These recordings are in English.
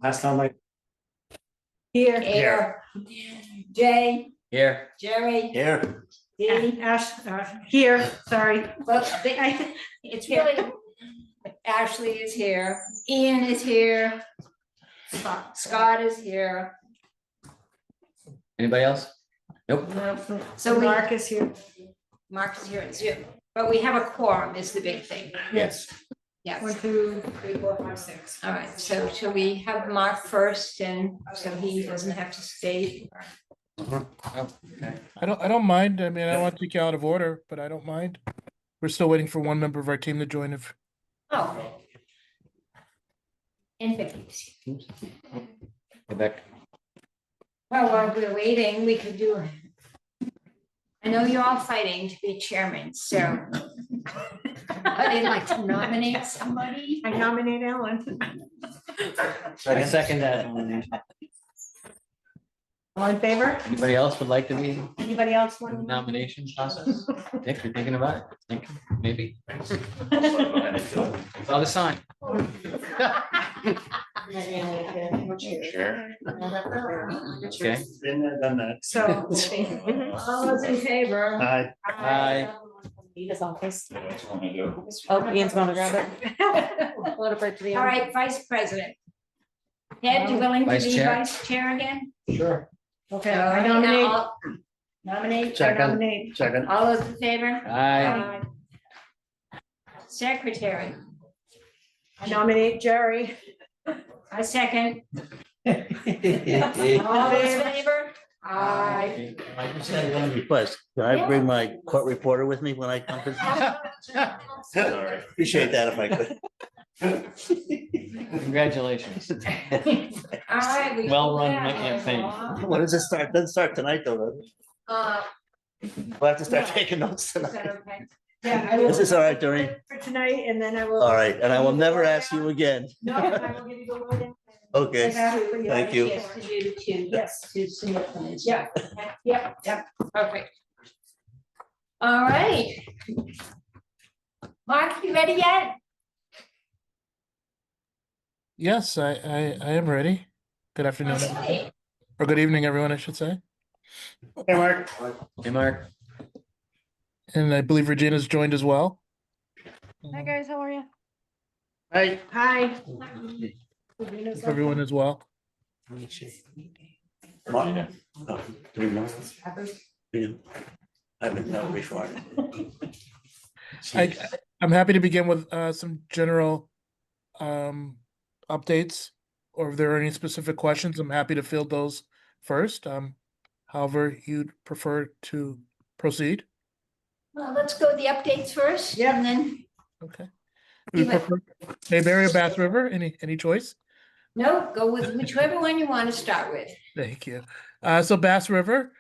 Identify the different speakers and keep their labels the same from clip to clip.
Speaker 1: Last time I.
Speaker 2: Here. Jay,
Speaker 3: Here.
Speaker 2: Jerry,
Speaker 1: Here.
Speaker 2: Dee,
Speaker 4: Ash, here, sorry.
Speaker 2: well, it's really, Ashley is here, Ian is here, Scott is here.
Speaker 3: Anybody else? Nope.
Speaker 2: So
Speaker 4: Mark is here.
Speaker 2: Mark is here, it's you, but we have a quorum is the big thing.
Speaker 4: Yes. 1,
Speaker 2: Yes,
Speaker 4: 2, 3, 4, 5, 6.
Speaker 2: all right, so shall we have Mark first and so he doesn't have to stay?
Speaker 3: Oh, okay.
Speaker 5: I don't mind. I mean, I don't want to take you out of order, but I don't mind. We're still waiting for one member of our team to join. If
Speaker 2: Oh. And Vicky's.
Speaker 3: Get back.
Speaker 2: Well, while we're waiting, we could do. I know you're all fighting to be chairman, so. I'd like to nominate somebody.
Speaker 4: I nominate Ellen.
Speaker 3: I second that.
Speaker 4: All in favor?
Speaker 3: Anybody else would like to be in
Speaker 4: Anybody else
Speaker 3: the
Speaker 4: want to?
Speaker 3: nomination process? Dick, you're thinking about it? Think, maybe. It's all the sign.
Speaker 1: Sure.
Speaker 3: Okay.
Speaker 1: Been there, done that.
Speaker 4: So,
Speaker 2: All those in favor?
Speaker 1: Aye.
Speaker 3: Aye.
Speaker 4: His office. Oh, Ian's gonna grab it. Let it right to the
Speaker 2: All
Speaker 4: end.
Speaker 2: right, vice president. Ed, you willing to
Speaker 3: Vice
Speaker 2: be
Speaker 3: chair.
Speaker 2: vice chair again?
Speaker 1: Sure.
Speaker 4: Okay,
Speaker 2: All
Speaker 4: I
Speaker 2: right,
Speaker 4: nominate,
Speaker 2: now I'll- Nominate,
Speaker 4: I
Speaker 1: Second.
Speaker 4: nominate.
Speaker 1: Second.
Speaker 2: all those in favor?
Speaker 3: Aye.
Speaker 2: Secretary,
Speaker 4: I nominate Jerry.
Speaker 2: I second.
Speaker 4: All
Speaker 2: All those in favor? Aye.
Speaker 6: I just had one request. Can I bring my court reporter with me when I come to? Appreciate that if I could.
Speaker 3: Congratulations.
Speaker 2: All right. we
Speaker 3: Well run
Speaker 2: can do that.
Speaker 3: campaign.
Speaker 6: When does it start? Doesn't start tonight though. does it? We'll have to start taking notes
Speaker 2: Is that
Speaker 6: tonight.
Speaker 2: okay?
Speaker 4: Yeah, I will.
Speaker 6: This is all right, Doreen?
Speaker 4: For tonight, and then I will.
Speaker 6: All right, and I will never ask you again.
Speaker 4: No, I will give you the word.
Speaker 6: Okay, thank you.
Speaker 2: Yes, to you too.
Speaker 4: Yes.
Speaker 2: To submit plans. Yeah, yep, perfect. All right. Mark, you ready yet?
Speaker 5: yes, I am ready. Good afternoon,
Speaker 2: Okay.
Speaker 5: or good evening, everyone. I should say.
Speaker 1: Hey, Mark.
Speaker 3: Hey, Mark.
Speaker 5: And I believe Regina's joined as well.
Speaker 4: Hi, guys, how are you?
Speaker 1: Hey.
Speaker 4: Hi.
Speaker 5: Hope everyone as well.
Speaker 6: Mark? No, do we know? Yeah. I haven't known before.
Speaker 5: I'm happy to begin with some general updates, or if there are any specific questions, I'm happy to field those first. However you'd prefer to proceed.
Speaker 2: Well, let's go with the updates first.
Speaker 4: Yep.
Speaker 2: And then,
Speaker 5: Okay. We
Speaker 2: Give it-
Speaker 5: prefer Mayberry or Bass River, any choice?
Speaker 2: no, go with whichever one you want to start with.
Speaker 5: Thank you. So Bass River,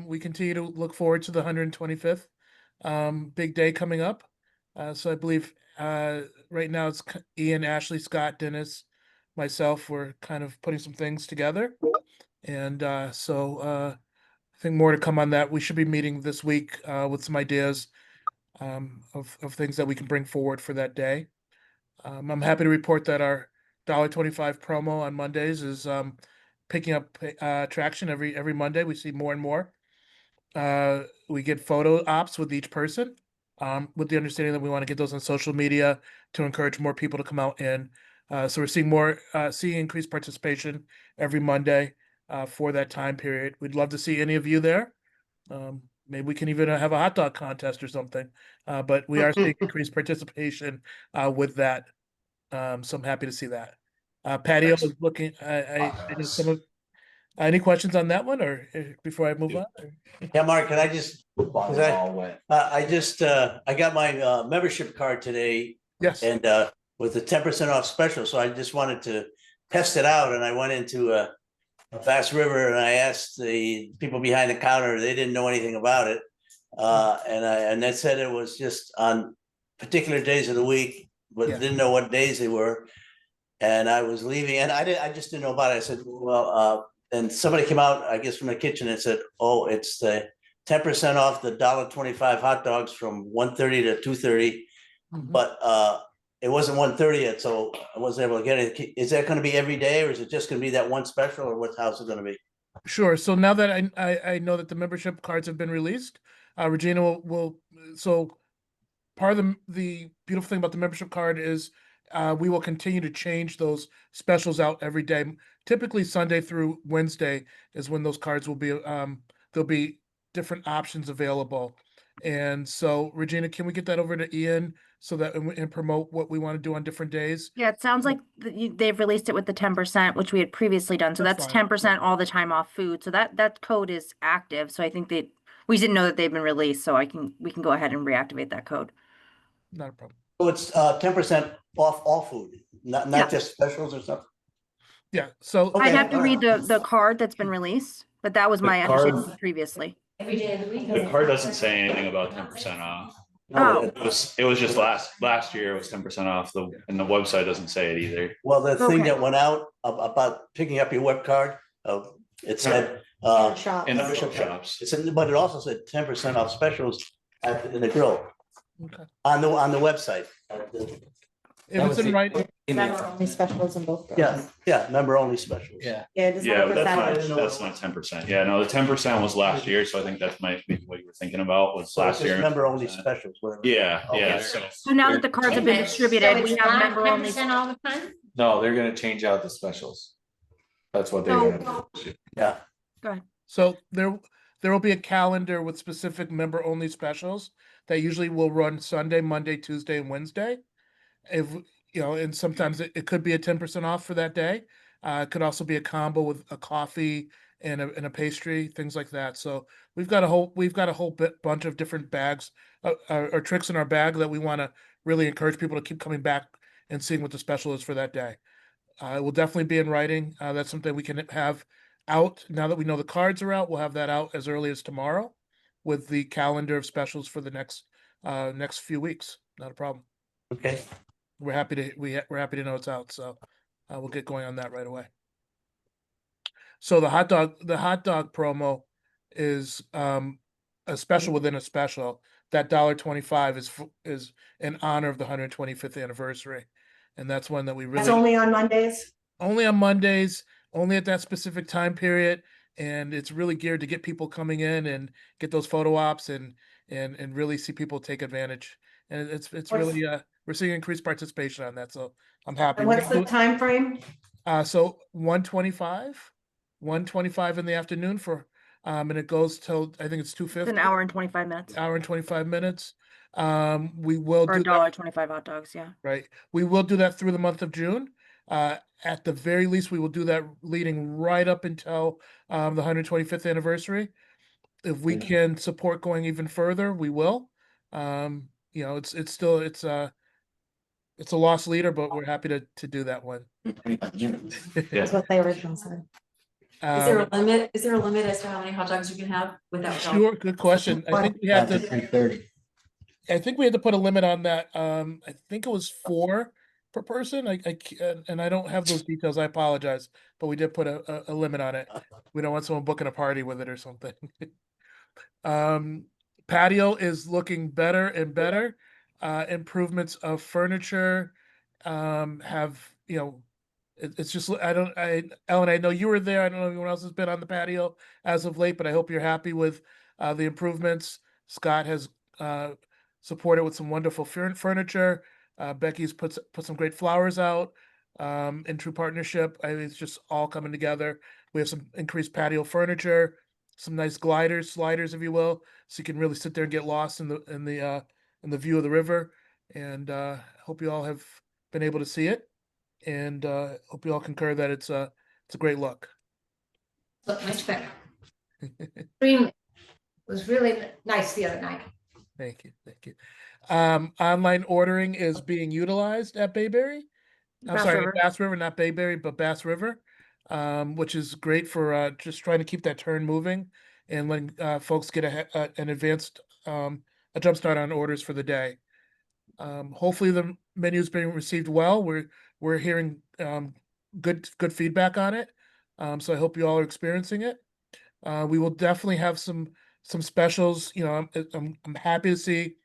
Speaker 5: we continue to look forward to the 125th big day coming up. So I believe right now it's Ian, Ashley, Scott, Dennis, myself. We're kind of putting some things together, and so I think more to come on that. We should be meeting this week with some ideas of things that we can bring forward for that day. I'm happy to report that our $1.25 promo on Mondays is picking up traction every Monday. We see more and more. We get photo ops with each person, with the understanding that we want to get those on social media to encourage more people to come out in. So we're seeing increased participation every Monday for that time period. We'd love to see any of you there. Maybe we can even have a hot dog contest or something. But we are seeing increased participation with that. So I'm happy to see that. Patio is looking. I know some of. Any questions on that one, or before I move on?
Speaker 6: Yeah, Mark, can I just,
Speaker 3: Bottom
Speaker 6: I-
Speaker 3: all wet.
Speaker 6: I got my membership card today
Speaker 5: Yes.
Speaker 6: and with the 10% off special, so I just wanted to test it out, and I went into Bass River and I asked the people behind the counter, they didn't know anything about it. And they said it was just on particular days of the week, but
Speaker 5: Yeah.
Speaker 6: didn't know what days they were. And I was leaving and I just didn't know about it. I said, well, and somebody came out, I guess from the kitchen and said, oh, it's the 10% off the $1.25 hot dogs from 1:30 to 2:30.
Speaker 5: Mhm.
Speaker 6: But it wasn't 1:30 yet, so I wasn't able to get it. Is that gonna be every day, or is it just gonna be that one special, or how's it gonna be?
Speaker 5: Sure. So now that I know that the membership cards have been released, Regina will so part of the beautiful thing about the membership card is we will continue to change those specials out every day. Typically Sunday through Wednesday is when those cards will be there'll be different options available. And so Regina, can we get that over to Ian so that and promote what we want to do on different days?
Speaker 4: Yeah, it sounds like they've released it with the 10%, which we had previously done. So
Speaker 5: That's
Speaker 4: that's
Speaker 5: fine.
Speaker 4: 10% all the time off food. So that code is active. So I think we didn't know that they've been released, so we can go ahead and reactivate that code.
Speaker 5: Not a problem.
Speaker 6: So it's 10% off all food,
Speaker 4: Yeah.
Speaker 6: not just specials or something?
Speaker 5: Yeah. So
Speaker 6: Okay.
Speaker 4: I'd have to read the card that's been released, but that was
Speaker 7: The
Speaker 4: my
Speaker 7: card-
Speaker 4: understanding previously.
Speaker 2: Every day of the week.
Speaker 7: The card doesn't say anything about 10% off.
Speaker 4: Oh.
Speaker 7: It was just last year it was 10% off, and the website doesn't say it either.
Speaker 6: Well, the thing
Speaker 4: Okay.
Speaker 6: that went out about picking up your web card, it said,
Speaker 7: In the
Speaker 6: Membership
Speaker 7: shops.
Speaker 6: it said, but it also said 10% off specials in the grill
Speaker 5: okay.
Speaker 6: on the website.
Speaker 5: If it's in writing,
Speaker 4: Only specials in both.
Speaker 6: Yeah, member only specials.
Speaker 3: Yeah.
Speaker 4: Yeah, it is
Speaker 7: Yeah,
Speaker 4: not
Speaker 7: but
Speaker 4: percentage.
Speaker 7: that's not 10%. Yeah, no, the 10% was last year, so I think that might be what you were thinking about was
Speaker 6: So it's
Speaker 7: last
Speaker 6: just
Speaker 7: year.
Speaker 6: member only specials, whatever.
Speaker 7: Yeah, yeah.
Speaker 6: Okay.
Speaker 4: So now that the cards have been
Speaker 2: Okay,
Speaker 4: distributed,
Speaker 2: so
Speaker 4: we
Speaker 2: it's
Speaker 4: have
Speaker 2: not
Speaker 4: member only.
Speaker 2: 10% all the time?
Speaker 8: No, they're gonna change out the specials. That's what they're
Speaker 4: So-
Speaker 8: gonna do.
Speaker 6: Yeah,
Speaker 5: so there will be a calendar with specific member only specials that usually will run Sunday, Monday, Tuesday, and Wednesday. If you know, and sometimes it could be a 10% off for that day. It could also be a combo with a coffee and a pastry, things like that. So we've got a whole bunch of different bags or tricks in our bag that we want to really encourage people to keep coming back and seeing what the special is for that day. It will definitely be in writing. That's something we can have out now that we know the cards are out. We'll have that out as early as tomorrow with the calendar of specials for the next few weeks. Not a problem.
Speaker 6: okay.
Speaker 5: We're happy to know it's out, so we'll get going on that right away. So the hot dog promo is a special within a special. That $1.25 is in honor of the 125th anniversary, and that's one that we really
Speaker 9: only on Mondays?
Speaker 5: only on Mondays, only at that specific time period, and it's really geared to get people coming in and get those photo ops and really see people take advantage. And it's really we're seeing increased participation on that, so I'm happy.
Speaker 9: And
Speaker 5: We're
Speaker 9: what's
Speaker 5: gonna
Speaker 9: the time frame?
Speaker 5: so 1:25 in the afternoon for and it goes till I think it's
Speaker 4: It's
Speaker 5: 2:50.
Speaker 4: an hour and 25 minutes.
Speaker 5: Hour and 25 minutes. We will
Speaker 4: Or
Speaker 5: do that,
Speaker 4: $1.25 hot dogs, yeah.
Speaker 5: right. We will do that through the month of June. At the very least, we will do that leading right up until the 125th anniversary. If we can support going even further, we will. You know, it's still it's a lost leader, but we're happy to do that one.
Speaker 8: That's what they originally said.
Speaker 10: Is there a limit? Is there a limit as to how many hot dogs you can have without?
Speaker 5: Sure, good question. I think we had to
Speaker 3: 3:30.
Speaker 5: I think we had to put a limit on that. I think it was 4 per person. And I don't have those details. I apologize, but we did put a limit on it. We don't want someone booking a party with it or something. Patio is looking better and better. Improvements of furniture have, you know, it's just Ellen, I know you were there. I don't know if anyone else has been on the patio as of late, but I hope you're happy with the improvements. Scott has supported with some wonderful furniture. Becky's put some great flowers out in true partnership. It's just all coming together. We have some increased patio furniture, some nice sliders, if you will, so you can really sit there and get lost in the view of the river. And hope you all have been able to see it, and hope you all concur that it's a great look.
Speaker 2: Look much better. Stream was really nice the other night.
Speaker 5: Thank you. Online ordering is being utilized at Bayberry. I'm
Speaker 4: Bass
Speaker 5: sorry,
Speaker 4: River.
Speaker 5: Bass River, not Bayberry, but Bass River, which is great for just trying to keep that turn moving and letting folks get an advanced a jump start on orders for the day. Hopefully the menu is being received well. We're hearing good feedback on it, so I hope you all are experiencing it. We will definitely have some specials. You know, I'm happy to see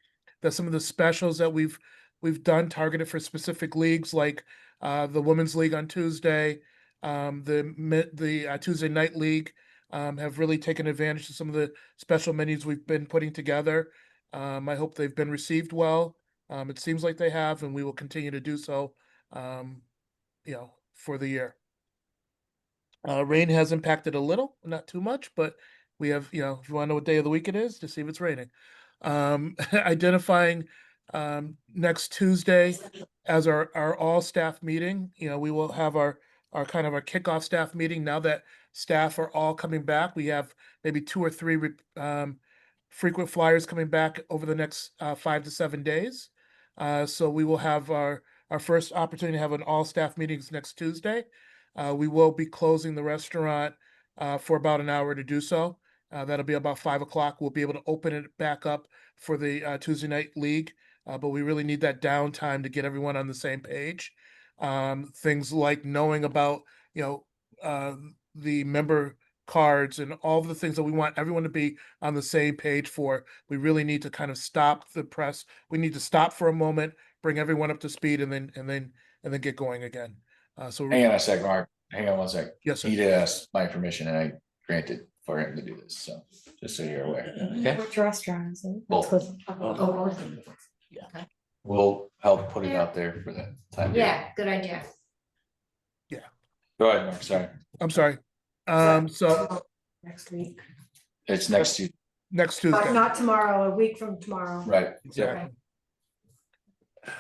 Speaker 5: that some of the specials that we've we've done targeted for specific leagues like the Women's League on Tuesday, the Tuesday Night League have really taken advantage of some of the special menus we've been putting together. I hope they've been received well. It seems like they have, and we will continue to do so, for the year. Rain has impacted a little, not too much, but we have, if you want to know what day of the week it is, to see if it's raining. Identifying next Tuesday as our all staff meeting. We will have our kind of our kickoff staff meeting now that staff are all coming back. We have maybe 2 or 3 frequent flyers coming back over the next 5 to 7 days. So we will have our first opportunity to have an all staff meetings next Tuesday. We will be closing the restaurant for about an hour to do so. That'll be about 5 o'clock. We'll be able to open it back up for the Tuesday Night League, but we really need that downtime to get everyone on the same page. Things like knowing about, the member cards and all the things that we want everyone to be on the same page for. We really need to kind of stop the press. We need to stop for a moment, bring everyone up to speed, and then get going again. So
Speaker 8: Hang on a sec, Mark. Hang on one sec.
Speaker 5: Yes, sir.
Speaker 8: He did ask my permission and I granted for him to do this, so just so you're aware. Okay,
Speaker 10: Which restaurant is it?
Speaker 8: Both.
Speaker 2: Oh,
Speaker 8: We'll help put it out there for that time. being.
Speaker 2: yeah, good idea.
Speaker 8: Go ahead, Mark, sorry.
Speaker 5: I'm sorry. So
Speaker 10: Next week.
Speaker 8: It's next Tuesday,
Speaker 5: next Tuesday,
Speaker 9: Not tomorrow, a week from tomorrow.
Speaker 8: right?
Speaker 5: exactly.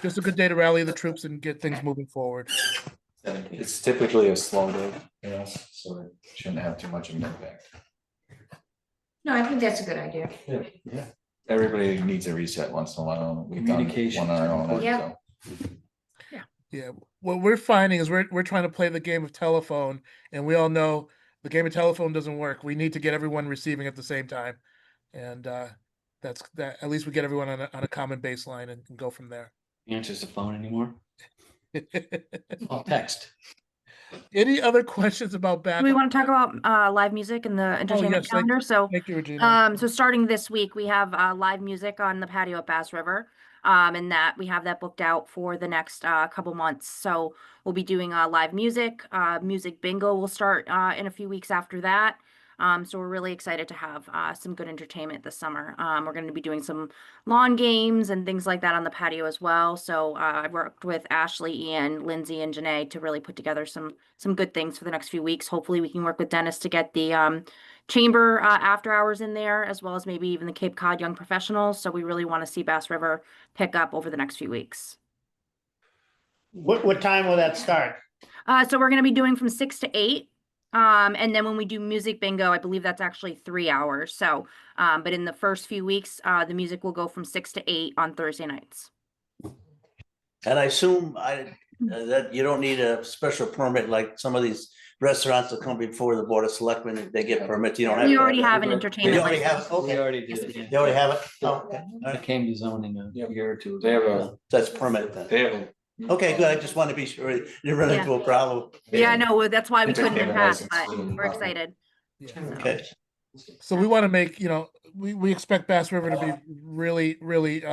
Speaker 5: Just a good day to rally the troops and get things moving forward.
Speaker 8: It's typically a slow day, so it shouldn't have too much of an impact.
Speaker 2: No, I think that's a good idea.
Speaker 8: Yeah. Everybody needs a reset once in a while. We've done
Speaker 3: Communication.
Speaker 8: one on our own,
Speaker 2: Yeah.
Speaker 8: so.
Speaker 5: Yeah, what we're finding is we're trying to play the game of telephone, and we all know the game of telephone doesn't work. We need to get everyone receiving at the same time, and that's that. At least we get everyone on a common baseline and can go from there.
Speaker 3: Answers the phone anymore? I'll text.
Speaker 5: Any other questions about
Speaker 4: Do
Speaker 5: back?
Speaker 4: we want to talk about live music and the entertainment
Speaker 5: yes, thank-
Speaker 4: calendar? So
Speaker 5: Thank you, Regina.
Speaker 4: so starting this week, we have live music on the patio at Bass River. And that we have that booked out for the next couple months. So we'll be doing live music. Music bingo will start in a few weeks after that. So we're really excited to have some good entertainment this summer. We're going to be doing some lawn games and things like that on the patio as well. So I've worked with Ashley, Ian, Lindsay, and Janae to really put together some good things for the next few weeks. Hopefully we can work with Dennis to get the chamber after hours in there, as well as maybe even the Cape Cod Young Professionals. So we really want to see Bass River pick up over the next few weeks.
Speaker 1: What time will that start?
Speaker 4: So we're going to be doing from 6 to 8. And then when we do music bingo, I believe that's actually 3 hours. So, but in the first few weeks, the music will go from 6 to 8 on Thursday nights.
Speaker 6: And I assume that you don't need a special permit like some of these restaurants that come before the Board of Selectmen, if they get permits, you don't have.
Speaker 4: We
Speaker 6: to
Speaker 4: already have an
Speaker 6: You
Speaker 4: entertainment
Speaker 6: already have,
Speaker 4: license.
Speaker 6: it?
Speaker 3: We
Speaker 6: Okay,
Speaker 3: already did. yeah.
Speaker 6: they already have it? Oh, okay. All
Speaker 3: It
Speaker 6: right.
Speaker 3: came to zoning a year or two.
Speaker 8: They have a,
Speaker 6: That's permit then.
Speaker 8: they have a.
Speaker 6: Okay, good. I just want to be sure you run into a problem.
Speaker 4: Yeah, no, that's why we couldn't
Speaker 8: Entertainment
Speaker 4: pass,
Speaker 8: license
Speaker 4: but
Speaker 8: for-
Speaker 4: we're excited.
Speaker 5: Yeah.
Speaker 6: Okay,
Speaker 5: So we want to make, we expect Bass River to be really, really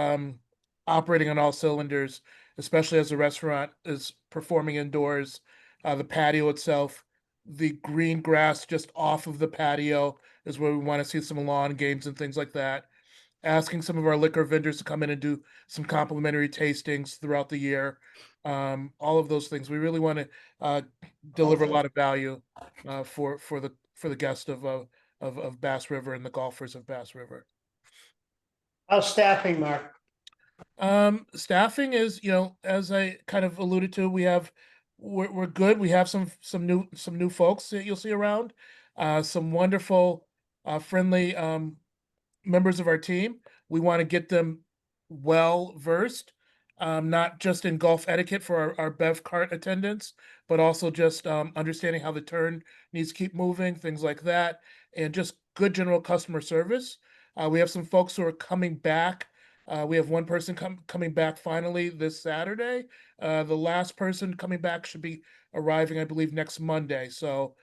Speaker 5: operating on all cylinders, especially as the restaurant is performing indoors. The patio itself, the green grass just off of the patio is where we want to see some lawn games and things like that. Asking some of our liquor vendors to come in and do some complimentary tastings throughout the year. All of those things. We really want to deliver a lot of value for the guest of Bass River and the golfers of Bass River.
Speaker 1: How's staffing, Mark?
Speaker 5: Staffing is, as I kind of alluded to, we're good. We have some new folks that you'll see around, some wonderful, friendly members of our team. We want to get them well versed, not just in golf etiquette for our bev cart attendants, but also just understanding how the turn needs to keep moving, things like that, and just good general customer service. We have some folks who are coming back. We have one person coming back finally this Saturday. The last person coming back should be arriving, I believe, next Monday. So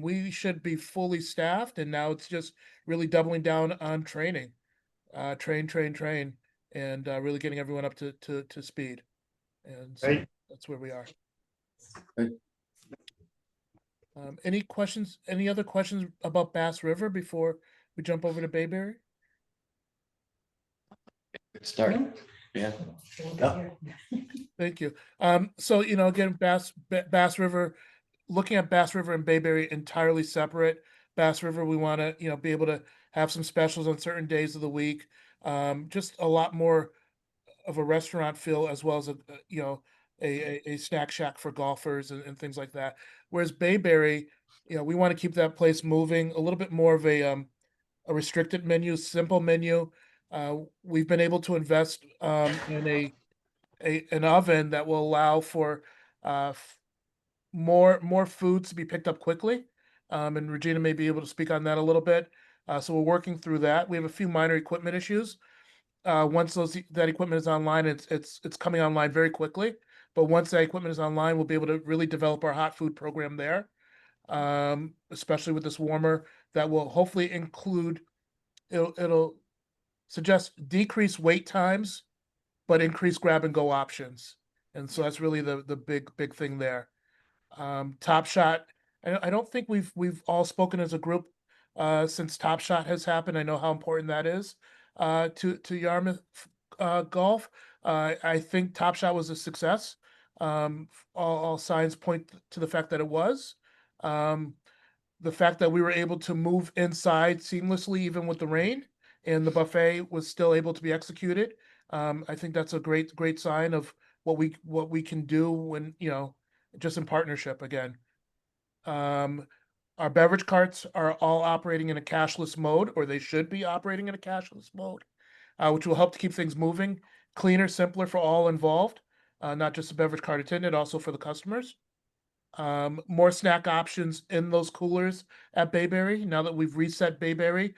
Speaker 5: we should be fully staffed, and now it's just really doubling down on training. Train. and really getting everyone up to speed. And so
Speaker 1: Right.
Speaker 5: that's where we are.
Speaker 3: Good.
Speaker 5: Any questions, any other questions about Bass River before we jump over to Bayberry?
Speaker 3: Good start. Yeah.
Speaker 5: Thank you. So, you know, again, Bass River, looking at Bass River and Bayberry entirely separate. Bass River, we want to, you know, be able to have some specials on certain days of the week. Just a lot more of a restaurant feel, as well as you know, a snack shack for golfers and things like that. Whereas Bayberry, you know, we want to keep that place moving, a little bit more of a restricted menu, simple menu. We've been able to invest in an oven that will allow for more foods to be picked up quickly. And Regina may be able to speak on that a little bit. So we're working through that. We have a few minor equipment issues. Once that equipment is online, it's coming online very quickly. But once that equipment is online, we'll be able to really develop our hot food program there. Especially with this warmer that will hopefully include, it'll suggest decrease wait times, but increase grab and go options. And so that's really the big thing there. Top Shot, I don't think we've all spoken as a group since Top Shot has happened. I know how important that is to Yarmouth golf. I think Top Shot was a success. All signs point to the fact that it was. The fact that we were able to move inside seamlessly, even with the rain, and the buffet was still able to be executed. I think that's a great sign of what we can do when, you know, just in partnership again. Our beverage carts are all operating in a cashless mode, or they should be operating in a cashless mode, which will help to keep things moving, cleaner, simpler for all involved, not just the beverage cart attendant, also for the customers. More snack options in those coolers at Bayberry. Now that we've reset Bayberry,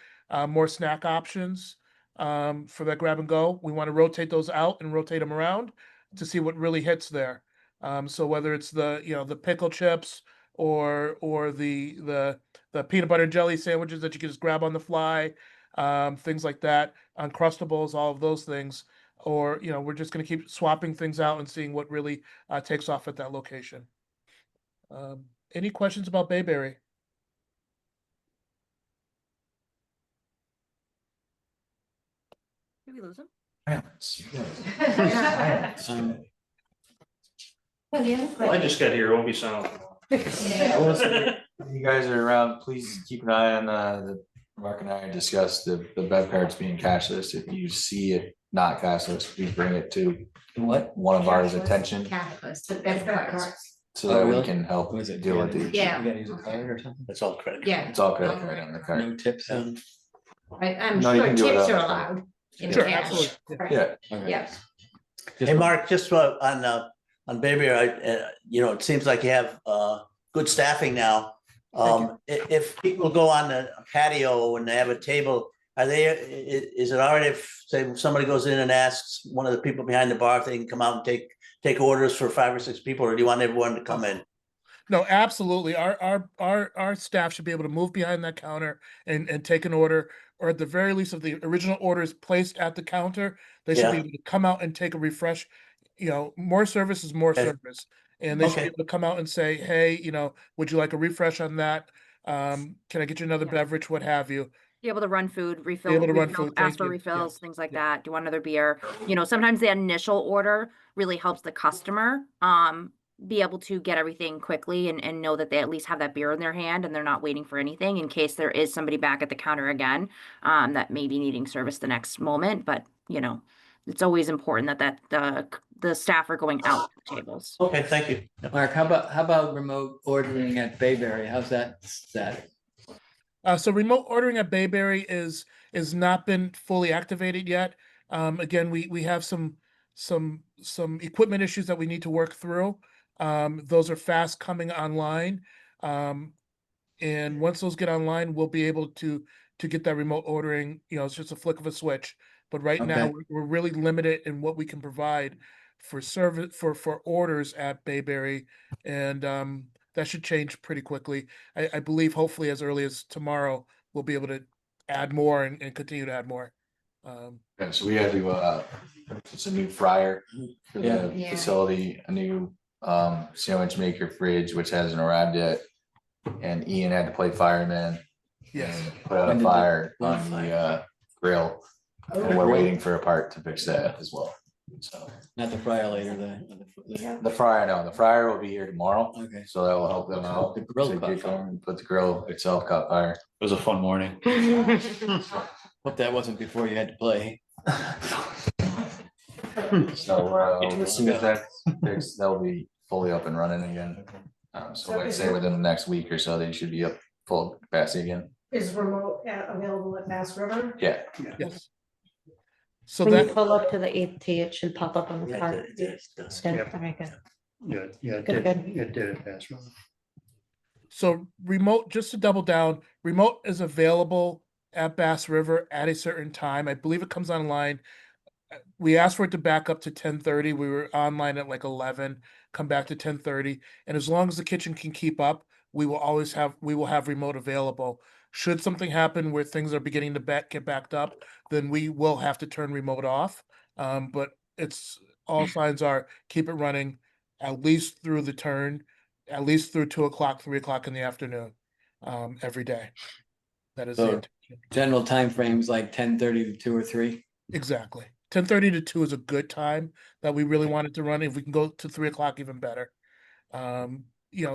Speaker 5: more snack options for that grab and go. We want to rotate those out and rotate them around to see what really hits there. So whether it's the pickle chips or the peanut butter and jelly sandwiches that you can just grab on the fly, things like that, Uncrustables, all of those things. Or, you know, we're just going to keep swapping things out and seeing what really takes off at that location. Any questions about Bayberry?
Speaker 4: Did we lose him?
Speaker 1: I just got here, it won't be silent.
Speaker 8: You guys are around, please keep an eye on the, Mark and I discussed the bev cards being cashless. If you see it not cashless, please bring it to
Speaker 3: What?
Speaker 8: one of ours attention
Speaker 2: Capitalist, but that's not.
Speaker 8: so
Speaker 3: Oh,
Speaker 8: that we
Speaker 3: really?
Speaker 8: can help
Speaker 3: Was it?
Speaker 8: deal with these.
Speaker 2: Yeah.
Speaker 3: You gotta use a card or something?
Speaker 6: That's all credit.
Speaker 2: Yeah,
Speaker 8: It's all credit card on the card.
Speaker 3: No tips on?
Speaker 2: I'm
Speaker 8: No, you
Speaker 2: sure
Speaker 8: can do it
Speaker 2: tips are
Speaker 8: up.
Speaker 2: allowed in
Speaker 5: Sure,
Speaker 2: cash.
Speaker 5: absolutely.
Speaker 2: Right.
Speaker 8: Yeah,
Speaker 3: Okay.
Speaker 2: Yeah.
Speaker 6: Hey, Mark, just on Bayberry, you know, it seems like you have good staffing now. If people go on the patio and they have a table, is it all right if, say, somebody goes in and asks one of the people behind the bar if they can come out and take orders for 5 or 6 people, or do you want everyone to come in?
Speaker 5: No, absolutely. Our staff should be able to move behind that counter and take an order, or at the very least, if the original order is placed at the counter, they should be
Speaker 6: Yeah.
Speaker 5: able to come out and take a refresh. You know, more service is more
Speaker 6: Okay.
Speaker 5: service, and they should be
Speaker 6: Okay.
Speaker 5: able to come out and say, "Hey, you know, would you like a refresh on that? Can I get you another
Speaker 4: Yeah.
Speaker 5: beverage? What have you?"
Speaker 4: Be able to run food, refill,
Speaker 5: able to run
Speaker 4: refill,
Speaker 5: food,
Speaker 4: ask
Speaker 5: thank
Speaker 4: for
Speaker 5: you.
Speaker 4: refills, things like
Speaker 5: yeah.
Speaker 4: that. Do you want another beer? You know, sometimes the initial order really helps the customer be able to get everything quickly and know that they at least have that beer in their hand and they're not waiting for anything in case there is somebody back at the counter again that may be needing service the next moment. But you know, it's always important that the staff are going out to the tables.
Speaker 6: Okay, thank you.
Speaker 3: Mark, how about remote ordering at Bayberry? How's that status?
Speaker 5: So remote ordering at Bayberry is not been fully activated yet. Again, we have some equipment issues that we need to work through. Those are fast coming online. And once those get online, we'll be able to get that remote ordering. You know, it's just a flick of a switch. But right now,
Speaker 3: Okay.
Speaker 5: we're really limited in what we can provide for service for orders at Bayberry, and that should change pretty quickly. I believe hopefully as early as tomorrow, we'll be able to add more and continue to add more.
Speaker 8: Yeah, so we had to, it's a new fryer for the
Speaker 2: Yeah.
Speaker 8: facility, a new sandwich maker fridge, which hasn't arrived yet. And Ian had to play fireman
Speaker 5: Yes.
Speaker 8: and put out
Speaker 3: When
Speaker 8: a
Speaker 3: did
Speaker 8: fire
Speaker 3: the-
Speaker 8: on the grill. And we're waiting for a part to fix that as well. So
Speaker 3: Not the fryer later, the.
Speaker 8: the fryer, no, the fryer will be here tomorrow,
Speaker 3: Okay.
Speaker 8: so that will help them out.
Speaker 3: The grill
Speaker 8: to
Speaker 3: caught
Speaker 8: get
Speaker 3: fire.
Speaker 8: going, But the grill itself caught fire.
Speaker 7: It was a fun morning.
Speaker 3: Hope that wasn't before you had to play.
Speaker 8: So as soon as that's fixed, they'll be fully up and running again. So I'd say within the next week or so, they should be up full capacity again.
Speaker 9: Is remote available at Bass River?
Speaker 8: Yeah.
Speaker 5: Yes. So
Speaker 11: When you
Speaker 5: that,
Speaker 11: pull up to the ET, it should pop up on the
Speaker 6: Yeah,
Speaker 11: card.
Speaker 6: it does.
Speaker 11: Good,
Speaker 1: Yep.
Speaker 11: very good.
Speaker 1: Yeah, it
Speaker 11: Good,
Speaker 1: did,
Speaker 11: good.
Speaker 1: it did it fast.
Speaker 5: so remote, just to double down, remote is available at Bass River at a certain time. I believe it comes online. We asked for it to back up to 10:30. We were online at like 11, come back to 10:30. And as long as the kitchen can keep up, we will have remote available. Should something happen where things are beginning to get backed up, then we will have to turn remote off. But it's all signs are keep it running at least through the turn, at least through 2 o'clock, 3 o'clock in the afternoon, every day. That is the
Speaker 3: So-
Speaker 5: intention.
Speaker 3: General timeframes like 10:30 to 2 or 3.
Speaker 5: Exactly. 10:30 to 2 is a good time that we really wanted to run. If we can go to 3 o'clock, even better.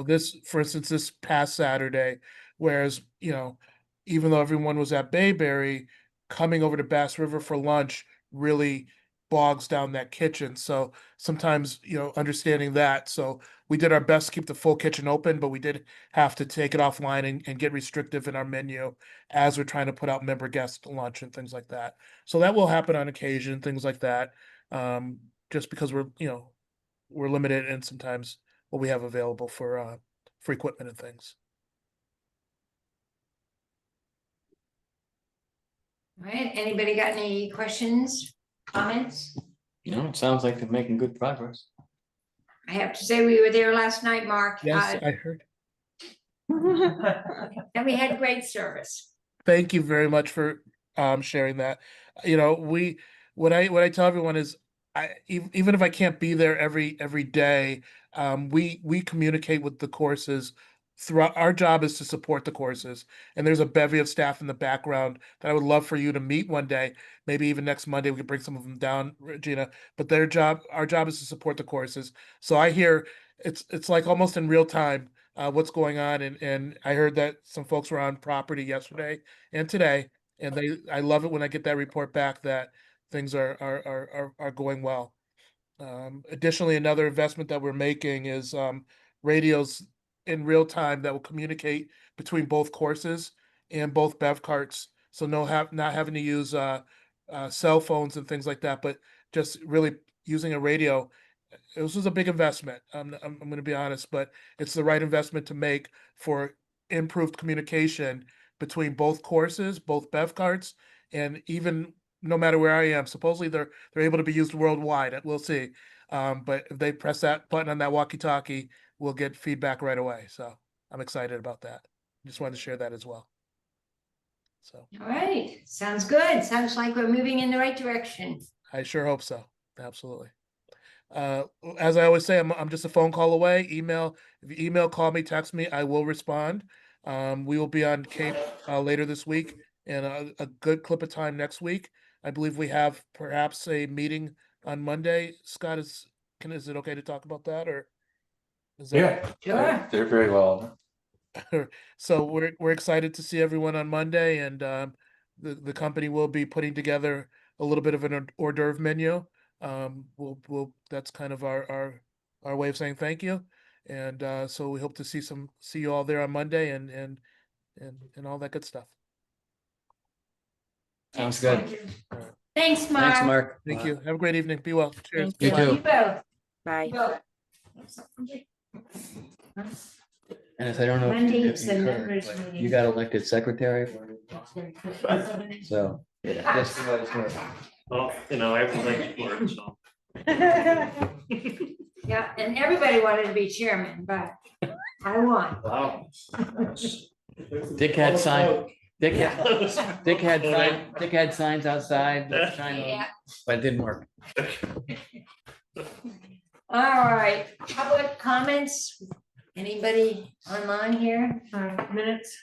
Speaker 5: This, for instance, this past Saturday, whereas, even though everyone was at Bayberry, coming over to Bass River for lunch really bogs down that kitchen. So sometimes, understanding that. So we did our best to keep the full kitchen open, but we did have to take it offline and get restrictive in our menu as we're trying to put out member guest lunch and things like that. So that will happen on occasion, things like that. Just because we're limited in sometimes what we have available for equipment and things.
Speaker 2: All right, anybody got any questions, comments?
Speaker 3: It sounds like they're making good progress.
Speaker 2: I have to say, we were there last night, Mark.
Speaker 5: Yes, I heard.
Speaker 2: And we had great service.
Speaker 5: Thank you very much for sharing that. What I tell everyone is even if I can't be there every day, we communicate with the courses throughout. Our job is to support the courses, and there's a bevy of staff in the background that I would love for you to meet one day. Maybe even next Monday we could bring some of them down, Regina. But our job is to support the courses. So I hear it's like almost in real time what's going on, and I heard that some folks were on property yesterday and today, and I love it when I get that report back that things are going well. Additionally, another investment that we're making is radios in real time that will communicate between both courses and both bev carts. So not having to use cell phones and things like that, but just really using a radio. This was a big investment. I'm going to be honest, but it's the right investment to make for improved communication between both courses, both bev carts, and even no matter where I am. Supposedly they're able to be used worldwide. We'll see. But if they press that button on that walkie-talkie, we'll get feedback right away. So I'm excited about that. Just wanted to share that as well. So
Speaker 2: All right, sounds good. Sounds like we're moving in the right direction.
Speaker 5: I sure hope so. Absolutely. As I always say, I'm just a phone call away. Email, if you email, call me, text me, I will respond. We will be on Cape later this week and a good clip of time next week. I believe we have perhaps a meeting on Monday. Scott, is it okay to talk about that, or is that?
Speaker 2: Sure.
Speaker 8: They're very well.
Speaker 5: So we're excited to see everyone on Monday, and the company will be putting together a little bit of an hors d'oeuvre menu. We'll that's kind of our way of saying thank you, and so we hope to see you all there on Monday and all that good stuff.
Speaker 3: Sounds good.
Speaker 2: Thanks, Mark.
Speaker 3: Thanks, Mark.
Speaker 5: Thank you. Have a great evening. Be well. Cheers.
Speaker 3: You
Speaker 2: You
Speaker 3: too.
Speaker 2: both.
Speaker 4: Bye.
Speaker 3: And if I don't know. if
Speaker 2: Monday's
Speaker 3: you
Speaker 2: the
Speaker 3: heard,
Speaker 2: members
Speaker 3: but
Speaker 2: meeting.
Speaker 3: You got elected secretary. So, yeah, just to let us know.
Speaker 1: Well, everything's for it, so.
Speaker 2: Yeah, and everybody wanted to be chairman, but I won.
Speaker 1: Wow.
Speaker 3: Dick had signed Dick had signs outside, trying
Speaker 2: Yeah.
Speaker 3: to, but it didn't work.
Speaker 2: All right, public comments? Anybody online here?
Speaker 9: Minutes.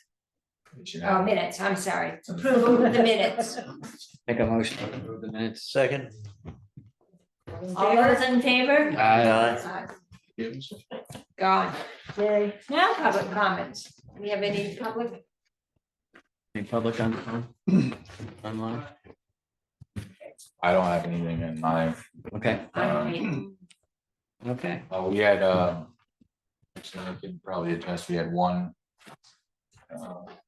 Speaker 2: Oh, minutes, I'm sorry. Approval of the minutes.
Speaker 3: Make a motion to approve the minutes.
Speaker 6: Second.
Speaker 2: All those in favor?
Speaker 3: Aye.
Speaker 2: Gone. Yay. Now public comments. Do we have any public?
Speaker 3: Any public on online?
Speaker 8: I don't have anything in mind.
Speaker 3: Okay,
Speaker 2: online?
Speaker 3: okay.
Speaker 8: We had, actually, I could probably attest, we had one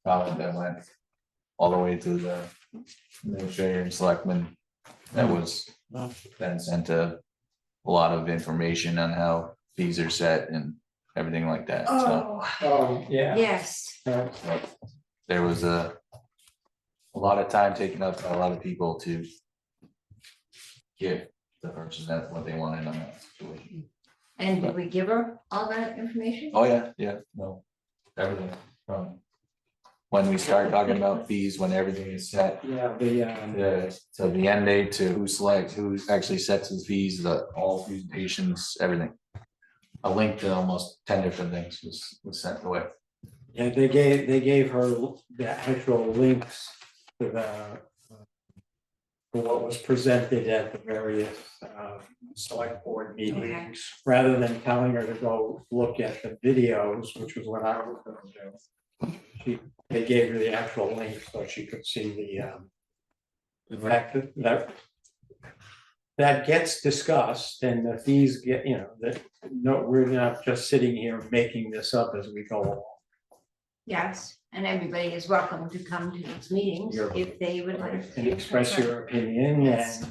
Speaker 8: comment that went all the way to the administrator and selectmen. That was then sent a lot of information on how fees are set and everything like that, so.
Speaker 2: Oh,
Speaker 3: yeah.
Speaker 2: yes.
Speaker 8: There was a lot of time taken up by a lot of people to give the person that what they wanted on that situation.
Speaker 2: And did we give her all that information?
Speaker 8: Oh, yeah, no, everything from when we start talking about fees, when everything is set.
Speaker 3: Yeah,
Speaker 8: So the end date to who actually sets the fees, all presentations, everything. A link to almost 10 different things was sent away.
Speaker 12: Yeah, they gave her the actual links to for what was presented at the various select board meetings, rather than telling her to go look at the videos, which was what I was gonna do. They gave her the actual link so she could see the fact that gets discussed and the fees get, we're not just sitting here making this up as we go along.
Speaker 2: Yes, and everybody is welcome to come to these meetings if they would like.
Speaker 12: And
Speaker 2: to.
Speaker 12: express your opinion,
Speaker 2: Yes.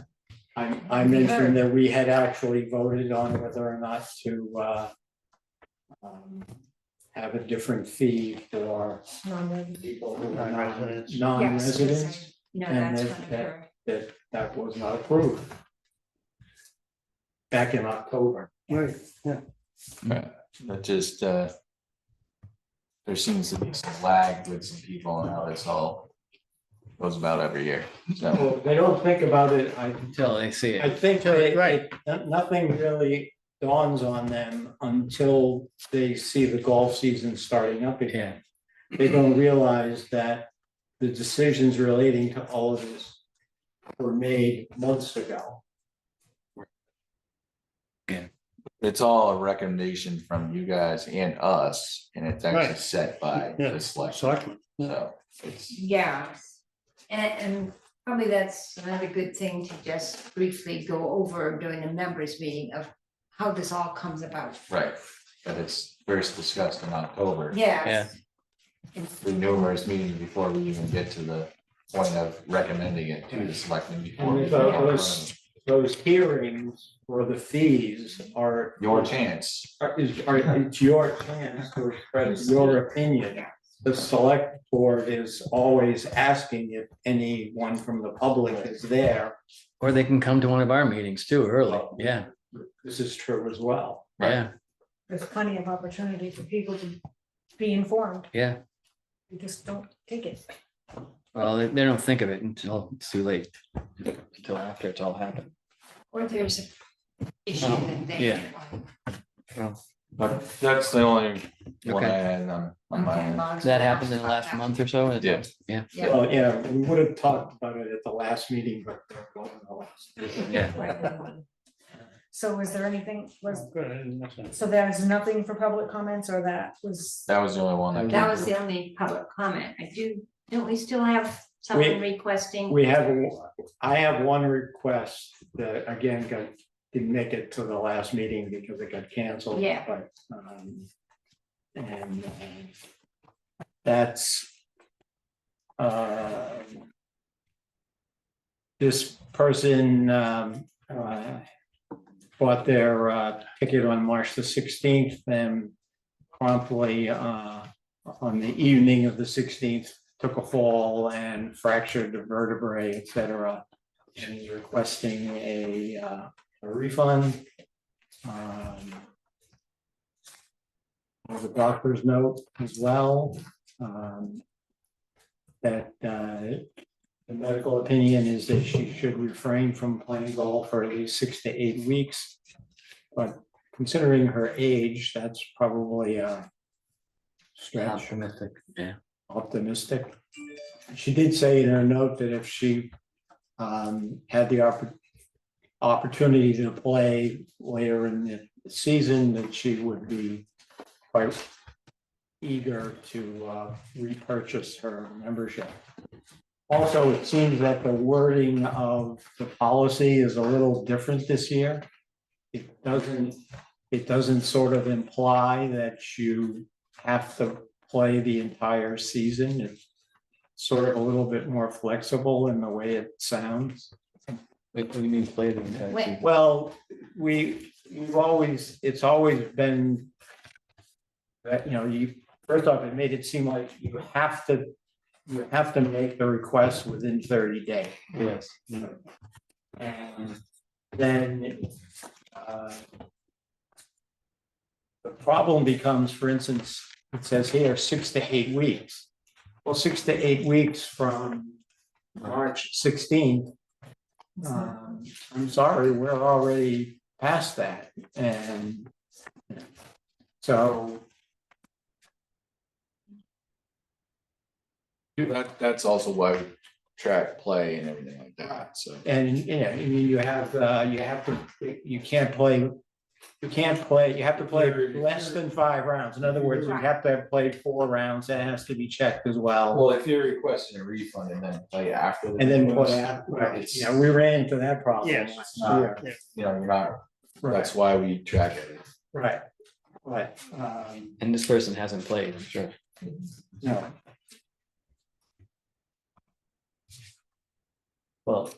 Speaker 12: and I mentioned that we had actually voted on whether or not to have a different fee for people who are
Speaker 6: Non-residents.
Speaker 12: non-residents,
Speaker 2: No,
Speaker 12: and
Speaker 2: that's one of her.
Speaker 12: that was not approved back in October.
Speaker 6: Right,
Speaker 8: That just, there seems to be some lag with some people on how this all goes about every year, so.
Speaker 12: Well, they don't think about it,
Speaker 3: until they see
Speaker 12: I
Speaker 3: it.
Speaker 12: think nothing really dawns on them until they see the golf season starting up again. They don't realize that the decisions relating to all of this were made months ago.
Speaker 8: It's all a recommendation from you guys and us, and it's actually
Speaker 6: Right.
Speaker 8: set by
Speaker 6: Yeah,
Speaker 8: the select.
Speaker 6: selectmen.
Speaker 8: So it's,
Speaker 2: Yeah, and probably that's another good thing to just briefly go over during the members meeting of how this all comes about.
Speaker 8: right, but it's first discussed in October.
Speaker 2: Yes.
Speaker 8: Through numerous meetings before we even get to the point of recommending it to the selectmen before. we
Speaker 12: And
Speaker 8: even get in front of
Speaker 12: those hearings for the fees are.
Speaker 8: Your chance.
Speaker 12: It's your chance to express your opinion. The select board is always asking if anyone from the public is there.
Speaker 3: Or they can come to one of our meetings too early, yeah,
Speaker 12: This is true as well.
Speaker 3: yeah,
Speaker 9: There's plenty of opportunity for people to be informed.
Speaker 3: yeah.
Speaker 9: You just don't take it.
Speaker 3: Well, they don't think of it until it's too late, until after it's all happened.
Speaker 2: Or there's a issue that they.
Speaker 3: Yeah. Well,
Speaker 8: But that's the only one I
Speaker 3: Okay.
Speaker 8: had on my end.
Speaker 3: that happened in the last month or so?
Speaker 8: Yeah.
Speaker 3: Yeah,
Speaker 12: Well, yeah, we would have talked about it at the last meeting, but there wasn't a last.
Speaker 3: yeah.
Speaker 9: So is there anything,
Speaker 6: Good.
Speaker 9: so there's nothing for public comments, or that was?
Speaker 8: That was the only one.
Speaker 2: That was the only public comment. Don't we still have someone requesting?
Speaker 12: I have one request that again didn't make it to the last meeting because it got canceled.
Speaker 2: Yeah.
Speaker 12: But, that's this person bought their ticket on March the 16th and promptly on the evening of the 16th took a fall and fractured the vertebrae, et cetera, and is requesting a refund. The doctor's note as well. that the medical opinion is that she should refrain from playing golf for at least 6 to 8 weeks. But considering her age, that's probably a stretch.
Speaker 3: Optimistic, yeah.
Speaker 12: Optimistic. She did say in her note that if she had the opportunity to play later in the season, that she would be quite eager to repurchase her membership. Also, it seems that the wording of the policy is a little different this year. It doesn't sort of imply that you have to play the entire season. It's sort of a little bit more flexible in the way it sounds.
Speaker 3: What do you mean play the entire
Speaker 2: Wait.
Speaker 3: season?
Speaker 12: Well, it's always been that, first off, it made it seem like you have to make the request within 30 days.
Speaker 3: Yes.
Speaker 12: And then the problem becomes, for instance, it says here 6 to 8 weeks. Well, 6 to 8 weeks from March 16th. I'm sorry, we're already past that. And so
Speaker 8: That's also why we track play and everything like that, so.
Speaker 12: and I mean, you have to, you have to play less than 5 rounds. In other words, you have to have played 4 rounds. That has to be checked as well.
Speaker 8: Well, if you're requesting a refund and then play after.
Speaker 12: And then play
Speaker 8: request,
Speaker 12: after,
Speaker 8: it's-
Speaker 12: we ran into that problem.
Speaker 1: Yes.
Speaker 12: last
Speaker 8: Not-
Speaker 12: year.
Speaker 8: You're not,
Speaker 12: Right,
Speaker 8: that's why we track it.
Speaker 12: right.
Speaker 3: And this person hasn't played, I'm sure.
Speaker 12: No,
Speaker 3: Well,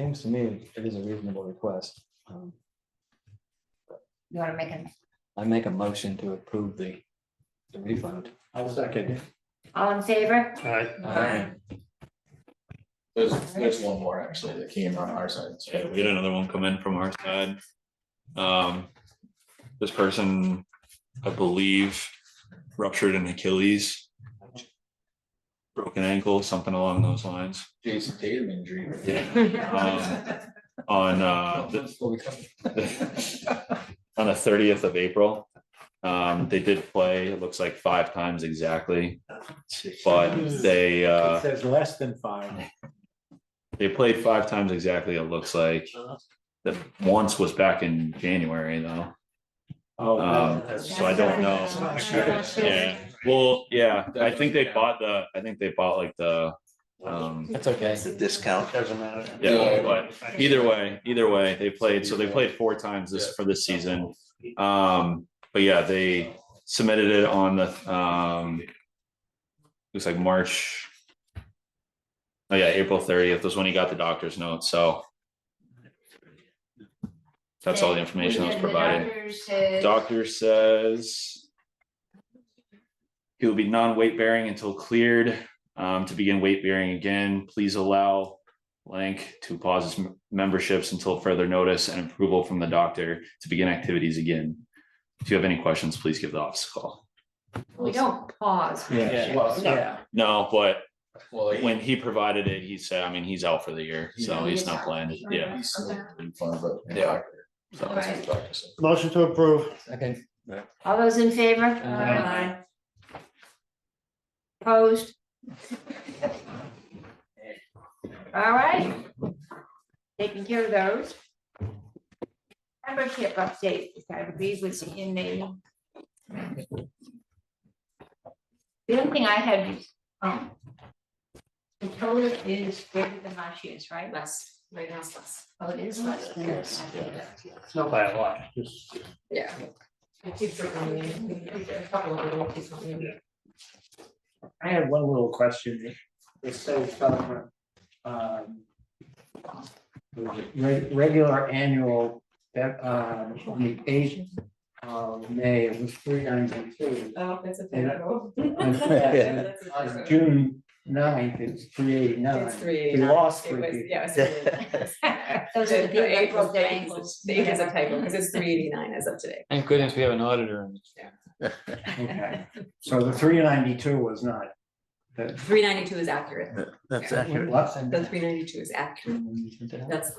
Speaker 3: seems to me it is a reasonable request.
Speaker 2: You wanna make a,
Speaker 3: I make a motion to approve the refund.
Speaker 12: I'll second.
Speaker 2: all in favor?
Speaker 1: Aye.
Speaker 8: There's one more actually that came on our side. so-
Speaker 7: Yeah, we had another one come in from our side. This person, I believe, ruptured an Achilles. Broken ankle, something along those lines.
Speaker 8: Jason Tatum injury.
Speaker 7: On on the 30th of April. They did play, it looks like 5 times exactly, but they
Speaker 12: It says less than 5.
Speaker 7: they played 5 times exactly, it looks like. That once was back in January though.
Speaker 12: Oh,
Speaker 7: So I don't know. Yeah, well, yeah, I think they bought like the,
Speaker 3: That's okay.
Speaker 6: It's a discount.
Speaker 1: Doesn't matter.
Speaker 7: yeah, but either way, they played 4 times for this season. But yeah, they submitted it on the, looks like March. Oh yeah, April 30th was when he got the doctor's note, so. That's all the information that was provided. Doctor says he will be non-weight bearing until cleared. To begin weight bearing again, please allow blank to pause his memberships until further notice and approval from the doctor to begin activities again. If you have any questions, please give the office a call.
Speaker 2: We don't pause.
Speaker 12: yeah, well, yeah.
Speaker 7: No, but
Speaker 8: Well,
Speaker 7: when he provided it, he said, I mean, he's out for the year, so he's not playing. Yeah.
Speaker 8: he's refund, but
Speaker 7: Yeah.
Speaker 8: so that's what the doctor said.
Speaker 1: Motion to approve.
Speaker 3: Okay.
Speaker 2: All those in favor?
Speaker 3: Aye.
Speaker 2: Opposed? All right. Taking care of those. Membership update, I agree with in the. The only thing I had is, the total is greater than last year's, right?
Speaker 10: Less, right now it's less.
Speaker 2: Oh, it is less than last year.
Speaker 1: It's not by a lot, just.
Speaker 10: Yeah. It keeps remaining. A couple of little keeps remaining.
Speaker 12: I had one little question. It says, regular annual, that, on the 8th of May, it was 392.
Speaker 10: Oh, that's a
Speaker 12: And
Speaker 10: typo.
Speaker 12: on June 9th, it's 389.
Speaker 10: It's
Speaker 12: We
Speaker 10: 389.
Speaker 12: lost
Speaker 10: It
Speaker 12: 3
Speaker 10: was,
Speaker 12: people.
Speaker 10: yeah, it's 389.
Speaker 2: Those are the people that broke their
Speaker 10: The
Speaker 2: ankles.
Speaker 10: date is a typo, because it's 389 as of today.
Speaker 3: Thank goodness we have an auditor.
Speaker 12: Okay, so the 392 was not
Speaker 10: 392 is accurate.
Speaker 6: That's
Speaker 10: Yeah.
Speaker 6: accurate.
Speaker 10: The 392 is accurate. That's.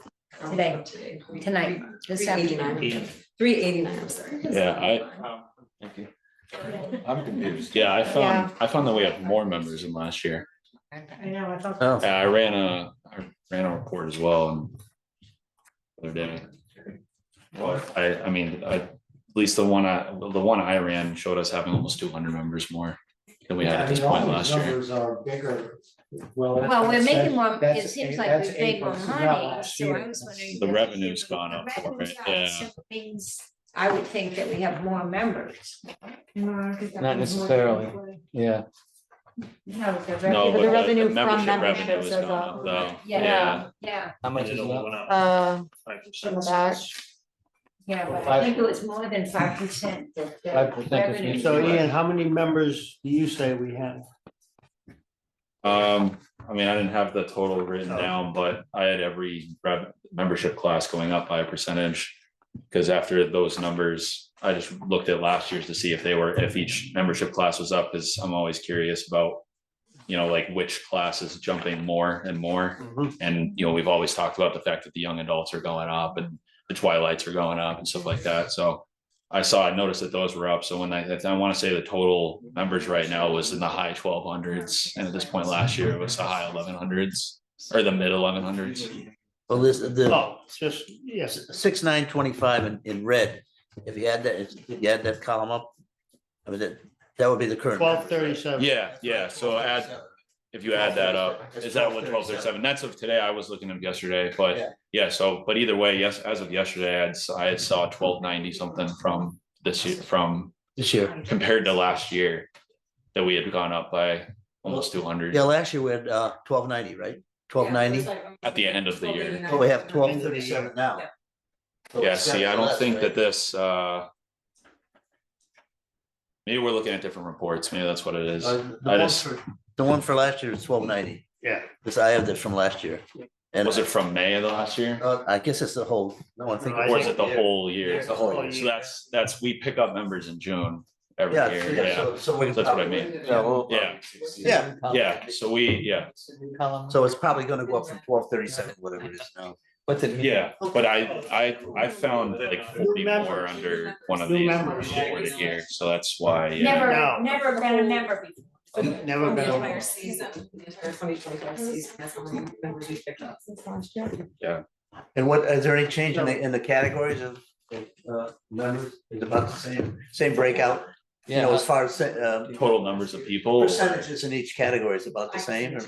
Speaker 2: Today. Tonight, this afternoon.
Speaker 10: 389. 389, I'm sorry.
Speaker 7: Yeah,
Speaker 3: Thank you.
Speaker 8: I'm confused.
Speaker 7: yeah, I found that we have more members than last year.
Speaker 9: I know, I thought.
Speaker 6: Oh,
Speaker 7: Yeah, I ran a report as well and the other day. But I mean, at least the one I ran showed us having almost 200 members more than we had at this point last year.
Speaker 12: Numbers are bigger.
Speaker 2: Well, we're making more, it
Speaker 12: that's-
Speaker 2: seems like
Speaker 12: that's
Speaker 2: we've made more
Speaker 12: April, not
Speaker 2: money,
Speaker 12: last
Speaker 2: so
Speaker 12: year.
Speaker 2: I was wondering.
Speaker 7: The
Speaker 2: if
Speaker 7: revenue's
Speaker 2: the
Speaker 7: gone up for
Speaker 2: revenue's
Speaker 7: it,
Speaker 2: up,
Speaker 7: yeah.
Speaker 2: so it means, I would think that we have more members.
Speaker 3: Not necessarily, yeah.
Speaker 2: No,
Speaker 7: No,
Speaker 11: but the revenue from
Speaker 7: membership
Speaker 11: memberships
Speaker 7: revenue is
Speaker 11: is
Speaker 7: gone
Speaker 11: up.
Speaker 7: up though.
Speaker 2: Yeah, yeah,
Speaker 3: How much is that?
Speaker 11: From that,
Speaker 2: yeah, but I think it was more than 5% that the
Speaker 3: 5%
Speaker 2: revenue.
Speaker 1: So Ian, how many members do you say we have?
Speaker 7: I mean, I didn't have the total written down, but I had every membership class going up by a percentage. Because after those numbers, I just looked at last year's to see if each membership class was up, because I'm always curious about, you know, like which class is jumping more and more. And, you know, we've always talked about the fact that the young adults are going up and the twilights are going up and stuff like that. So I noticed that those were up. So when I want to say the total members right now was in the high 1200s. And at this point last year, it was the high 1100s or the mid 1100s.
Speaker 6: well,
Speaker 1: Oh, it's just, yes,
Speaker 6: 6925 in red, if you add that column up, I mean, that would be the current.
Speaker 1: 1237.
Speaker 7: Yeah. So if you add that up, is that what 1237? That's of today. I was looking at yesterday, but yeah, so, but either way, yes, as of yesterday, I saw 1290 something from this year, compared to last year, that we had gone up by almost 200
Speaker 6: Yeah, last year we had 1290, right? 1290.
Speaker 7: at the end of the year.
Speaker 6: Oh, we have 1237 now. So
Speaker 7: Yeah,
Speaker 6: it's
Speaker 7: see, I
Speaker 6: less,
Speaker 7: don't think
Speaker 6: right?
Speaker 7: that this, maybe we're looking at different reports. Maybe that's what it is.
Speaker 6: The one for last year is 1290,
Speaker 1: Yeah.
Speaker 6: because I have that from last year. And
Speaker 7: Was it from May of the last year?
Speaker 6: I guess it's the whole, no, I think.
Speaker 1: No, I
Speaker 7: Or is
Speaker 1: think-
Speaker 7: it the whole year?
Speaker 6: It's the whole year.
Speaker 7: So that's, we pick up members in June every
Speaker 6: Yeah,
Speaker 7: year,
Speaker 6: yeah,
Speaker 7: yeah.
Speaker 6: so we can
Speaker 7: That's what I
Speaker 6: probably-
Speaker 7: mean.
Speaker 8: Yeah, well.
Speaker 7: Yeah. Yeah, so yeah,
Speaker 6: So it's probably gonna go up from 1237, whatever it is now.
Speaker 3: What's it?
Speaker 7: yeah, but I found like 40 more under one of
Speaker 1: New
Speaker 7: these
Speaker 1: members.
Speaker 7: reported here, so that's why, yeah.
Speaker 2: Never, never been a member before.
Speaker 1: Never
Speaker 10: The
Speaker 1: been
Speaker 10: entire
Speaker 1: over.
Speaker 10: season, the entire 2025 season, that's how many members we picked up since last year.
Speaker 6: And what, is there any change in the categories of members? Is about the same breakout? You know,
Speaker 3: Yeah,
Speaker 6: as far as
Speaker 7: Total numbers of people,
Speaker 6: percentages in each category is about the same, or?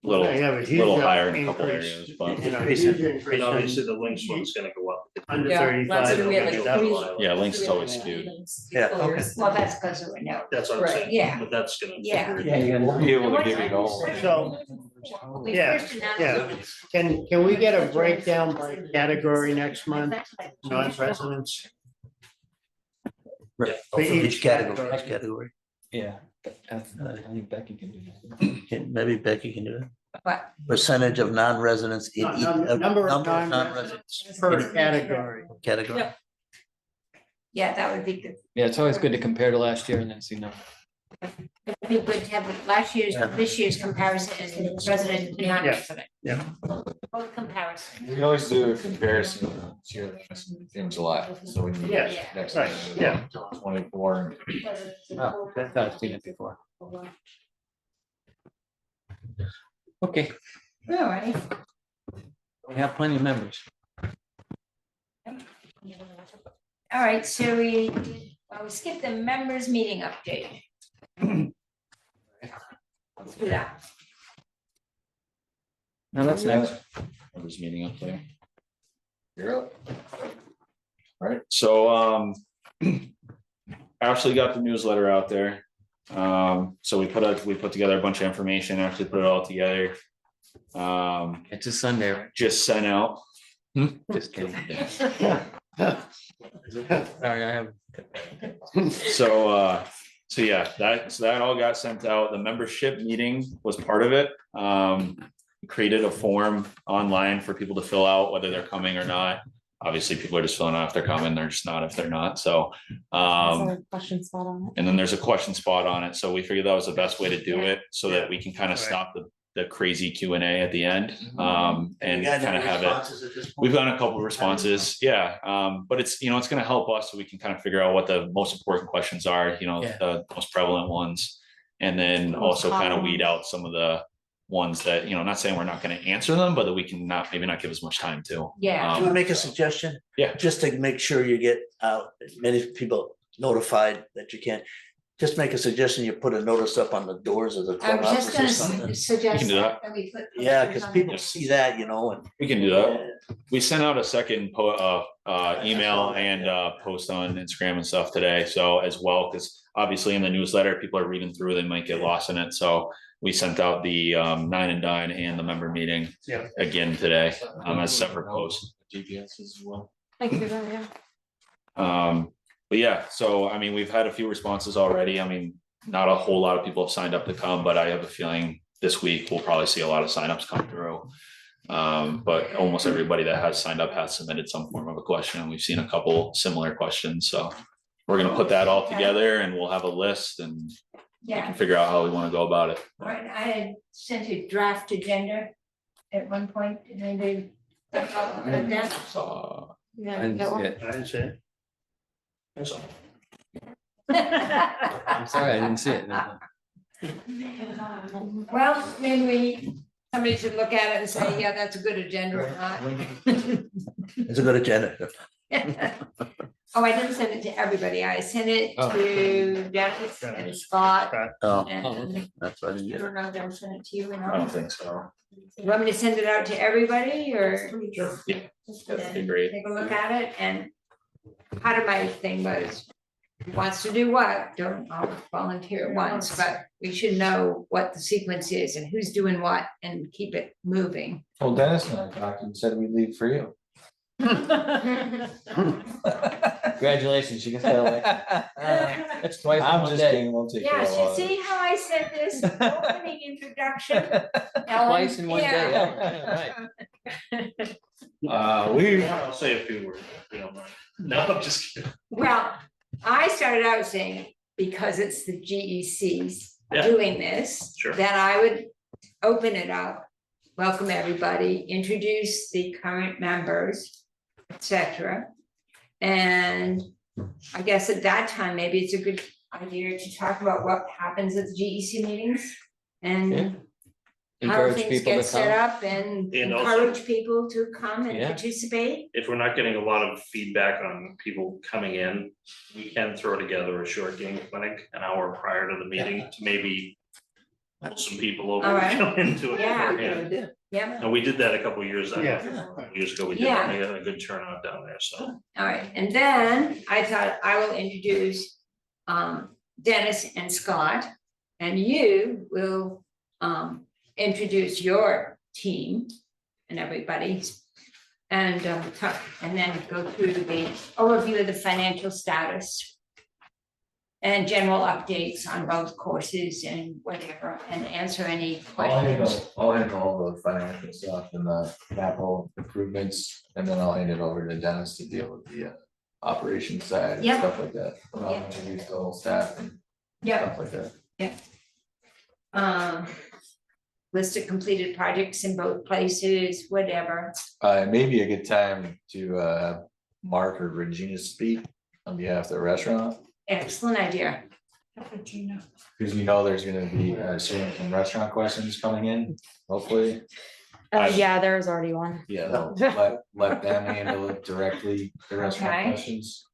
Speaker 7: little,
Speaker 1: Yeah, you have a huge
Speaker 7: little higher in a couple
Speaker 1: increase.
Speaker 7: areas, but
Speaker 1: You know,
Speaker 6: Increase
Speaker 1: huge
Speaker 6: in-
Speaker 1: increase
Speaker 13: And obviously
Speaker 1: in
Speaker 13: the links one's gonna go up.
Speaker 1: Under
Speaker 10: Yeah, last
Speaker 1: 35.
Speaker 10: year we had like
Speaker 1: it'll be
Speaker 10: three.
Speaker 1: double.
Speaker 7: Yeah, links is always skewed.
Speaker 6: Yeah, okay.
Speaker 2: Well, that's because of no.
Speaker 13: That's what I'm
Speaker 10: Right,
Speaker 13: saying.
Speaker 2: yeah.
Speaker 13: But that's gonna.
Speaker 2: Yeah.
Speaker 8: We'll be able to give you the whole.
Speaker 1: So,
Speaker 2: We
Speaker 1: Yeah,
Speaker 2: first announced
Speaker 1: yeah.
Speaker 2: it.
Speaker 1: can we get a breakdown by category next month, non-residents?
Speaker 6: Right,
Speaker 1: For
Speaker 6: each category.
Speaker 3: yeah. I think Becky can do that.
Speaker 6: Maybe Becky can do it.
Speaker 2: But
Speaker 6: Percentage of non-residents in each.
Speaker 1: Number of
Speaker 6: non-residents
Speaker 1: per category.
Speaker 6: category.
Speaker 10: Yep.
Speaker 2: yeah, that would be good.
Speaker 3: Yeah, it's always good to compare to last year and then see numbers.
Speaker 2: It'd be good to have last year's,
Speaker 6: Yeah.
Speaker 2: this year's comparison is resident, and non-resident.
Speaker 1: Yeah.
Speaker 2: Both comparison.
Speaker 8: We always do a comparison here in July, so we can.
Speaker 1: Yes,
Speaker 8: next
Speaker 1: right,
Speaker 8: time,
Speaker 1: yeah.
Speaker 8: 24.
Speaker 3: Oh, I thought I've seen it before. Okay,
Speaker 2: All right.
Speaker 3: we have plenty of members.
Speaker 2: All right, so we skipped the members meeting update. Let's do that.
Speaker 3: Now that's next.
Speaker 7: Members meeting up there.
Speaker 8: You're up. Right,
Speaker 7: So, Ashley got the newsletter out there. So we put together a bunch of information, actually put it all together.
Speaker 3: It's a Sunday, right?
Speaker 7: Just sent out.
Speaker 3: Just kidding. Sorry, I have.
Speaker 7: So yeah, that all got sent out. The membership meeting was part of it. Created a form online for people to fill out, whether they're coming or not. obviously people are just filling out if they're coming, they're just not if they're not, so.
Speaker 11: Question spot on it.
Speaker 7: And then there's a question spot on it, so we figured that was the best way to do it, so that we can kind of
Speaker 1: Right.
Speaker 7: stop the crazy Q and A at the end. And
Speaker 6: You got
Speaker 7: kind
Speaker 6: any
Speaker 7: of have it.
Speaker 6: responses at this point?
Speaker 7: We've gotten a couple of responses, yeah, but it's, it's gonna help us so we can kind of figure out what the most important questions are,
Speaker 1: Yeah.
Speaker 7: the most prevalent ones. And then also kind of weed out some of the ones that, not saying we're not gonna answer them, but that we can maybe not give as much time to.
Speaker 2: Yeah.
Speaker 6: Do you want to make a suggestion?
Speaker 7: Yeah.
Speaker 6: Just to make sure you get as many people notified that you can. Just make a suggestion, you put a notice up on the doors of the
Speaker 2: I was just
Speaker 6: clubhouses or
Speaker 2: gonna
Speaker 6: something.
Speaker 2: suggest
Speaker 7: do that.
Speaker 2: that we put.
Speaker 6: Yeah,
Speaker 2: posters
Speaker 6: because
Speaker 2: on
Speaker 6: people
Speaker 2: the-
Speaker 6: see that, and.
Speaker 7: We can do that. We sent out a second email and post on Instagram and stuff today, so as well, because obviously in the newsletter, people are reading through, they might get lost in it, so we sent out the Nine and Dine and the member meeting
Speaker 1: Yeah.
Speaker 7: again today, as separate posts.
Speaker 8: GPS as well.
Speaker 11: I can do that, yeah.
Speaker 7: But yeah, so I mean, we've had a few responses already. I mean, not a whole lot of people have signed up to come, but I have a feeling this week we'll probably see a lot of signups come through. But almost everybody that has signed up has submitted some form of a question. We've seen a couple similar questions, so we're gonna put that all together and we'll have a list and we
Speaker 2: Yeah,
Speaker 7: can figure out how we want to go about it.
Speaker 2: right, I had sent a draft agenda at one point, and then they. That?
Speaker 11: Yeah,
Speaker 3: I didn't
Speaker 11: that
Speaker 3: see
Speaker 11: one.
Speaker 3: it.
Speaker 1: I didn't say.
Speaker 3: I'm sorry, I didn't see it.
Speaker 2: Well, maybe somebody should look at it and say, yeah, that's a good agenda or not.
Speaker 6: It's a good agenda.
Speaker 2: Oh, I didn't send it to everybody. I sent it
Speaker 3: Oh.
Speaker 2: to Dennis and Scott.
Speaker 6: Oh,
Speaker 2: And
Speaker 6: that's what I
Speaker 2: I
Speaker 6: didn't get.
Speaker 2: don't know if they'll send it to you or
Speaker 7: I
Speaker 2: not.
Speaker 7: don't think so.
Speaker 2: You want me to send it out to everybody or?
Speaker 7: Sure. Yeah, that'd be
Speaker 2: then
Speaker 7: great.
Speaker 2: Take a look at it, and part of my thing was, who wants to do what, don't all volunteer at once, but we should know what the sequence is and who's doing what and keep it moving.
Speaker 8: Well, Dennis and I talked and said we'd leave for you.
Speaker 3: Congratulations, you can stay away. That's twice in
Speaker 8: I'm
Speaker 3: one
Speaker 8: just
Speaker 3: day.
Speaker 8: kidding, we'll take care
Speaker 2: Yes,
Speaker 8: of
Speaker 2: you
Speaker 8: all of it.
Speaker 2: see how I said this opening introduction? Ellen?
Speaker 3: Twice in one day,
Speaker 2: Yeah.
Speaker 3: yeah, right.
Speaker 12: I'll say a few words, if you don't mind. No, I'm just kidding.
Speaker 2: Well, I started out saying, because it's the GECs
Speaker 12: Yeah.
Speaker 2: doing this,
Speaker 12: Sure.
Speaker 2: then I would open it up, welcome everybody, introduce the current members, etc. And I guess at that time, maybe it's a good idea to talk about what happens at the GEC meetings
Speaker 3: Yeah.
Speaker 2: and how
Speaker 3: Encourage
Speaker 2: things
Speaker 3: people
Speaker 2: get
Speaker 3: to
Speaker 2: set
Speaker 3: come.
Speaker 2: up and
Speaker 12: And also-
Speaker 2: encourage people to come and
Speaker 3: Yeah.
Speaker 2: participate.
Speaker 12: If we're not getting a lot of feedback on people coming in, we can throw together a short game clinic an hour prior to the meeting to maybe pull some people over
Speaker 2: All
Speaker 12: to
Speaker 2: right.
Speaker 12: come into it
Speaker 2: Yeah.
Speaker 12: beforehand.
Speaker 2: Yeah,
Speaker 12: And we did that a couple years ago.
Speaker 1: Yeah.
Speaker 12: Years ago, we did,
Speaker 2: Yeah.
Speaker 12: that. We had a good turnout down there, so.
Speaker 2: all right, and then I thought I will introduce Dennis and Scott. And you will introduce your team and everybody. And and then go through the overview of the financial status. And general updates on both courses and whatever, and answer any questions.
Speaker 8: I'll handle all the financial stuff and the capital improvements, and then I'll hand it over to Dennis to deal with the operations side and
Speaker 2: Yep.
Speaker 8: stuff like that. And I'll
Speaker 2: Yep.
Speaker 8: introduce the whole staff and
Speaker 2: Yeah.
Speaker 8: stuff like that.
Speaker 2: List of completed projects in both places, whatever.
Speaker 8: Maybe a good time to Mark or Regina speak on behalf of the restaurant,
Speaker 2: Excellent idea.
Speaker 8: because there's gonna be soon some restaurant questions coming in, hopefully.
Speaker 11: Yeah, there's already one.
Speaker 8: Yeah, let them handle it directly, the restaurant
Speaker 2: Okay.
Speaker 8: questions.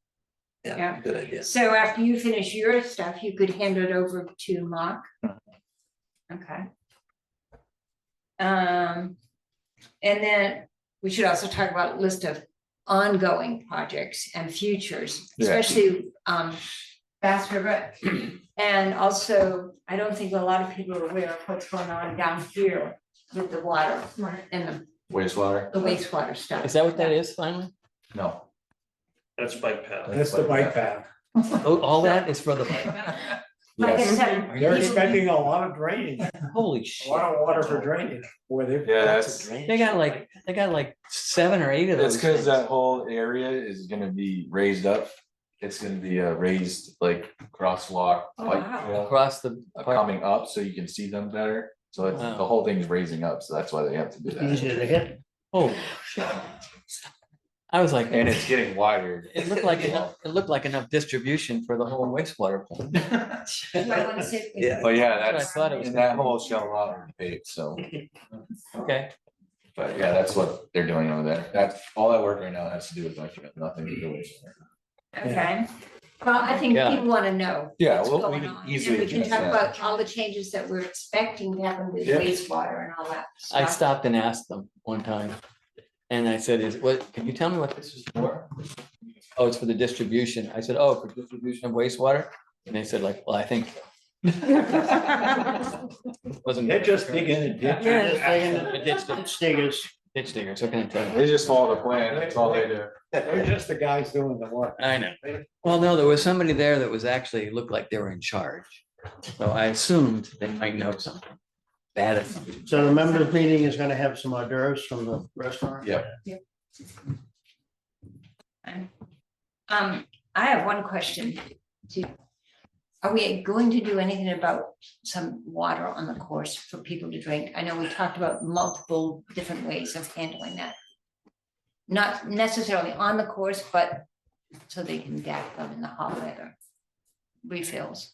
Speaker 2: Yeah.
Speaker 6: Good idea.
Speaker 2: So after you finish your stuff, you could hand it over to Mark. Okay. And then we should also talk about list of ongoing projects and futures,
Speaker 8: Yeah.
Speaker 2: especially Bass River. And also, I don't think a lot of people are aware of what's going on down here with the water and
Speaker 8: Wastewater?
Speaker 2: the wastewater stuff.
Speaker 3: Is that what that is finally?
Speaker 8: No.
Speaker 12: That's bike path.
Speaker 1: That's the bike path.
Speaker 3: Oh, all that is for the bike.
Speaker 2: Like I
Speaker 8: Yes.
Speaker 2: said,
Speaker 12: They're
Speaker 2: people-
Speaker 12: expecting a lot of drainage,
Speaker 3: Holy
Speaker 12: a
Speaker 3: shit.
Speaker 12: lot of water for drainage. Where they.
Speaker 8: Yeah, that's,
Speaker 3: They got like 7 or 8 of
Speaker 8: that's
Speaker 3: those.
Speaker 8: because
Speaker 3: things.
Speaker 8: that whole area is gonna be raised up. It's gonna be a raised like crosswalk.
Speaker 2: Oh,
Speaker 8: bike
Speaker 2: wow.
Speaker 8: trail,
Speaker 3: Across the.
Speaker 8: coming up so you can see them better. So it's, the
Speaker 3: Wow.
Speaker 8: whole thing's raising up, so that's why they have to do
Speaker 1: Easier
Speaker 8: that.
Speaker 1: to hit.
Speaker 3: Oh, shit. I was like,
Speaker 8: And it's getting wider.
Speaker 3: it looked like enough distribution for the whole wastewater plant.
Speaker 2: You might wanna sit-
Speaker 6: Yeah.
Speaker 8: But yeah,
Speaker 3: That's what I
Speaker 8: that's,
Speaker 3: thought it was
Speaker 8: and
Speaker 3: gonna
Speaker 8: that
Speaker 3: be.
Speaker 8: whole shell lot will be paved, so,
Speaker 3: Okay,
Speaker 8: but yeah, that's what they're doing over there. That's, all that work right now has to do with like, nothing to do with.
Speaker 2: Okay, well, I think
Speaker 3: Yeah.
Speaker 2: people wanna know.
Speaker 8: Yeah,
Speaker 2: what's
Speaker 8: well, we
Speaker 2: going
Speaker 8: can
Speaker 2: on, and
Speaker 8: easily
Speaker 2: we can
Speaker 8: adjust
Speaker 2: talk
Speaker 8: that.
Speaker 2: about all the changes that we're expecting to happen with
Speaker 8: Yeah.
Speaker 2: wastewater and all that
Speaker 3: I
Speaker 2: stuff.
Speaker 3: stopped and asked them one time. And I said, can you tell me what this is for? Oh, it's for the distribution. I said, oh, for distribution of wastewater? And they said like, well, I think. Wasn't.
Speaker 12: They're just digging a ditch.
Speaker 1: Just digging
Speaker 3: A
Speaker 1: the
Speaker 3: ditch digger.
Speaker 1: ditch diggers.
Speaker 3: Ditch diggers, what can I tell you?
Speaker 8: They just follow the plan, that's all they do.
Speaker 12: They're just the guys doing the work.
Speaker 3: I know. Well, no, there was somebody there that was actually looked like they were in charge. So I assumed they might know something. Bad at something.
Speaker 1: So the members meeting is gonna have some hors d'oeuvres from the restaurant?
Speaker 8: Yeah.
Speaker 2: I have one question. Are we going to do anything about some water on the course for people to drink? I know we talked about multiple different ways of handling that. Not necessarily on the course, but so they can get them in the hot weather. Refills.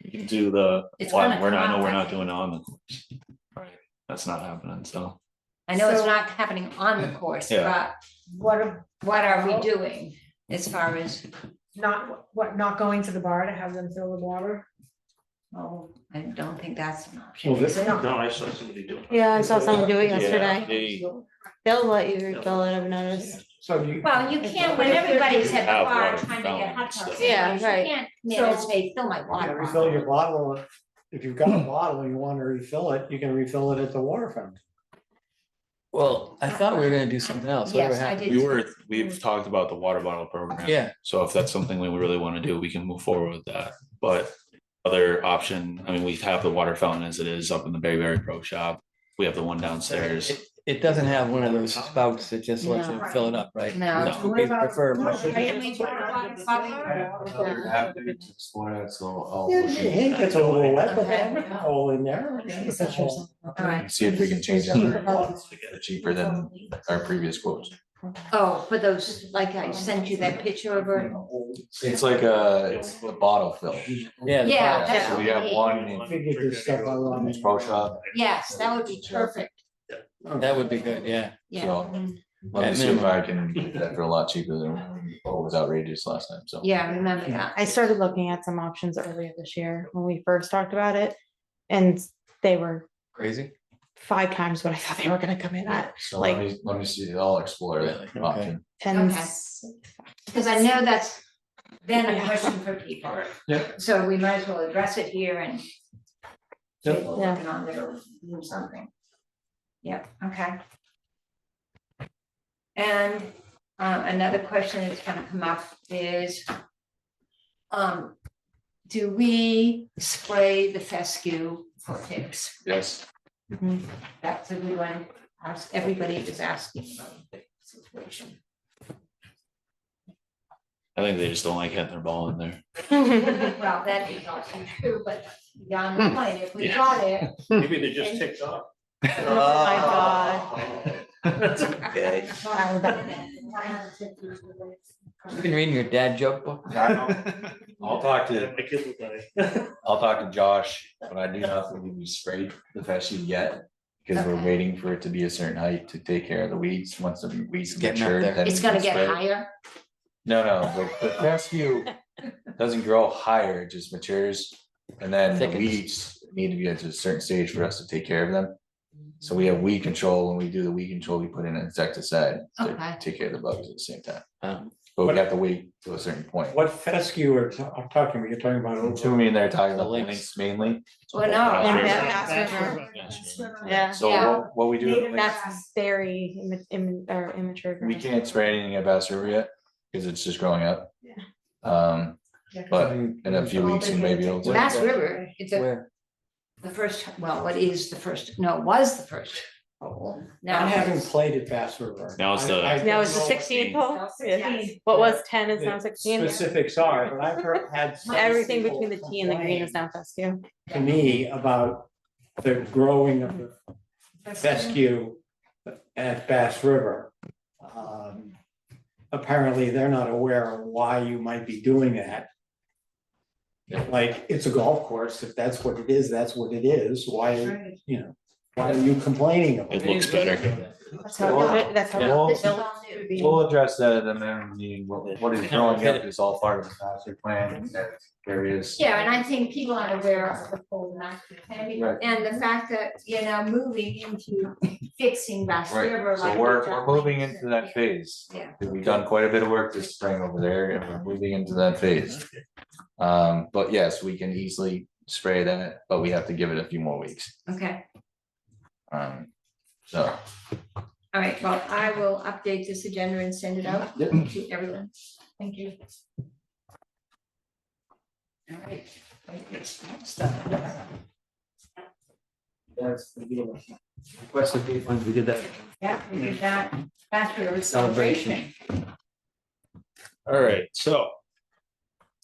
Speaker 7: You can do the,
Speaker 2: It's
Speaker 7: well,
Speaker 2: gonna
Speaker 7: we're not, I know we're
Speaker 2: come
Speaker 7: not
Speaker 2: up.
Speaker 7: doing it on the course. Right, that's not happening, so.
Speaker 2: I know it's
Speaker 9: So-
Speaker 2: not happening on the course,
Speaker 7: Yeah.
Speaker 2: but
Speaker 9: What,
Speaker 2: what are we doing as far as,
Speaker 9: not going to the bar to have them fill the water?
Speaker 2: oh, I don't think that's an option.
Speaker 12: Well, this,
Speaker 2: is it?
Speaker 12: no, I saw somebody do it.
Speaker 11: Yeah, I saw someone do it
Speaker 7: Yeah,
Speaker 11: yesterday.
Speaker 7: they
Speaker 11: They'll let you refill it, I've noticed.
Speaker 12: So you.
Speaker 2: Well, you can't, when everybody's at the
Speaker 7: Have
Speaker 2: bar
Speaker 7: water
Speaker 2: trying to get hot
Speaker 7: fountains,
Speaker 2: dogs.
Speaker 7: so-
Speaker 11: Yeah,
Speaker 2: anyways, you
Speaker 11: right.
Speaker 2: can't come in and say, fill my water.
Speaker 12: Refill your bottle, if you've got a bottle and you want to refill it, you can refill it at the water fountain.
Speaker 3: Well, I thought we were gonna do something else. Whatever
Speaker 2: Yes, I
Speaker 3: happened?
Speaker 2: did.
Speaker 7: we've talked about the water bottle program.
Speaker 3: Yeah,
Speaker 7: So if that's something we really want to do, we can move forward with that. But other option, I mean, we have the water fountain as it is up in the Berry Pro Shop. We have the one downstairs.
Speaker 3: it doesn't have one of those spouts that just lets you
Speaker 2: No.
Speaker 3: fill it up, right?
Speaker 2: No.
Speaker 3: Which would be preferred.
Speaker 8: Explore that, so I'll
Speaker 12: Yeah,
Speaker 8: look
Speaker 12: it
Speaker 8: into
Speaker 12: gets a little wet, but they
Speaker 2: Okay.
Speaker 12: have a hole in there.
Speaker 2: All right.
Speaker 8: that. See if we can change that to get it cheaper than our previous quotes.
Speaker 2: Oh, for those, like I sent you that picture of her.
Speaker 8: It's like it's a bottle fill.
Speaker 3: Yeah. the
Speaker 2: Yeah,
Speaker 3: box.
Speaker 2: that's
Speaker 8: So we
Speaker 2: what
Speaker 8: have
Speaker 2: we-
Speaker 8: one in
Speaker 12: Figured this stuff out on
Speaker 8: each
Speaker 12: it.
Speaker 8: pro shop,
Speaker 2: Yes, that would be perfect.
Speaker 3: That would be good, yeah.
Speaker 2: Yeah.
Speaker 8: so let me see if I can get that for a lot cheaper than what was outrageous last time, so.
Speaker 2: Yeah, I remember that.
Speaker 11: I started looking at some options earlier this year when we first talked about it. And they were
Speaker 3: Crazy.
Speaker 11: 5 times what I thought they were gonna come in at.
Speaker 8: So
Speaker 11: Like-
Speaker 8: let me see, I'll explore
Speaker 3: Really?
Speaker 8: that
Speaker 3: Okay.
Speaker 8: option.
Speaker 11: And
Speaker 2: Okay. Because I know that's been a
Speaker 11: Yeah.
Speaker 2: question for people.
Speaker 8: Yeah.
Speaker 2: So we might as well address it here and
Speaker 8: Yep.
Speaker 2: people
Speaker 11: Yeah.
Speaker 2: working on their, do something. Yep, okay. And another question that's gonna come up is, do we spray the fescue for ticks?
Speaker 8: Yes,
Speaker 2: That's a good one. Everybody is asking about the situation.
Speaker 7: I think they just don't like hitting their ball in there.
Speaker 2: Well, that is also true, but down the line, if we got it.
Speaker 12: Maybe they just ticked off.
Speaker 11: Oh my God.
Speaker 6: That's okay.
Speaker 3: You been reading your dad joke book?
Speaker 8: I'll talk to,
Speaker 12: My kids will die.
Speaker 8: I'll talk to Josh, but I do not believe we sprayed the fescue yet. Because we're
Speaker 2: Okay.
Speaker 8: waiting for it to be a certain height to take care of the weeds, once the weeds
Speaker 3: Getting up
Speaker 8: mature.
Speaker 3: there.
Speaker 8: then
Speaker 2: It's
Speaker 8: we
Speaker 2: gonna
Speaker 8: can
Speaker 2: get
Speaker 8: spray.
Speaker 2: higher.
Speaker 8: No, the fescue doesn't grow higher, it just matures. And then the
Speaker 3: Thickens.
Speaker 8: weeds need to be at a certain stage for us to take care of them. So we have weed control, when we do the weed control, we put in an insecticide
Speaker 2: Okay.
Speaker 8: to take care of the bugs at the same time.
Speaker 3: Um,
Speaker 8: But we have to wait to a certain point.
Speaker 12: What fescue are I'm talking, you're talking about?
Speaker 8: Assuming they're talking
Speaker 3: The
Speaker 8: about
Speaker 3: links.
Speaker 8: links mainly.
Speaker 2: Well, no.
Speaker 11: And
Speaker 2: yeah.
Speaker 11: Bass River. Yeah,
Speaker 8: So
Speaker 2: Yeah.
Speaker 8: what we do, at links,
Speaker 11: that's very immature.
Speaker 8: we can't spray anything at Bass River yet, because it's just growing up.
Speaker 11: Yeah.
Speaker 8: but in a few weeks we may be able to.
Speaker 2: Bass River, it's
Speaker 3: Where?
Speaker 2: the first, well, what is the first, no, was the first hole. Now
Speaker 12: I haven't
Speaker 2: it's-
Speaker 12: played at Bass River.
Speaker 7: Now it's the-
Speaker 11: Now it's the 16th hole? What was 10 is now 16?
Speaker 12: Specifics are, but I've had.
Speaker 11: Everything between the tee and the green is now fescue.
Speaker 12: To me about the growing of the fescue at Bass River. Apparently, they're not aware of why you might be doing that. Like, it's a golf course, if that's what it is, that's what it is, why, you know, why are you complaining about
Speaker 7: It
Speaker 12: it?
Speaker 7: looks better.
Speaker 11: That's how, that's how.
Speaker 8: We'll-
Speaker 11: it's built to be.
Speaker 8: We'll address that at the minimum meeting. What is growing up is all part of the master plan, and that there is.
Speaker 2: Yeah, and I think people are aware of the full master plan,
Speaker 8: Right.
Speaker 2: and the fact that, you know, moving into fixing Bass River.
Speaker 8: Right, so
Speaker 2: like
Speaker 8: we're
Speaker 2: John
Speaker 8: moving
Speaker 2: said.
Speaker 8: into that phase.
Speaker 2: Yeah.
Speaker 8: We've done quite a bit of work this spring over there, and we're moving into that phase. But yes, we can easily spray that, but we have to give it a few more weeks.
Speaker 2: Okay,
Speaker 8: So,
Speaker 2: all right, well, I will update this agenda and send it out to everyone. Thank you. All right.
Speaker 3: That's the deal. Request of refunds, we did that.
Speaker 2: Yeah, we did that. Bass River celebration.
Speaker 7: All right, so.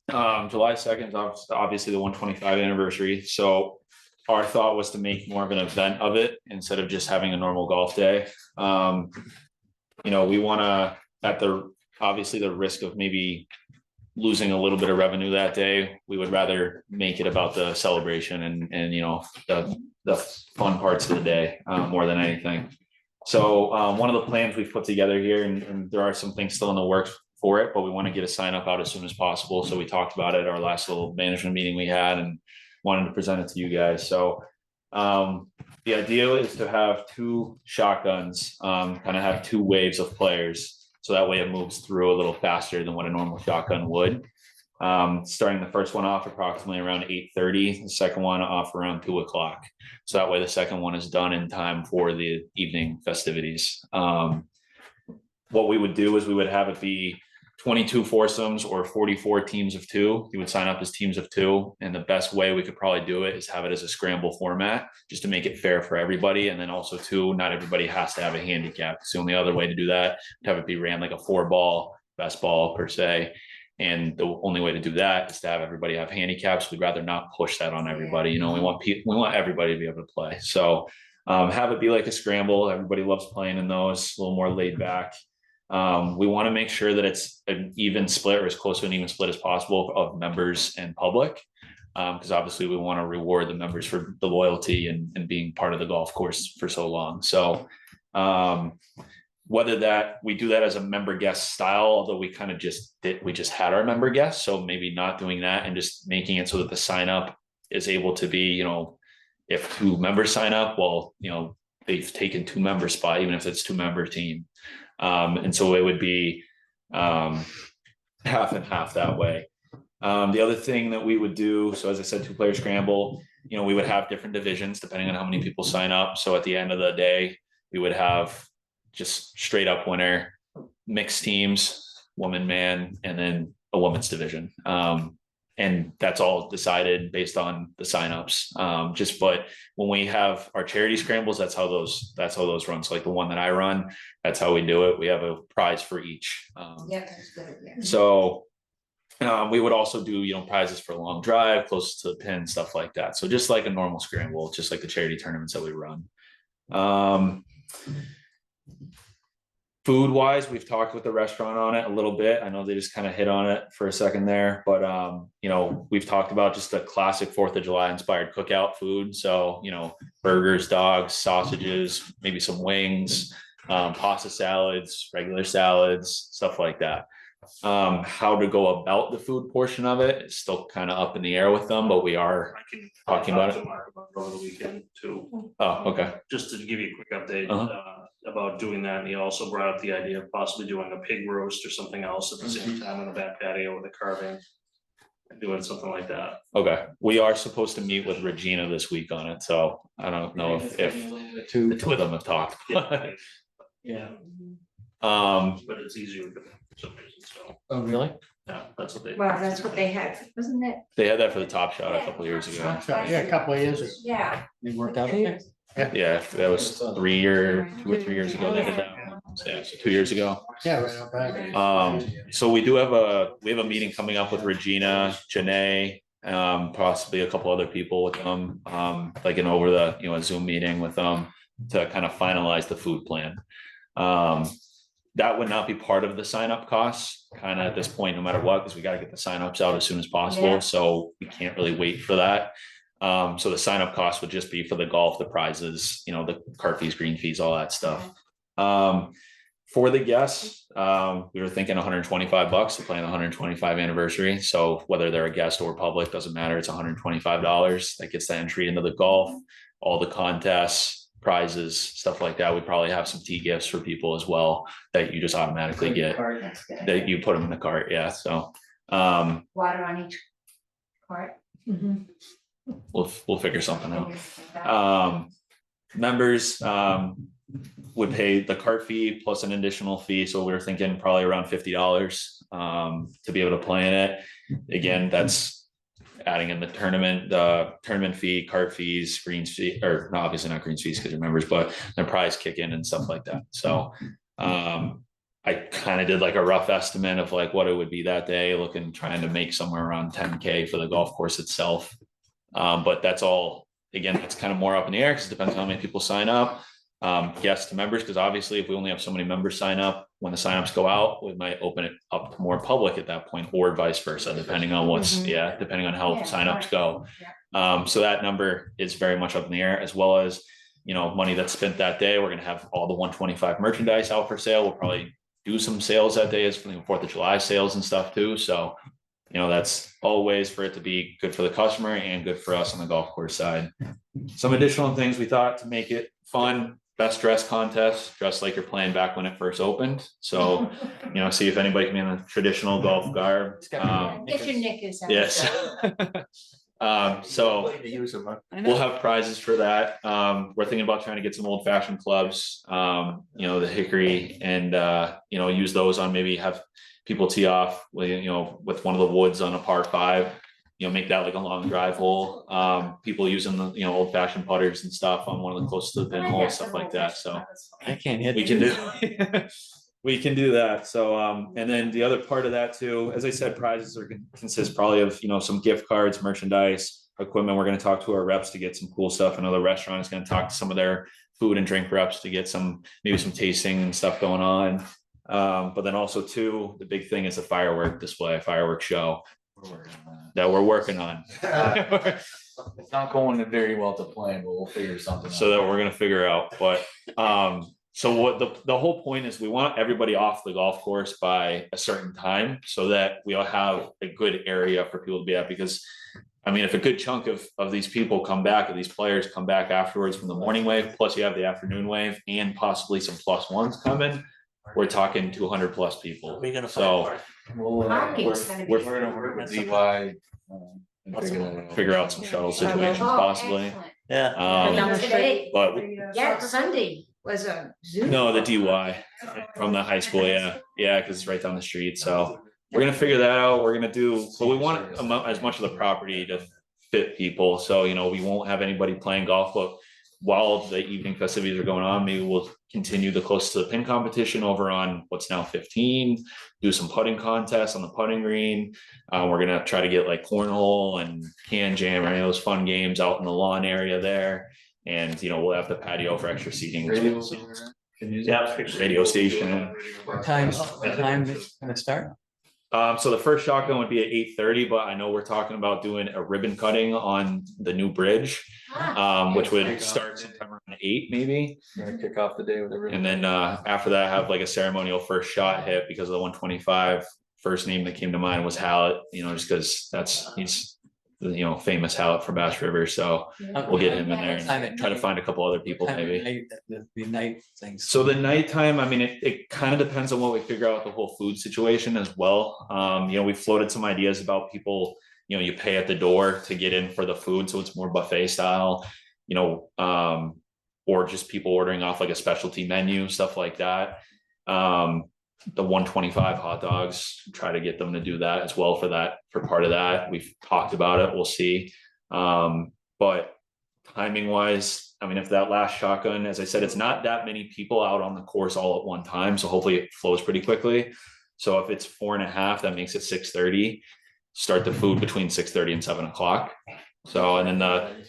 Speaker 7: July 2nd is obviously the 125th anniversary, so our thought was to make more of an event of it instead of just having a normal golf day. You know, we wanna, at the, obviously the risk of maybe losing a little bit of revenue that day, we would rather make it about the celebration and, you know, the fun parts of the day, more than anything. So, one of the plans we've put together here, and there are some things still in the works for it, but we want to get a sign up out as soon as possible. So we talked about it at our last little management meeting we had and wanted to present it to you guys. So the idea is to have two shotguns, kind of have two waves of players. So that way it moves through a little faster than what a normal shotgun would. Starting the first one off approximately around 8:30, the second one off around 2 o'clock. So that way the second one is done in time for the evening festivities. What we would do is we would have it be 22 foursomes or 44 teams of two. You would sign up as teams of two. And the best way we could probably do it is have it as a scramble format, just to make it fair for everybody. And then also too, not everybody has to have a handicap. It's the only other way to do that, to have it be ran like a 4-ball best ball per se. And the only way to do that is to have everybody have handicaps. We'd rather not push that on everybody. You know, we want everybody to be able to play. So have it be like a scramble. Everybody loves playing in those, a little more laid back. We want to make sure that it's an even split or as close to an even split as possible of members and public. Because obviously we want to reward the members for the loyalty and being part of the golf course for so long. So whether that we do that as a member guest style, although we kind of we just had our member guests. So maybe not doing that and just making it so that the sign up is able to be, you know, if 2 members sign up, well, you know, they've taken 2 member spot, even if it's 2-member team. And so it would be half and half that way. The other thing that we would do, so as I said, 2-player scramble, you know, we would have different divisions depending on how many people sign up. So at the end of the day, we would have just straight up winner, mixed teams, woman, man, and then a women's division. And that's all decided based on the signups. But when we have our charity scrambles, that's how those run. So like the one that I run, that's how we do it. We have a prize for each.
Speaker 2: Yeah, that's good, yeah.
Speaker 7: So we would also do, you know, prizes for a long drive, close to the pin, stuff like that. So just like a normal scramble, just like the charity tournaments that we run. Food wise, we've talked with the restaurant on it a little bit. I know they just kind of hit on it for a second there, but you know, we've talked about just a classic 4th of July inspired cookout food. So, you know, burgers, dogs, sausages, maybe some wings, pasta salads, regular salads, stuff like that. How to go about the food portion of it is still kind of up in the air with them, but we are talking about it.
Speaker 13: Over the weekend too.
Speaker 7: Oh, okay.
Speaker 13: Just to give you a quick update,
Speaker 7: Uh-huh.
Speaker 13: About doing that, and he also brought up the idea of possibly doing a pig roast or something else at the same time on the back patio with the carving. Doing something like that.
Speaker 7: Okay, we are supposed to meet with Regina this week on it, so I don't know if the two of them have talked.
Speaker 13: Yeah.
Speaker 7: But
Speaker 13: it's easier for some reason, so.
Speaker 3: Oh, really?
Speaker 13: Yeah, that's what they.
Speaker 2: Well, that's what they had, wasn't it?
Speaker 7: They had that for the Top Shot a couple of years ago.
Speaker 1: Yeah, a couple of years ago.
Speaker 2: Yeah.
Speaker 3: It worked out okay.
Speaker 7: Yeah, that was 2 or 3 years ago they did that. Yeah, so 2 years ago.
Speaker 1: Yeah, right out back.
Speaker 7: So we do have a meeting coming up with Regina, Janae, possibly a couple other people with them, like an over the, a Zoom meeting with them to kind of finalize the food plan. That would not be part of the sign up costs, kind of at this point, no matter what, because we got to get the signups out as soon as possible.
Speaker 2: Yeah.
Speaker 7: So we can't really wait for that. So the sign up cost would just be for the golf, the prizes, the cart fees, green fees, all that stuff. For the guests, we were thinking $125 to plan the 125 anniversary. So whether they're a guest or public, doesn't matter. It's $125. That gets the entry into the golf, all the contests, prizes, stuff like that. We probably have some tea gifts for people as well that you just automatically get, that you put them in the cart. Yeah. So
Speaker 2: Water on each cart.
Speaker 7: we'll figure something out. Members would pay the cart fee plus an additional fee. So we were thinking probably around $50 to be able to play in it. Again, that's adding in the tournament fee, cart fees, greens fee, or no, obviously not greens fees because you're members, but the prize kick in and stuff like that. So I kind of did like a rough estimate of like what it would be that day, trying to make somewhere around 10K for the golf course itself. But that's all, again, it's kind of more up in the air because it depends on how many people sign up. Guests to members, because obviously if we only have so many members sign up, when the signups go out, we might open it up to more public at that point, or vice versa, depending on depending on how signups go. So that number is very much up in the air, as well as money that's spent that day. We're going to have all the 125 merchandise out for sale. We'll probably do some sales that day as for the 4th of July sales and stuff too. So that's always for it to be good for the customer and good for us on the golf course side. Some additional things we thought to make it fun: best dress contest, dress like you're playing back when it first opened. So, see if anybody can be in a traditional golf garb.
Speaker 2: Get your knickers out.
Speaker 7: Yes. So we'll have prizes for that. We're thinking about trying to get some old fashioned clubs, the hickory, and, use those on, maybe have people tee off with, with one of the woods on a par 5. Make that like a long drive hole. People using the, old fashioned putters and stuff on one of the closest to the pin holes, stuff like that. So
Speaker 3: I can't hit.
Speaker 7: we can do, we can do that. So, and then the other part of that too, as I said, prizes are consist probably of, some gift cards, merchandise, equipment. We're going to talk to our reps to get some cool stuff. Another restaurant is going to talk to some of their food and drink reps to get maybe some tasting and stuff going on. But then also too, the big thing is a firework display, firework show that we're working on.
Speaker 8: It's not going very well to plan, but we'll figure something out.
Speaker 7: So that we're gonna figure out, but so what the whole point is, we want everybody off the golf course by a certain time so that we all have a good area for people to be at. Because if a good chunk of these people come back, or these players come back afterwards from the morning wave, plus you have the afternoon wave and possibly some +1s coming, we're talking 200 plus people.
Speaker 6: We're gonna
Speaker 7: So
Speaker 8: We're gonna work with DY. and
Speaker 7: figure out some shuttle situations possibly.
Speaker 6: Yeah.
Speaker 2: Today,
Speaker 7: But
Speaker 2: yeah, Sunday was a Zoom.
Speaker 7: no, the DY from the high school. Yeah. Cause it's right down the street. So we're gonna figure that out. We're gonna do, but we want as much of the property to fit people. So, we won't have anybody playing golf, but while the evening festivities are going on, maybe we'll continue the close to the pin competition over on what's now 15, do some putting contests on the putting green. We're going to try to get like cornhole and can jam, or any of those fun games out in the lawn area there. And, we'll have the patio for extra seating.
Speaker 8: Radio
Speaker 7: station.
Speaker 3: What time is gonna start?
Speaker 7: So the first shotgun would be at 8:30, but I know we're talking about doing a ribbon cutting on the new bridge, which would start sometime around 8 maybe.
Speaker 8: We're gonna kick off the day with a ribbon.
Speaker 7: And then after that, have like a ceremonial first shot hit, because of the 125. First name that came to mind was Hallett, just because he's the famous Hallett from Bass River. So we'll get him in there and try to find a couple other people maybe.
Speaker 3: The night things.
Speaker 7: So the nighttime, it kind of depends on what we figure out with the whole food situation as well. We floated some ideas about people, you pay at the door to get in for the food. So it's more buffet style, or just people ordering off like a specialty menu, stuff like that. the 125 hot dogs, try to get them to do that as well for part of that. We've talked about it, we'll see. But timing wise, I mean, if that last shotgun, as I said, it's not that many people out on the course all at one time, so hopefully it flows pretty quickly. So if it's 4.5, that makes it 6:30. Start the food between 6:30 and 7 o'clock. So, and then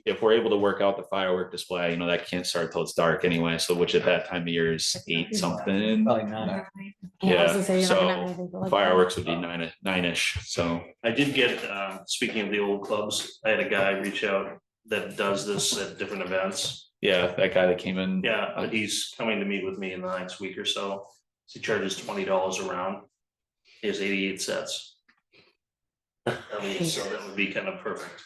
Speaker 7: if we're able to work out the firework display, that can't start till it's dark anyway. So, which at that time of year is 8 something.
Speaker 3: Probably not.
Speaker 11: I was
Speaker 7: Yeah,
Speaker 11: gonna say, you're not gonna have
Speaker 7: so
Speaker 11: anything for like
Speaker 7: fireworks would be 9-ish. So
Speaker 13: I did get, speaking of the old clubs, I had a guy reach out that does this at different events.
Speaker 7: yeah, that guy that came in.
Speaker 13: Yeah, but he's coming to meet with me in the next week or so. He charges $20 a round. He has 88 sets. I mean, so that would be kind of perfect.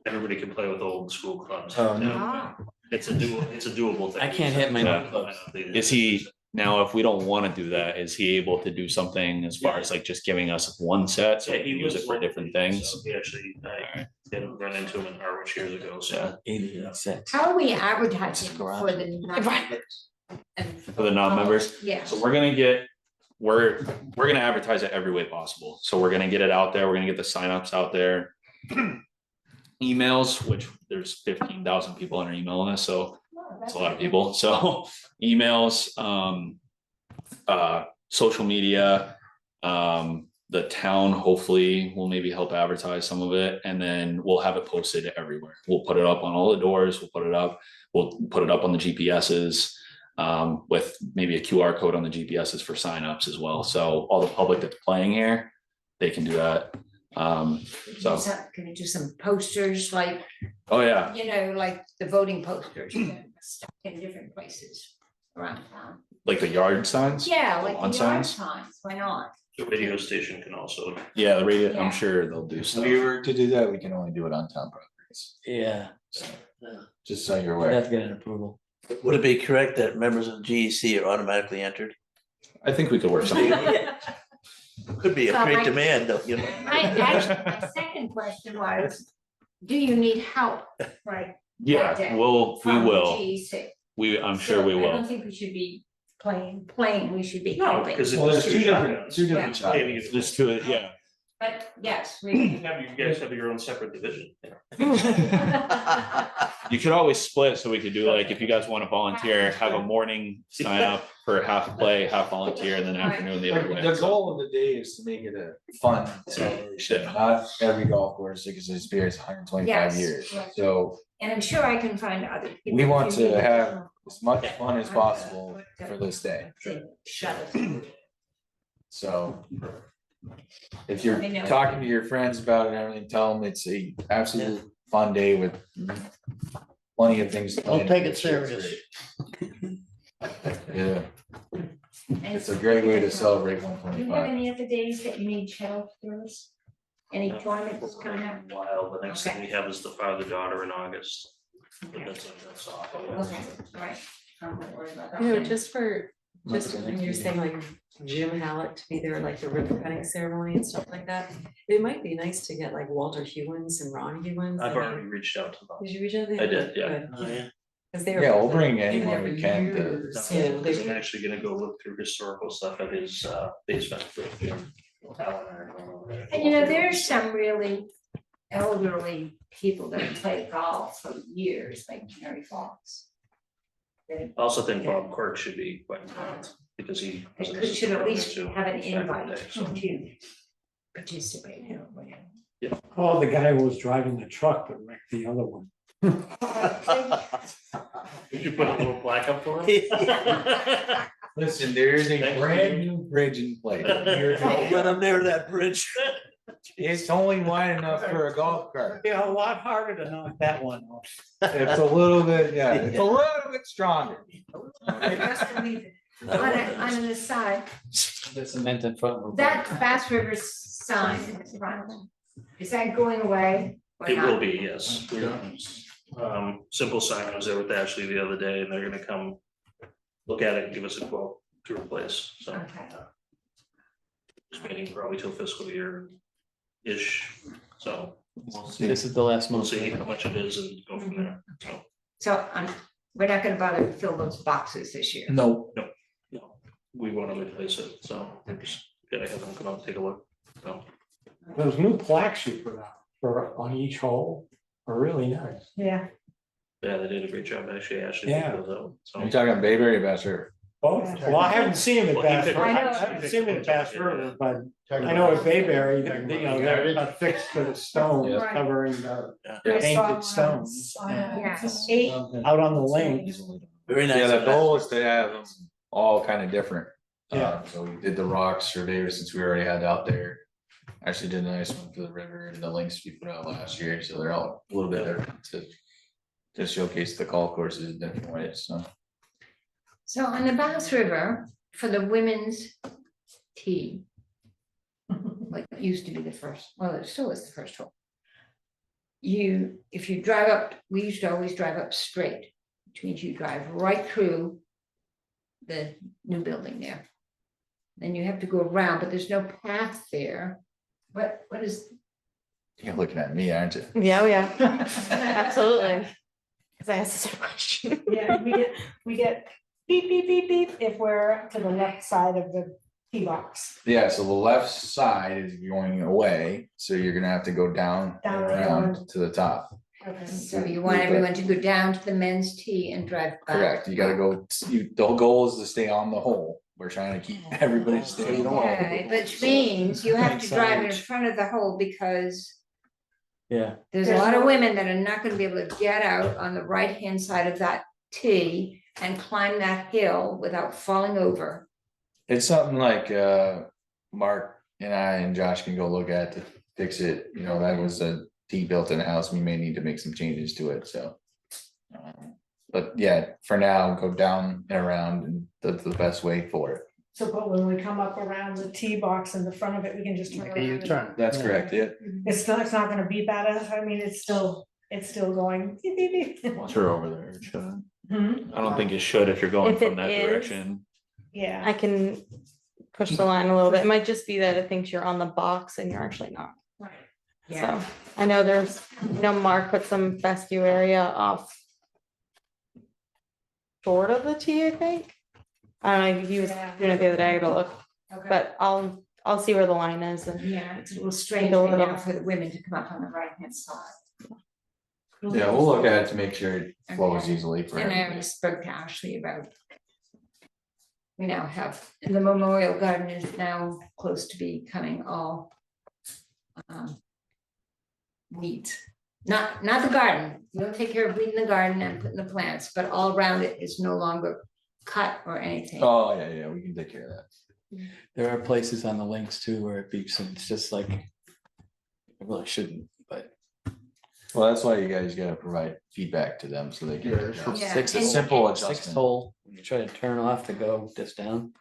Speaker 13: Everybody can play with old school clubs.
Speaker 3: Oh,
Speaker 13: Yeah.
Speaker 2: Ah,
Speaker 13: It's a doable thing.
Speaker 3: I can't hit my
Speaker 7: Yeah.
Speaker 3: clubs.
Speaker 7: Is he now? If we don't want to do that, is he able to do something as far as like just giving us one set so we
Speaker 13: Yeah,
Speaker 7: can
Speaker 13: he
Speaker 7: use
Speaker 13: was
Speaker 7: it for different things?
Speaker 13: So he actually, I didn't run into him in Harwich years ago, so.
Speaker 3: 86.
Speaker 2: how are we advertising for the non-members? And
Speaker 7: For the non-members?
Speaker 2: Yeah.
Speaker 7: So we're gonna advertise it every way possible. So we're gonna get it out there. We're gonna get the signups out there. Emails, which there's 15,000 people in our email list, so it's a lot of people. So emails, social media, the town hopefully will maybe help advertise some of it, and then we'll have it posted everywhere. We'll put it up on all the doors. We'll put it up on the GPSs. With maybe a QR code on the GPSs for signups as well. So all the public that's playing here, they can do that. So,
Speaker 2: Can you do some posters like,
Speaker 7: oh yeah,
Speaker 2: like the voting posters, stuck in different places around town?
Speaker 7: like the yard signs?
Speaker 2: Yeah, like
Speaker 7: On
Speaker 2: the yard
Speaker 7: signs?
Speaker 2: signs, why not?
Speaker 13: The radio station can also.
Speaker 7: Yeah, the radio,
Speaker 2: Yeah.
Speaker 7: I'm sure they'll do
Speaker 8: If
Speaker 7: stuff.
Speaker 8: we were to do that, we can only do it on town properties,
Speaker 3: Yeah,
Speaker 8: just so you're
Speaker 3: we'd
Speaker 8: aware.
Speaker 3: have to get an approval.
Speaker 6: Would it be correct that members of the GEC are automatically entered?
Speaker 7: I think we could work something.
Speaker 6: Could be a
Speaker 2: So
Speaker 6: great
Speaker 2: my-
Speaker 6: demand, though,
Speaker 2: My second question was, do you need help, right?
Speaker 7: Yeah,
Speaker 2: that day
Speaker 7: we
Speaker 2: from the
Speaker 7: will.
Speaker 2: GEC?
Speaker 7: I'm sure we
Speaker 2: So I don't
Speaker 7: will.
Speaker 2: think we should be playing, we should be
Speaker 13: No,
Speaker 2: helping.
Speaker 13: because
Speaker 8: Well, there's
Speaker 13: it's
Speaker 8: two
Speaker 13: shotguns.
Speaker 8: different
Speaker 2: Yeah.
Speaker 8: shots.
Speaker 7: Just to it, yeah.
Speaker 2: But yes,
Speaker 13: You
Speaker 2: we.
Speaker 13: guys have your own separate division.
Speaker 7: You could always split, so we could do like, if you guys want to volunteer, have a morning sign up for half play, half volunteer, and then afternoon the other way.
Speaker 8: The goal of the day is to make it a fun celebration, not every golf course, because it's been 125
Speaker 2: Yes,
Speaker 8: years.
Speaker 2: right.
Speaker 8: So
Speaker 2: And I'm sure I can find other people.
Speaker 8: we want
Speaker 2: if you
Speaker 8: to
Speaker 2: need
Speaker 8: have as much fun as possible for this day.
Speaker 2: Shut it.
Speaker 8: So if you're
Speaker 2: I know.
Speaker 8: talking to your friends about it and everything, tell them it's a absolute fun day with plenty of things. to
Speaker 1: Don't
Speaker 8: plan.
Speaker 1: take it serious.
Speaker 8: Yeah, it's a great way to celebrate
Speaker 2: Do you have
Speaker 8: 125.
Speaker 2: any other days that you need help for us? Any tournaments coming up?
Speaker 13: While the next thing we have is the father-daughter in August. But that's off.
Speaker 2: Okay, all right. I'm not worried about that.
Speaker 10: You know, just when you're saying like Jim Hallett to be there, like the ribbon cutting ceremony and stuff like that. It might be nice to get like Walter Hewins and Ron Hewins.
Speaker 13: I've
Speaker 10: I mean,
Speaker 13: already reached out to them.
Speaker 10: Did you reach out?
Speaker 13: I did, yeah.
Speaker 10: Good.
Speaker 6: Oh, yeah.
Speaker 10: 'Cause they were
Speaker 8: Yeah, we'll
Speaker 10: like,
Speaker 8: bring
Speaker 10: they've been
Speaker 8: anyone
Speaker 10: there
Speaker 8: we
Speaker 10: for
Speaker 8: can to-
Speaker 10: years, you know,
Speaker 13: I'm
Speaker 10: they-
Speaker 13: actually gonna go look through historical stuff at his basement.
Speaker 2: And there's some really elderly people that have played golf for years, like Mary Fox.
Speaker 13: I also think Bob Quirk should be quite involved because he. was an
Speaker 2: They should at least
Speaker 13: assistant
Speaker 2: have an
Speaker 13: back in the
Speaker 2: invite
Speaker 13: day, so.
Speaker 2: to participate in it.
Speaker 12: Oh, the guy who was driving the truck that wrecked the other one.
Speaker 13: Did you put a little plaque up for him?
Speaker 8: Listen, there is a brand new bridge in place.
Speaker 6: Don't let them near that bridge.
Speaker 8: It's only wide enough for a golf cart.
Speaker 12: Yeah, a lot harder to knock that one off.
Speaker 8: It's a little bit, yeah, it's a little bit stronger.
Speaker 2: On an aside,
Speaker 3: The cement in front of.
Speaker 2: that Bass River sign, is that going away? or
Speaker 13: It
Speaker 2: not?
Speaker 13: will be, yes. Simple Sign was there with Ashley the other day and they're gonna come look at it and give us a quote to replace, so.
Speaker 2: Okay.
Speaker 13: Spending probably till fiscal year-ish, so
Speaker 3: This is the last
Speaker 13: we'll
Speaker 3: month.
Speaker 13: see how much it is and go from there, so.
Speaker 2: So we're not gonna bother to fill those boxes this year.
Speaker 8: No,
Speaker 13: No, we want to replace it, so we're just gonna have them come out and take a look, so.
Speaker 12: Those new plaques you put out on each hole are really nice.
Speaker 9: Yeah.
Speaker 13: Yeah, they did a great job, actually,
Speaker 12: Yeah.
Speaker 13: put those out, so.
Speaker 8: Are you talking Bayberry or Bass River?
Speaker 12: Well, I haven't seen them at
Speaker 13: Well, he
Speaker 12: Bass
Speaker 13: picked-
Speaker 12: River,
Speaker 2: I know.
Speaker 12: I haven't seen them at Bass River, but
Speaker 1: Talking
Speaker 12: I know
Speaker 1: about-
Speaker 12: at Bayberry, they're affixed to the stone,
Speaker 9: Right.
Speaker 12: covering the
Speaker 9: I saw
Speaker 12: painted
Speaker 9: one
Speaker 12: stones.
Speaker 9: on
Speaker 2: Yes.
Speaker 9: 8.
Speaker 12: Out on the links.
Speaker 6: Very nice.
Speaker 8: Yeah, the goal is to have them all kind of different.
Speaker 12: Yeah.
Speaker 8: So we did the rocks surveyor since we already had out there. Actually did a nice one for the river and the links we put out last year, so they're all a little bit different to showcase the golf courses in different ways, so.
Speaker 2: So on the Bass River, for the women's tee. Like it used to be the first, well, it still is the first hole. If you drive up, we used to always drive up straight, which means you drive right through the new building there. Then you have to go around, but there's no path there. What is,
Speaker 8: You're looking at me, aren't you?
Speaker 11: Yeah, oh yeah, absolutely. Cause I asked the same question.
Speaker 9: Yeah, we get beep, beep, beep, beep if we're to the left side of the tee box.
Speaker 8: Yeah, so the left side is going away, so you're gonna have to go down
Speaker 9: Down
Speaker 8: and
Speaker 9: and
Speaker 8: around
Speaker 9: down.
Speaker 8: to the top.
Speaker 9: Okay.
Speaker 2: so you want everyone to go down to the men's tee and drive back?
Speaker 8: Correct, you gotta go, the whole goal is to stay on the hole. We're trying to keep everybody staying on the hole.
Speaker 2: Okay, which means you have to drive in front of the hole because
Speaker 3: Yeah,
Speaker 2: there's a lot of women that are not gonna be able to get out on the right-hand side of that tee and climb that hill without falling over.
Speaker 8: It's something like Mark and I and Josh can go look at to fix it, you know, that was a T built in the house, we may need to make some changes to it, so. But yeah, for now, go down and around, and that's the best way for it.
Speaker 9: So, but when we come up around the tee box in the front of it, we can just turn
Speaker 1: Make a
Speaker 9: around.
Speaker 1: U-turn.
Speaker 8: That's correct, yeah.
Speaker 9: It's not gonna beep at us. I mean, it's still going beep, beep, beep.
Speaker 7: Sure, over there, it should.
Speaker 9: Hmm?
Speaker 7: I don't think it should if you're going
Speaker 11: If it
Speaker 7: from that
Speaker 11: is-
Speaker 7: direction.
Speaker 9: Yeah.
Speaker 11: I can push the line a little bit. It might just be that it thinks you're on the box and you're actually not.
Speaker 2: Yeah.
Speaker 11: So I know there's, Mark put some fescue area off short of the tee, I think. I don't know, he was doing it the other day, I gotta look,
Speaker 2: Okay.
Speaker 11: but I'll see where the line is and
Speaker 2: Yeah, it's a little strange
Speaker 11: a
Speaker 2: right
Speaker 11: little-
Speaker 2: now for the women to come up on the right-hand side.
Speaker 8: Yeah, we'll look at it to make sure it flows
Speaker 2: Okay.
Speaker 8: easily for
Speaker 2: And I
Speaker 8: everybody.
Speaker 2: already spoke to Ashley about. We now have, the Memorial Garden is now close to becoming all. Weeds, not the garden, you'll take care of weeding the garden and putting the plants, but all around it is no longer cut or anything.
Speaker 8: Oh, yeah, we can take care of that.
Speaker 3: there are places on the links too where it beeps and it's just like. It really shouldn't, but
Speaker 8: Well, that's why you guys gotta provide feedback to them so they can.
Speaker 2: Yeah,
Speaker 3: six,
Speaker 2: and-
Speaker 3: a simple sixth
Speaker 8: adjustment.
Speaker 3: hole, when you try to turn off to go this down.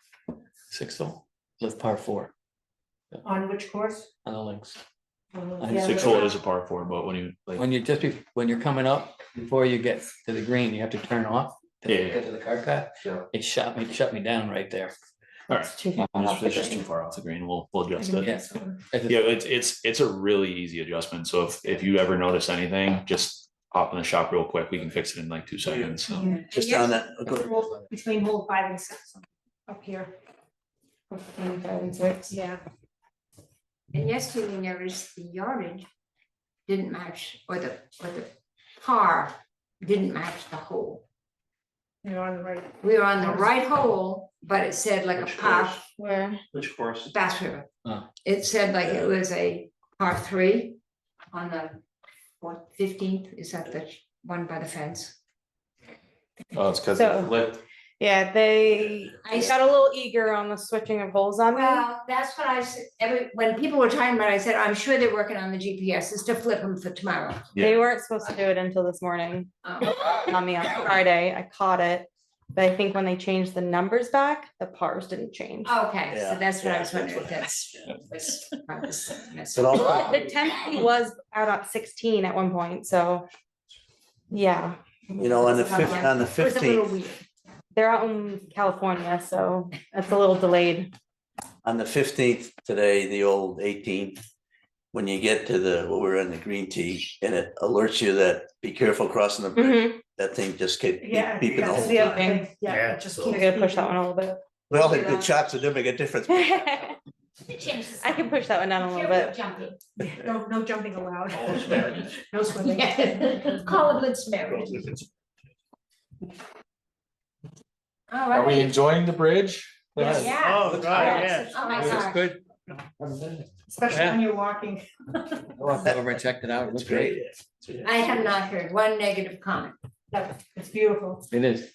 Speaker 3: Sixth hole, with par 4
Speaker 9: On which course?
Speaker 3: on the links.
Speaker 9: Yeah,
Speaker 7: Six
Speaker 9: but-
Speaker 7: hole is a par 4, but when you like,
Speaker 3: When you when you're coming up, before you get to the green, you have to turn off. To
Speaker 7: Yeah, yeah.
Speaker 3: get to the cart path,
Speaker 8: Sure.
Speaker 3: it shut me down right there.
Speaker 7: all right,
Speaker 11: it's too far off the
Speaker 7: it's just too
Speaker 11: green.
Speaker 7: far off the green, we'll adjust it.
Speaker 3: Yes.
Speaker 7: Yeah, it's a really easy adjustment, so if you ever notice anything, just hop in the shop real quick, we can fix it in like 2 seconds.
Speaker 9: Yeah.
Speaker 6: Just on that,
Speaker 9: Between hole 5 and 6 up here.
Speaker 11: 5 and 6.
Speaker 9: Yeah.
Speaker 2: And yesterday we noticed the yardage didn't match, or the par didn't match the hole.
Speaker 9: You're on the right.
Speaker 2: We were on the right hole, but it said like a
Speaker 13: Which
Speaker 2: par,
Speaker 13: course?
Speaker 11: Where?
Speaker 13: Which course?
Speaker 2: Bass River.
Speaker 3: Oh.
Speaker 2: It said like it was a par 3 on the, 15th, is that the one by the fence?
Speaker 8: Oh, it's cause
Speaker 11: So-
Speaker 8: it flipped.
Speaker 11: Yeah, they got a little eager on the switching of holes on me.
Speaker 2: Well, that's what I said, when people were talking about it, I said, I'm sure they're working on the GPSs to flip them for tomorrow.
Speaker 11: They weren't supposed to do it until this morning. On me on Friday, I caught it, but I think when they changed the numbers back, the pars didn't change.
Speaker 2: Okay,
Speaker 6: Yeah,
Speaker 2: so that's what I
Speaker 6: yeah,
Speaker 2: was wondering, if
Speaker 6: that's
Speaker 2: that's. I was messing.
Speaker 6: But all-
Speaker 11: The 10 was out at 16 at one point, so yeah.
Speaker 6: you know, on the
Speaker 2: It was a little
Speaker 6: 15th,
Speaker 2: weird.
Speaker 11: They're out in California, so that's a little delayed.
Speaker 6: on the 15th today, the old 18th. When you get to we're in the green tee and it alerts you that be careful crossing the bridge,
Speaker 11: Mhm.
Speaker 6: that thing just kept
Speaker 9: Yeah.
Speaker 6: beeping the
Speaker 9: that's
Speaker 6: whole
Speaker 9: the other
Speaker 6: time.
Speaker 9: thing. Yeah,
Speaker 1: Yeah,
Speaker 9: it just
Speaker 6: so-
Speaker 11: I
Speaker 9: keeps
Speaker 11: gotta push that
Speaker 9: beeping.
Speaker 11: one a little bit.
Speaker 6: We all had good shots, it didn't make a difference.
Speaker 11: I can push that one down a little bit.
Speaker 9: No jumping allowed.
Speaker 13: All is married.
Speaker 9: No swimming.
Speaker 2: Yeah, call it good spirit. All
Speaker 8: Are we
Speaker 2: right.
Speaker 8: enjoying the bridge?
Speaker 2: Yes.
Speaker 1: Oh, God, yes.
Speaker 2: Oh, my
Speaker 3: It's
Speaker 2: gosh.
Speaker 3: good.
Speaker 9: Especially when you're walking.
Speaker 3: I walked over and checked it out. It looks great.
Speaker 2: I have not heard one negative comment.
Speaker 9: No, it's beautiful.
Speaker 3: It is.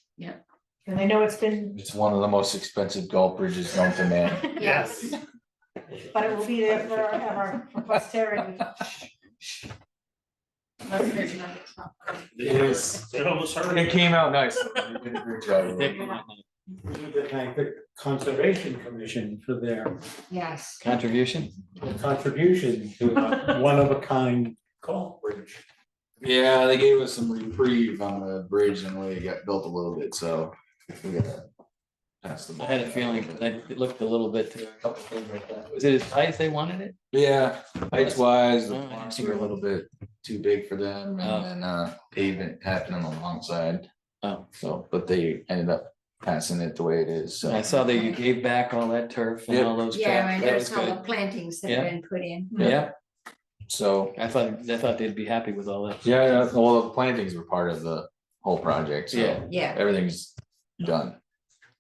Speaker 9: And I know it's been,
Speaker 8: It's one of the most expensive golf bridges known to man.
Speaker 2: Yes.
Speaker 9: but it will be there forever for posterity.
Speaker 8: It is.
Speaker 13: It almost hurt.
Speaker 8: It came out nice. You did a great job.
Speaker 12: We need to thank the Conservation Commission for their
Speaker 2: Yes.
Speaker 3: Contribution?
Speaker 12: contribution to a one-of-a-kind golf bridge.
Speaker 8: Yeah, they gave us some reprieve on the bridge and we got built a little bit, so we gotta pass the
Speaker 3: I
Speaker 8: ball.
Speaker 3: had a feeling that it looked a little bit to a couple things like that. Was it as high as they wanted it?
Speaker 8: Yeah, heights wise, the
Speaker 3: Oh,
Speaker 8: blocks are a little bit too big for them
Speaker 3: Oh.
Speaker 8: and then pavement happened on the long side.
Speaker 3: Oh.
Speaker 8: So, but they ended up passing it the way it is, so.
Speaker 3: I saw that you gave back all that turf and
Speaker 8: Yep.
Speaker 3: all those.
Speaker 2: Yeah,
Speaker 3: tracks.
Speaker 2: and
Speaker 3: That was
Speaker 2: there's all the
Speaker 3: good.
Speaker 2: plantings that have been put in.
Speaker 3: Yeah,
Speaker 8: So,
Speaker 3: I thought they'd be happy with all that.
Speaker 8: yeah, all the plantings were part of the whole project,
Speaker 3: Yeah.
Speaker 8: so
Speaker 2: Yeah,
Speaker 8: everything's done.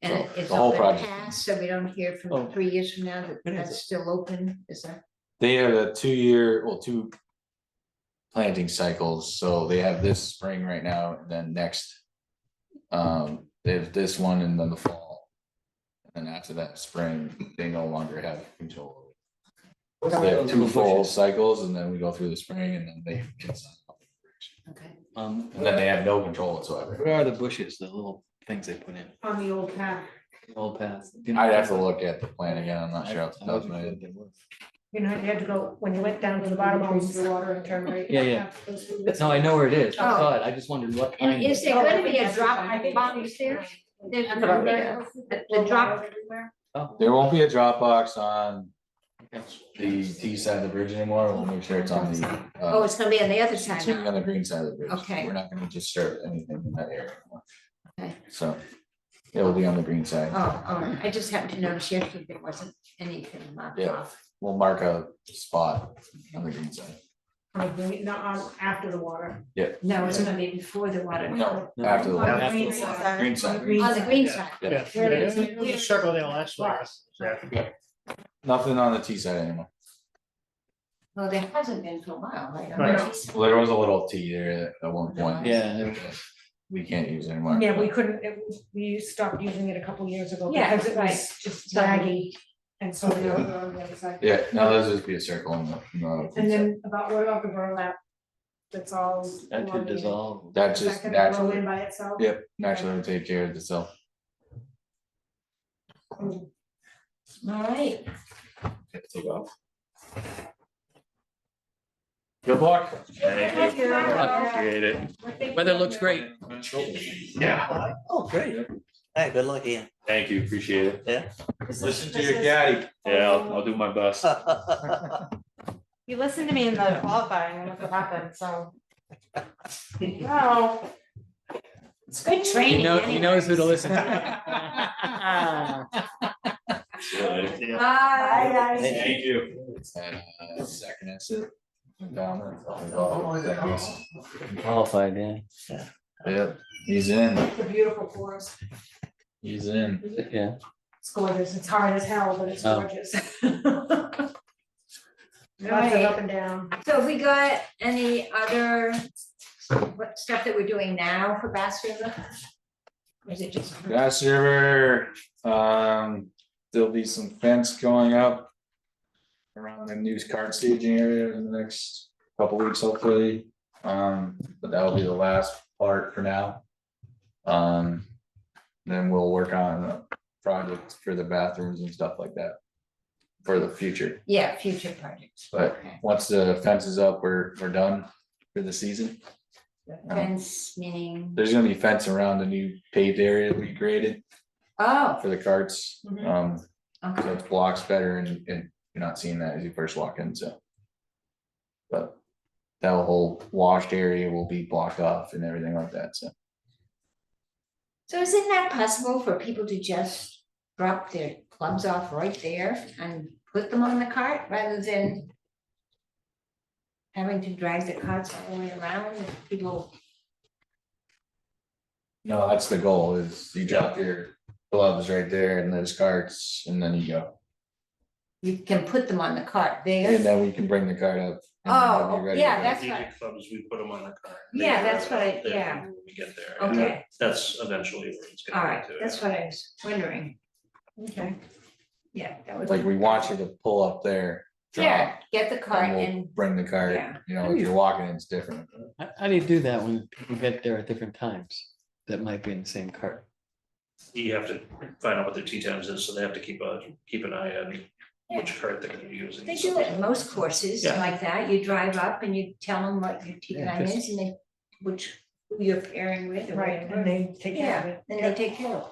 Speaker 2: and
Speaker 8: So,
Speaker 2: it's
Speaker 8: the whole
Speaker 2: open
Speaker 8: project.
Speaker 2: past, so we don't hear
Speaker 3: Oh.
Speaker 2: from 3 years from now that
Speaker 3: When is
Speaker 2: that's still open, is that?
Speaker 8: They have a 2-year, well, 2 planting cycles, so they have this spring right now, and then next. They have this one and then the fall. And then after that spring, they no longer have control. So they have 2 fall cycles and then we go through the spring and then they can sign up.
Speaker 2: Okay.
Speaker 8: And then they have no control whatsoever.
Speaker 3: Where are the bushes, the little things they put in,
Speaker 9: On the old path.
Speaker 3: the old path? Do you know-
Speaker 8: I'd have to look at the plan again, I'm not sure. off the
Speaker 3: I
Speaker 8: top of my
Speaker 3: wasn't
Speaker 8: head.
Speaker 3: sure what they were.
Speaker 9: You know, you had to go, when you went down to the bottom of the water and turn right.
Speaker 3: Yeah. No, I know where it is. I
Speaker 2: Oh.
Speaker 3: saw it. I just wondered what
Speaker 2: And
Speaker 3: kind.
Speaker 2: is there gonna be a drop box there? There's
Speaker 9: That's
Speaker 2: gonna
Speaker 9: what
Speaker 2: be
Speaker 9: I-
Speaker 2: the drop,
Speaker 3: Oh,
Speaker 8: There won't be a drop box on the T side of the bridge anymore, we'll make sure it's on the.
Speaker 2: oh, it's gonna be on the other side.
Speaker 8: It's gonna be on the green side of the bridge.
Speaker 2: Okay.
Speaker 8: We're not gonna just start anything in that area anymore.
Speaker 2: Okay.
Speaker 8: So it'll be on the green side.
Speaker 2: Oh, I just happened to notice yesterday there wasn't anything marked
Speaker 8: Yeah.
Speaker 2: off.
Speaker 8: We'll mark a spot on the green side.
Speaker 9: Not after the water.
Speaker 2: No, it's gonna be before the water.
Speaker 8: No, after the.
Speaker 9: On the
Speaker 8: after
Speaker 9: green
Speaker 8: the-
Speaker 9: side.
Speaker 8: Green side.
Speaker 2: On the green side.
Speaker 8: Yeah.
Speaker 1: Yeah, we circled there last week.
Speaker 8: Nothing on the T side anymore.
Speaker 2: Well, there hasn't been for a while, right?
Speaker 1: Right.
Speaker 8: Well, there was a little T there at one point.
Speaker 3: Yeah.
Speaker 8: We can't use anymore.
Speaker 9: Yeah, we couldn't, we stopped using it a couple years ago
Speaker 2: Yeah,
Speaker 9: because it
Speaker 2: right.
Speaker 9: was just laggy. And so we were on the other side.
Speaker 8: Yeah, now there's just be a circle on the.
Speaker 9: And then what about the burlap? That's all.
Speaker 3: That could dissolve.
Speaker 8: That's
Speaker 9: Is that
Speaker 8: just
Speaker 9: gonna grow in
Speaker 8: naturally,
Speaker 9: by itself?
Speaker 8: yep, naturally will take care of itself.
Speaker 2: All right.
Speaker 8: Take off. Good luck.
Speaker 13: Thank you. Appreciate it.
Speaker 3: Weather looks great.
Speaker 13: Yeah.
Speaker 6: Oh, great. Hey, good luck, Ian.
Speaker 7: Thank you, appreciate it.
Speaker 6: Yeah.
Speaker 8: Listen to your caddy.
Speaker 7: Yeah, I'll do my best.
Speaker 11: You listened to me in the qualifying and look what happened, so. No.
Speaker 2: It's good training.
Speaker 3: He knows who to listen to.
Speaker 2: Bye.
Speaker 8: Thank you. And second exit. Down there.
Speaker 3: Qualified, yeah.
Speaker 8: Yep, he's in,
Speaker 9: It's a beautiful forest.
Speaker 8: he's in.
Speaker 3: Yeah.
Speaker 9: It's gorgeous. It's hard as hell, but it's
Speaker 3: Oh.
Speaker 9: gorgeous. Lots of up and down.
Speaker 2: So have we got any other stuff that we're doing now for Bass River? Or is it just?
Speaker 8: Bass River, there'll be some fence going up. Around the new cart staging area in the next couple weeks, hopefully. But that'll be the last part for now. Then we'll work on projects for the bathrooms and stuff like that. For the future,
Speaker 2: Yeah, future projects.
Speaker 8: but
Speaker 2: Okay.
Speaker 8: once the fence is up, we're done for the season.
Speaker 2: Fence meaning,
Speaker 8: There's gonna be fence around the new paved area we created
Speaker 2: oh,
Speaker 8: for the carts.
Speaker 2: Mhm.
Speaker 8: So
Speaker 2: okay,
Speaker 8: it blocks better and you're not seeing that as you first walk in, so. But that whole washed area will be blocked off and everything like that, so.
Speaker 2: so isn't that possible for people to just drop their clubs off right there and put them on the cart rather than having to drag the carts all the way around and people,
Speaker 8: No, that's the goal is you drop your gloves right there and there's carts and then you go.
Speaker 2: you can put them on the cart
Speaker 8: And
Speaker 2: there.
Speaker 8: then we can bring the cart up. and then they'll be
Speaker 2: Oh,
Speaker 8: ready
Speaker 2: yeah,
Speaker 8: to go.
Speaker 2: that's
Speaker 13: Strategic
Speaker 2: right.
Speaker 13: clubs, we put them on the cart.
Speaker 2: Yeah,
Speaker 13: They
Speaker 2: that's
Speaker 13: drive
Speaker 2: what
Speaker 13: out
Speaker 2: I-
Speaker 13: there
Speaker 2: yeah.
Speaker 13: when we get there.
Speaker 2: Okay.
Speaker 13: That's eventually where it's
Speaker 2: All
Speaker 13: gonna
Speaker 2: right,
Speaker 13: get to.
Speaker 2: that's what I was wondering. Okay. Yeah, that would.
Speaker 8: Like we want you to pull up there. drop,
Speaker 2: Yeah, get the cart
Speaker 8: and we'll
Speaker 2: and,
Speaker 8: bring the cart,
Speaker 2: yeah.
Speaker 8: you know, if you're walking, it's different.
Speaker 3: How do you do that when people get there at different times? That might be in the same cart.
Speaker 13: You have to find out what their tea times is, so they have to keep an eye on which cart they're gonna be using.
Speaker 2: they do it in most courses
Speaker 13: Yeah.
Speaker 2: like that. You drive up and you tell them what your tea
Speaker 3: Yeah,
Speaker 2: time
Speaker 3: just-
Speaker 2: is and they, who you're pairing with or
Speaker 9: Right,
Speaker 2: whatever.
Speaker 9: and they take care of
Speaker 2: Yeah,
Speaker 9: it.
Speaker 2: and they take care of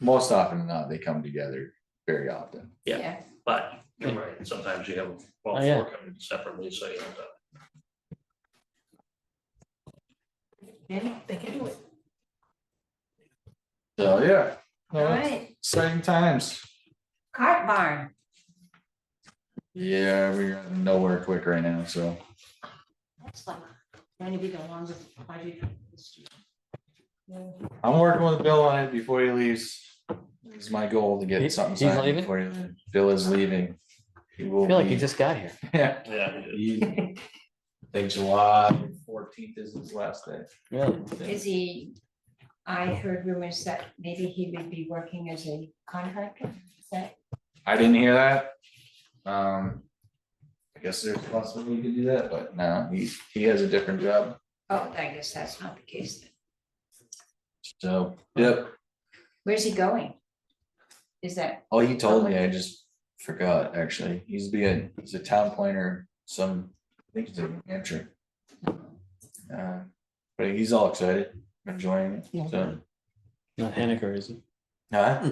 Speaker 8: Most often than not, they come together very often.
Speaker 2: it.
Speaker 13: Yeah. But you're right, sometimes you have all
Speaker 3: Oh, yeah.
Speaker 13: four coming separately, so you have to.
Speaker 2: Yeah, they can do it.
Speaker 8: So, yeah.
Speaker 2: All right,
Speaker 8: Exciting times.
Speaker 2: cart barn.
Speaker 8: Yeah, we're nowhere quick right now, so.
Speaker 2: That's like, going to be the longest project.
Speaker 8: I'm working with Bill on it before he leaves. It's my goal to
Speaker 3: He-
Speaker 8: get something
Speaker 3: he's
Speaker 8: signed
Speaker 3: leaving?
Speaker 8: before he leaves. Bill is leaving. He
Speaker 3: I
Speaker 8: will
Speaker 3: feel like he
Speaker 8: be-
Speaker 3: just got here.
Speaker 8: Yeah.
Speaker 13: Yeah.
Speaker 8: He- I think July 14th is his last day.
Speaker 3: Really?
Speaker 2: Is he, I heard rumors that maybe he would be working as a contractor. Is that,
Speaker 8: I didn't hear that. I guess there's a possibility he could do that, but no, he has a different job.
Speaker 2: oh, I guess that's not the case then.
Speaker 8: So, yep.
Speaker 2: Where's he going? Is that,
Speaker 8: Oh, he told me, I just forgot, actually. He's a town planner, I think he's in New Hampshire. But he's all excited, enjoying it, so.
Speaker 3: Not Henniker, is it?
Speaker 8: Huh?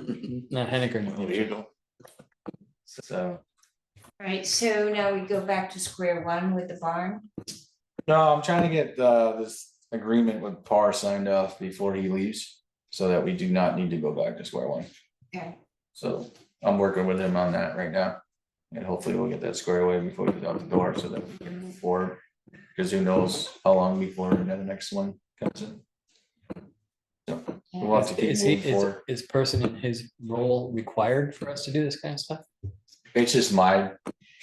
Speaker 3: Not Henniker.
Speaker 8: There you go. So,
Speaker 2: all right, so now we go back to square one with the barn.
Speaker 8: no, I'm trying to get this agreement with PAR signed off before he leaves, so that we do not need to go back to square one.
Speaker 2: Okay,
Speaker 8: So I'm working with him on that right now. And hopefully we'll get that squared away before we get out the door so that we can move forward. Because who knows how long before the next one comes in. So we'll have to keep
Speaker 3: Is he,
Speaker 8: moving forward.
Speaker 3: is person in his role required for us to do this kind of stuff?
Speaker 8: It's just my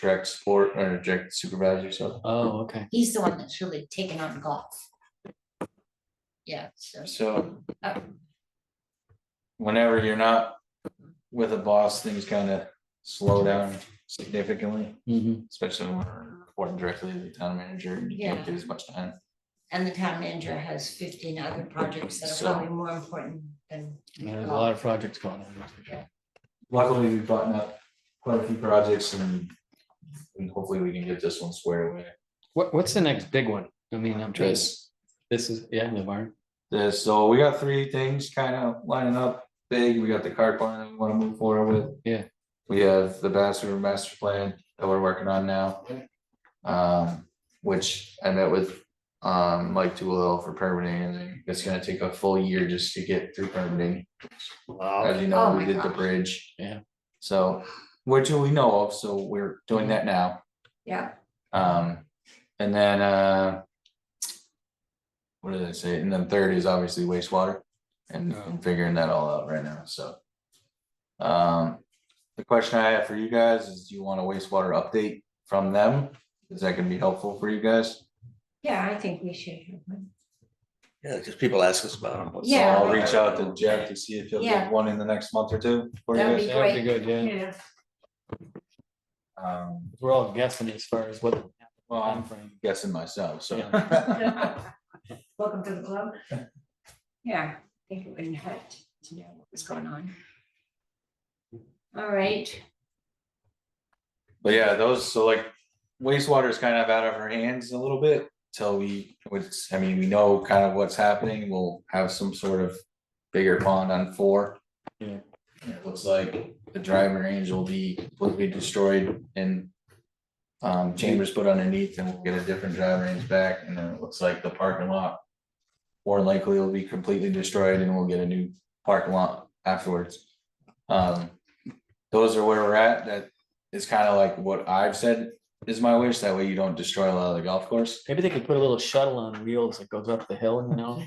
Speaker 8: direct support or direct supervisor, so.
Speaker 3: Oh, okay.
Speaker 2: he's the one that's really taken on golf. Yeah, so,
Speaker 8: So.
Speaker 2: Oh.
Speaker 8: Whenever you're not with a boss, things kind of slow down significantly,
Speaker 3: Mhm.
Speaker 8: especially when we're reporting directly to the town manager. and You can't
Speaker 2: Yeah.
Speaker 8: do as much time.
Speaker 2: and the town manager has 15 other projects that are
Speaker 8: So-
Speaker 2: probably more important than.
Speaker 3: There's a lot of projects going on.
Speaker 8: Luckily, we've gotten up quite a few projects and hopefully we can get this one squared away.
Speaker 3: What's the next big one? I mean, I'm trying,
Speaker 8: This,
Speaker 3: this is, yeah, the barn.
Speaker 8: so we got three things kind of lining up big. We got the cart barn that we want to move forward with.
Speaker 3: Yeah.
Speaker 8: We have the Bass River Master Plan that we're working on now. Which I met with Mike Toolhill for permitting, and it's gonna take a full year just to get through permitting. As you
Speaker 2: Oh
Speaker 8: know,
Speaker 2: my
Speaker 8: we did the
Speaker 2: gosh.
Speaker 8: bridge.
Speaker 3: Yeah.
Speaker 8: So, which we know of, so we're doing that now.
Speaker 2: Yeah,
Speaker 8: And then, what did I say? And then third is obviously wastewater and figuring that all out right now, so. The question I have for you guys is, do you want a wastewater update from them? Is that gonna be helpful for you guys?
Speaker 2: yeah, I think we should. have one.
Speaker 6: Yeah, because people ask us about them.
Speaker 8: So
Speaker 2: Yeah.
Speaker 8: I'll reach out to Jeff to see if he'll
Speaker 2: Yeah.
Speaker 8: get one in the next month or two for you
Speaker 2: That'd
Speaker 8: guys.
Speaker 2: be
Speaker 3: That'd be
Speaker 2: great.
Speaker 3: good, yeah. We're all guessing as far as what.
Speaker 8: Well, I'm guessing myself, so.
Speaker 2: Welcome to the club. Yeah, I think it wouldn't hurt to know what was going on. All right,
Speaker 8: But yeah, so like wastewater is kind of out of our hands a little bit till we know kind of what's happening. We'll have some sort of bigger pond on 4.
Speaker 3: Yeah.
Speaker 8: And it looks like the driving range will be destroyed and chambers put underneath, and we'll get a different driving range back, and then it looks like the parking lot more likely will be completely destroyed and we'll get a new parking lot afterwards. Those are where we're at. That is kind of like what I've said is my wish. That way you don't destroy a lot of the golf course.
Speaker 3: Maybe they could put a little shuttle on wheels that goes up the hill, you know?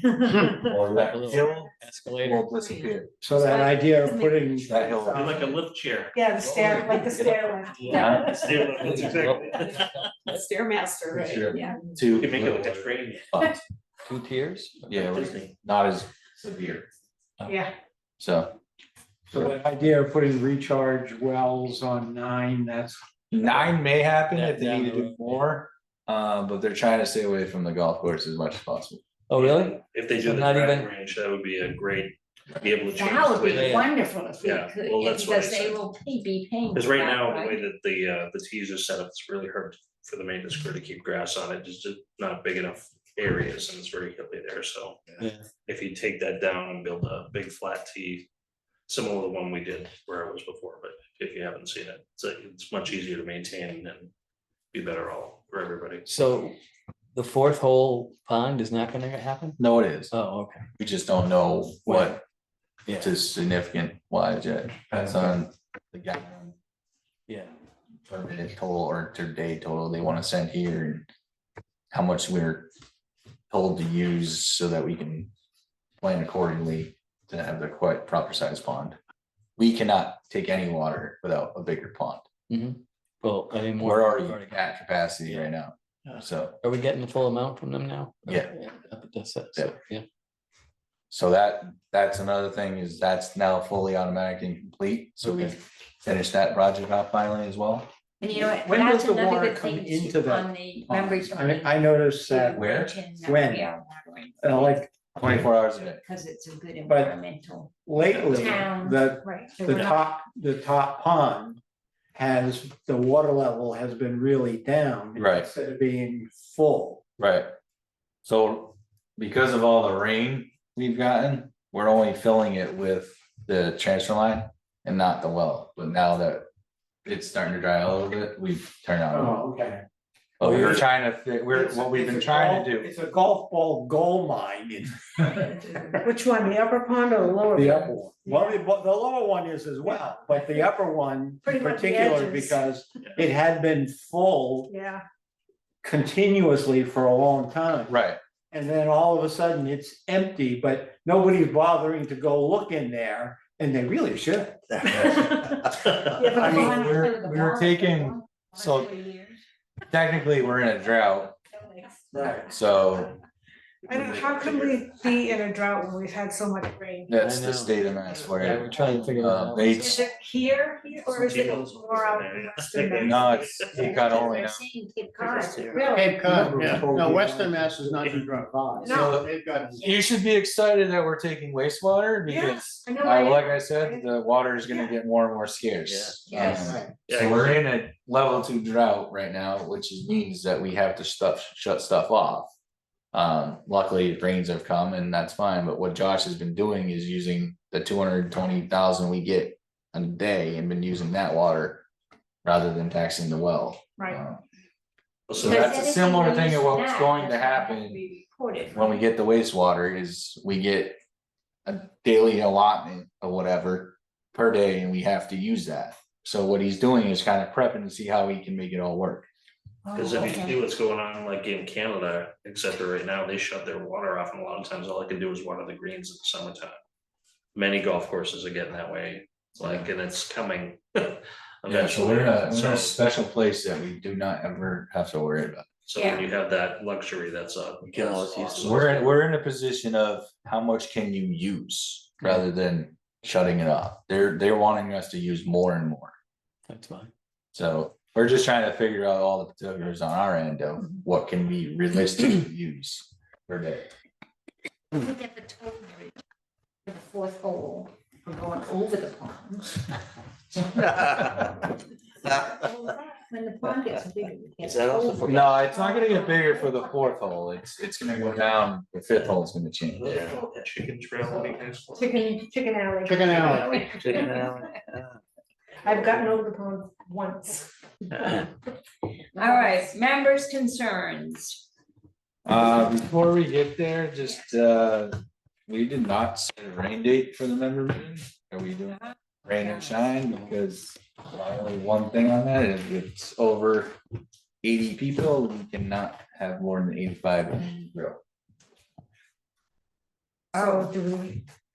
Speaker 8: Or
Speaker 3: Like
Speaker 8: that
Speaker 3: a little
Speaker 8: hill
Speaker 3: escalator.
Speaker 8: will disappear.
Speaker 12: So that idea of putting.
Speaker 8: That hill.
Speaker 13: Be like a lift chair.
Speaker 9: Yeah, the stair, like the stair lift.
Speaker 8: Yeah.
Speaker 13: That's exactly.
Speaker 10: Stairmaster, right?
Speaker 8: Sure.
Speaker 10: Yeah.
Speaker 8: Two.
Speaker 13: You can make it like a train.
Speaker 3: 2 tiers?
Speaker 8: Yeah, it was not as severe.
Speaker 9: Yeah.
Speaker 8: So
Speaker 12: So that idea of putting recharge wells on 9, that's
Speaker 8: 9 may happen
Speaker 3: Yeah,
Speaker 8: if they
Speaker 3: down
Speaker 8: need to
Speaker 3: the
Speaker 8: do
Speaker 3: road,
Speaker 8: more. But they're trying to stay away from the golf course as much as possible.
Speaker 3: Oh, really?
Speaker 13: If they
Speaker 3: So
Speaker 13: do the
Speaker 3: not
Speaker 13: driving
Speaker 3: even-
Speaker 13: range, that would be a great, be able to change.
Speaker 2: That would
Speaker 13: the way
Speaker 2: be
Speaker 13: they-
Speaker 3: Yeah.
Speaker 2: wonderful if we
Speaker 13: Yeah,
Speaker 2: could,
Speaker 13: well, that's what I
Speaker 2: because they
Speaker 13: said.
Speaker 2: will be paying.
Speaker 13: Because
Speaker 2: for
Speaker 13: right
Speaker 2: that,
Speaker 13: now, the
Speaker 2: right?
Speaker 13: way that the tees are set up, it's really hard for the maintenance crew to keep grass on it, just not big enough areas and it's very hilly there, so.
Speaker 3: Yeah.
Speaker 13: If you take that down and build a big flat tee, similar to the one we did where I was before, but if you haven't seen it, it's much easier to maintain and be better all for everybody.
Speaker 3: So the 4th hole pond is not gonna happen?
Speaker 8: No, it is.
Speaker 3: Oh, okay.
Speaker 8: We just don't know what
Speaker 3: Yeah,
Speaker 8: is significant wise yet. Depends on the guy.
Speaker 3: yeah.
Speaker 8: Per minute total or per day total they want to send here and how much we're told to use so that we can plan accordingly to have the quite proper size pond. We cannot take any water without a bigger pond.
Speaker 3: Well, I mean,
Speaker 8: We're
Speaker 3: more.
Speaker 8: already at capacity right now.
Speaker 3: Yeah.
Speaker 8: So,
Speaker 3: Are we getting the full amount from them now?
Speaker 8: Yeah.
Speaker 3: That's it, so, yeah.
Speaker 8: so that's another thing is that's now fully automatic and complete. So we
Speaker 3: Okay.
Speaker 8: finish that project off finally as well.
Speaker 2: And you know what,
Speaker 12: When
Speaker 2: that's
Speaker 12: does the
Speaker 2: another
Speaker 12: water
Speaker 2: good
Speaker 12: come
Speaker 2: thing
Speaker 12: into the
Speaker 2: on the members.
Speaker 12: I noticed that
Speaker 8: Where?
Speaker 12: When? Like
Speaker 8: 24 hours a day.
Speaker 2: Because it's a good
Speaker 12: But-
Speaker 2: environmental.
Speaker 12: lately,
Speaker 2: Town.
Speaker 12: the
Speaker 9: Right.
Speaker 12: the top pond has, the water level has been really down.
Speaker 8: Right.
Speaker 12: Instead of being full.
Speaker 8: Right. So because of all the rain we've gotten, we're only filling it with the transfer line and not the well. But now that it's starting to dry out a little bit, we've turned on.
Speaker 12: Okay.
Speaker 8: But we were trying to, what we've been trying to do,
Speaker 12: It's a golf ball gold mine in
Speaker 9: Which one, the upper pond or the lower?
Speaker 12: the
Speaker 9: pond?
Speaker 12: upper one. Well, the lower one is as well, but the upper one
Speaker 9: Pretty
Speaker 12: in
Speaker 9: much the
Speaker 12: particular,
Speaker 9: edges.
Speaker 12: because it had been full
Speaker 9: Yeah.
Speaker 12: continuously for a long time.
Speaker 8: right,
Speaker 12: And then all of a sudden it's empty, but nobody's bothering to go look in there, and they really should.
Speaker 8: I mean, we're taking, so technically, we're in a drought,
Speaker 12: Right.
Speaker 8: so
Speaker 9: I don't, how can we be in a drought when we've had so much rain?
Speaker 8: that's
Speaker 3: I
Speaker 8: the
Speaker 3: know.
Speaker 8: state of Mass for
Speaker 3: Yeah, we're
Speaker 8: it.
Speaker 3: trying to figure that out.
Speaker 8: They,
Speaker 9: Is it here or is it more out? in Western Mass?
Speaker 8: no, it's, you got only
Speaker 2: They're
Speaker 8: now.
Speaker 2: saying Cape Cod.
Speaker 9: Really?
Speaker 1: Cape Cod, yeah. No, Western Mass is not in drought.
Speaker 9: No.
Speaker 1: So they've got.
Speaker 8: You should be excited that we're taking wastewater because,
Speaker 9: I know I am.
Speaker 8: like I said, the water is gonna get more and more scarce.
Speaker 2: Yeah. Yes.
Speaker 8: So we're in a level 2 drought right now, which means that we have to shut stuff off. Luckily rains have come and that's fine, but what Josh has been doing is using the 220,000 we get a day and been using that water rather than taxing the well.
Speaker 9: Right.
Speaker 8: So
Speaker 2: Because
Speaker 8: that's a
Speaker 2: anything
Speaker 8: similar
Speaker 2: we
Speaker 8: thing
Speaker 2: use
Speaker 8: of
Speaker 2: for
Speaker 8: what's
Speaker 2: that
Speaker 8: going to
Speaker 2: does not have
Speaker 8: happen
Speaker 2: be reported,
Speaker 8: when we
Speaker 2: right?
Speaker 8: get the wastewater is we get a daily allotment or whatever per day and we have to use that. So what he's doing is kind of prepping to see how he can make it all work.
Speaker 13: Because
Speaker 2: Oh,
Speaker 13: if you
Speaker 2: okay.
Speaker 13: see what's going on, like in Canada, except for right now, they shut their water off, and a lot of times all I can do is water the greens in the summertime. Many golf courses are getting that way, it's like, and it's coming.
Speaker 8: Yeah, so we're in a
Speaker 13: So-
Speaker 8: special place that we do not ever have to worry about.
Speaker 13: So when you have that luxury, that's a.
Speaker 3: can always use
Speaker 13: awesome.
Speaker 8: We're in a position of how much can you use rather than shutting it off. They're wanting us to use more and more.
Speaker 3: That's fine.
Speaker 8: So we're just trying to figure out all the particulars on our end of what can we realistically use per day.
Speaker 2: Look at the total rate for the 4th hole, from going over the pond. When the pond gets bigger, it gets over.
Speaker 8: No, it's not gonna get bigger for the 4th hole. It's gonna go down. The 5th hole is gonna change.
Speaker 13: Chicken trail, what do you guys call it?
Speaker 9: Chicken alley.
Speaker 1: Chicken alley.
Speaker 9: I've gotten over the pond once.
Speaker 2: All right, members' concerns.
Speaker 8: Before we get there, just, we did not set a rain date for the member meeting. Are we doing that? rain or shine, because my only one thing on that is it's over 80 people, we cannot have more than 85 in the grill.
Speaker 2: Oh,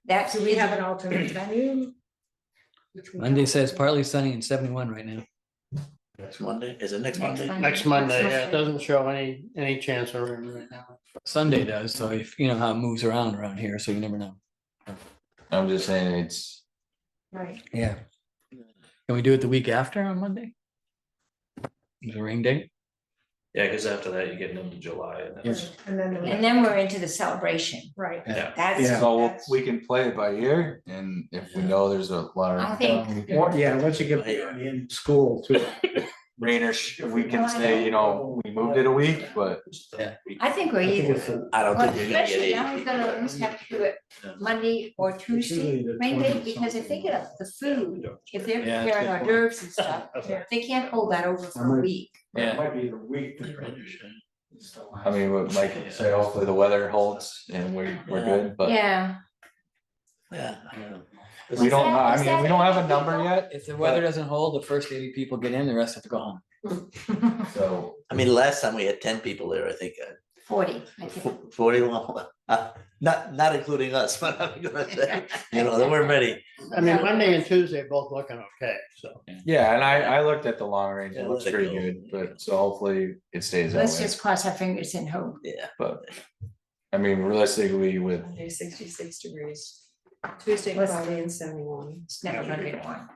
Speaker 2: that's,
Speaker 9: Do we have an alternate venue?
Speaker 3: Monday says partly sunny and 71 right now.
Speaker 6: Next Monday, is it next Monday?
Speaker 1: Next Monday, yeah, it doesn't show any chance of rain right now.
Speaker 3: Sunday does, so if, you know how it moves around here, so you never know.
Speaker 8: I'm just saying it's,
Speaker 9: Right.
Speaker 3: Yeah. Can we do it the week after on Monday? The rain date?
Speaker 13: Yeah, because after that, you get into July and then.
Speaker 3: Yes.
Speaker 9: And then,
Speaker 2: and then we're into the celebration.
Speaker 9: right.
Speaker 13: Yeah.
Speaker 2: That's.
Speaker 8: so
Speaker 2: that's-
Speaker 8: we can play it by ear, and if we know there's a lot
Speaker 2: I
Speaker 8: of
Speaker 2: think-
Speaker 12: Yeah, once you get in school too.
Speaker 8: rain or we can say, you know, we moved it a week, but
Speaker 2: I think we're either,
Speaker 6: I don't
Speaker 2: well,
Speaker 6: think you're gonna
Speaker 2: especially
Speaker 6: get
Speaker 2: now we're gonna almost have to do it Monday or Tuesday, rain day, because if they get up the food, if they're
Speaker 3: Yeah, that's
Speaker 2: preparing
Speaker 3: a
Speaker 2: hors
Speaker 3: good
Speaker 2: d'oeuvres and stuff, they can't hold that over for a week.
Speaker 3: Yeah.
Speaker 12: Might be the week.
Speaker 8: I mean, what Mike said, hopefully the weather holds and we're good, but
Speaker 2: Yeah,
Speaker 6: Yeah. I don't know.
Speaker 8: we don't know, I
Speaker 2: Is
Speaker 8: mean,
Speaker 2: that
Speaker 8: we don't have a
Speaker 2: 80
Speaker 8: number
Speaker 2: people?
Speaker 8: yet,
Speaker 3: If the weather doesn't hold, the first 80 people get in, the rest have to go home.
Speaker 8: so.
Speaker 6: I mean, last time we had 10 people there, I think,
Speaker 2: 40, I think.
Speaker 6: 41, not including us, but I'm gonna say, you know, there weren't many.
Speaker 1: I mean, Monday and Tuesday both looking okay, so.
Speaker 8: Yeah, and I looked at the long range,
Speaker 6: Yeah,
Speaker 8: it looks
Speaker 6: let it
Speaker 8: pretty
Speaker 6: go.
Speaker 8: good, but so hopefully it stays that
Speaker 2: Let's
Speaker 8: way,
Speaker 2: just cross our fingers and hope.
Speaker 6: Yeah.
Speaker 8: but. I mean, realistically with,
Speaker 10: Monday, 66 degrees. Tuesday,
Speaker 2: Let's-
Speaker 10: cloudy and 71.
Speaker 2: It's never gonna be one.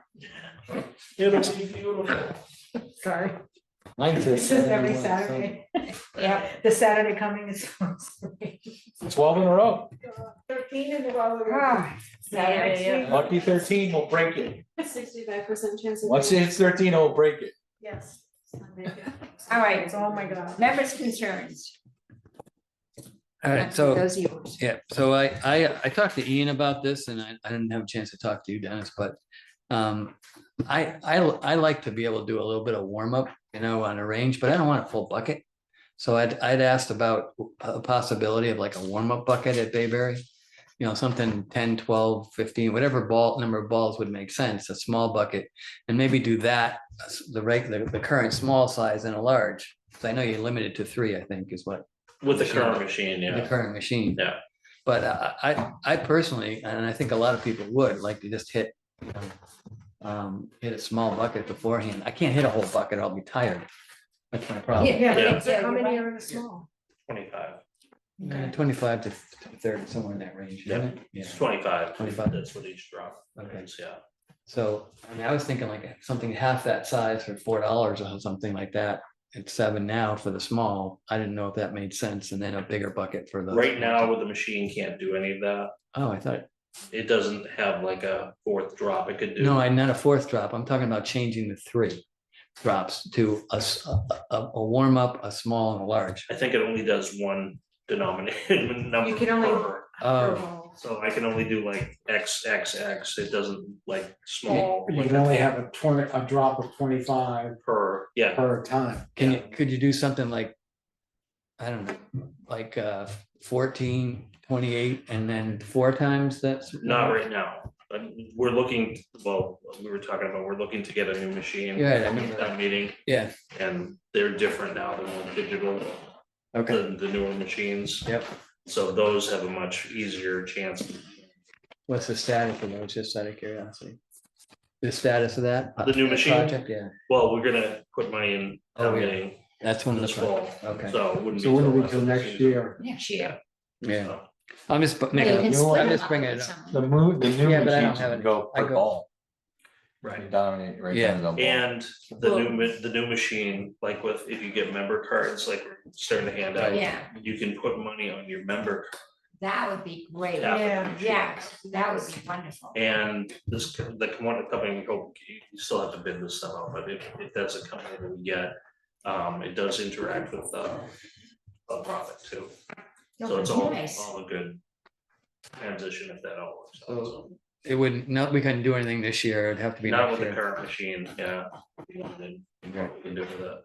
Speaker 12: It'll be beautiful.
Speaker 9: Sorry.
Speaker 3: Mine says
Speaker 9: This is every
Speaker 3: 71, so-
Speaker 9: Saturday.
Speaker 2: Yeah.
Speaker 9: The Saturday coming is.
Speaker 8: 12 in a row,
Speaker 9: 13 in the row.
Speaker 2: Ah,
Speaker 9: Saturday, yeah.
Speaker 8: lucky 13 will break it,
Speaker 10: 65% chance of.
Speaker 8: once it hits 13, it'll break it.
Speaker 9: Yes.
Speaker 2: All right.
Speaker 9: Oh, my God.
Speaker 2: Members' concerns.
Speaker 3: All right, so.
Speaker 2: Those are yours.
Speaker 3: Yeah, so I talked to Ian about this and I didn't have a chance to talk to you, Dennis, but I like to be able to do a little bit of warm up, you know, on a range, but I don't want a full bucket. So I'd asked about a possibility of like a warm up bucket at Bayberry. You know, something 10, 12, 15, whatever number of balls would make sense, a small bucket. And maybe do that, the current small size and a large. So I know you're limited to 3, I think is what.
Speaker 13: With the current machine,
Speaker 3: The
Speaker 13: yeah.
Speaker 3: current machine.
Speaker 13: Yeah.
Speaker 3: But I personally, and I think a lot of people would like to just hit, you know, hit a small bucket beforehand. I can't hit a whole bucket, I'll be tired. That's my problem.
Speaker 2: Yeah.
Speaker 9: Yeah, how many are in a small?
Speaker 13: 25.
Speaker 3: 25 to 30, somewhere in that range, isn't it? Yeah.
Speaker 13: It's 25.
Speaker 3: 25.
Speaker 13: That's what each drop
Speaker 3: Okay.
Speaker 13: is, yeah.
Speaker 3: So, I mean, I was thinking like something half that size for $4 or something like that. It's 7 now for the small. I didn't know if that made sense, and then a bigger bucket for the.
Speaker 13: Right now with the machine can't do any of that.
Speaker 3: Oh, I thought,
Speaker 13: It doesn't have like a 4th drop it could do.
Speaker 3: no, not a 4th drop. I'm talking about changing the 3 drops to a warm up, a small and a large.
Speaker 13: I think it only does one denominator number.
Speaker 9: You can only-
Speaker 13: per.
Speaker 3: Oh,
Speaker 13: So I can only do like X. It doesn't like small.
Speaker 12: You can only have a drop of 25
Speaker 13: Per, yeah,
Speaker 12: per time.
Speaker 3: could you do something like, I don't know, like 14, 28, and then 4 times that's.
Speaker 13: not right now. We're looking, well, we were talking about, we're looking to get a new machine.
Speaker 3: Yeah, I remember
Speaker 13: That meeting,
Speaker 3: Yeah,
Speaker 13: and they're different now, they're more digital
Speaker 3: okay,
Speaker 13: than the newer machines.
Speaker 3: yep.
Speaker 13: So those have a much easier chance.
Speaker 3: What's the status of those, just out of curiosity? The status of that?
Speaker 13: The new machine?
Speaker 3: Project, yeah,
Speaker 13: Well, we're gonna put money in
Speaker 3: Oh,
Speaker 13: town
Speaker 3: yeah.
Speaker 13: meeting
Speaker 3: that's one of the.
Speaker 13: this fall,
Speaker 3: Okay,
Speaker 13: so it wouldn't be.
Speaker 12: So when
Speaker 13: till
Speaker 12: we
Speaker 13: after
Speaker 12: till
Speaker 13: the
Speaker 12: next
Speaker 13: season.
Speaker 12: year?
Speaker 2: Next year.
Speaker 3: yeah,
Speaker 13: So,
Speaker 3: I'm just
Speaker 2: Yeah, you
Speaker 3: making,
Speaker 2: can
Speaker 3: I'm
Speaker 2: split
Speaker 3: just
Speaker 2: them
Speaker 3: bringing
Speaker 2: up
Speaker 3: it
Speaker 2: with
Speaker 3: up.
Speaker 8: The
Speaker 2: someone.
Speaker 8: new
Speaker 3: Yeah, but I don't
Speaker 8: machines
Speaker 3: have
Speaker 8: can
Speaker 3: any.
Speaker 8: go
Speaker 3: I
Speaker 8: per
Speaker 3: go-
Speaker 8: ball.
Speaker 13: Right.
Speaker 8: Dominate right
Speaker 3: Yeah.
Speaker 8: down the ball.
Speaker 13: And the new machine, like with, if you get member cards, like we're starting to hand out,
Speaker 2: Yeah,
Speaker 13: you can put money on your member.
Speaker 2: that would be great.
Speaker 13: Yeah.
Speaker 2: Yeah, that would be wonderful.
Speaker 13: And this, the one company, we hope, you still have to bid this stuff out, but if that's a company that we get, it does interact with a product too. So it's
Speaker 2: Nice.
Speaker 13: all a good transition if that all works out. So,
Speaker 3: It wouldn't, no, we couldn't do anything this year, it'd have to be
Speaker 13: not
Speaker 3: next
Speaker 13: with the
Speaker 3: year.
Speaker 13: current machine, yeah. And then what we can do with that.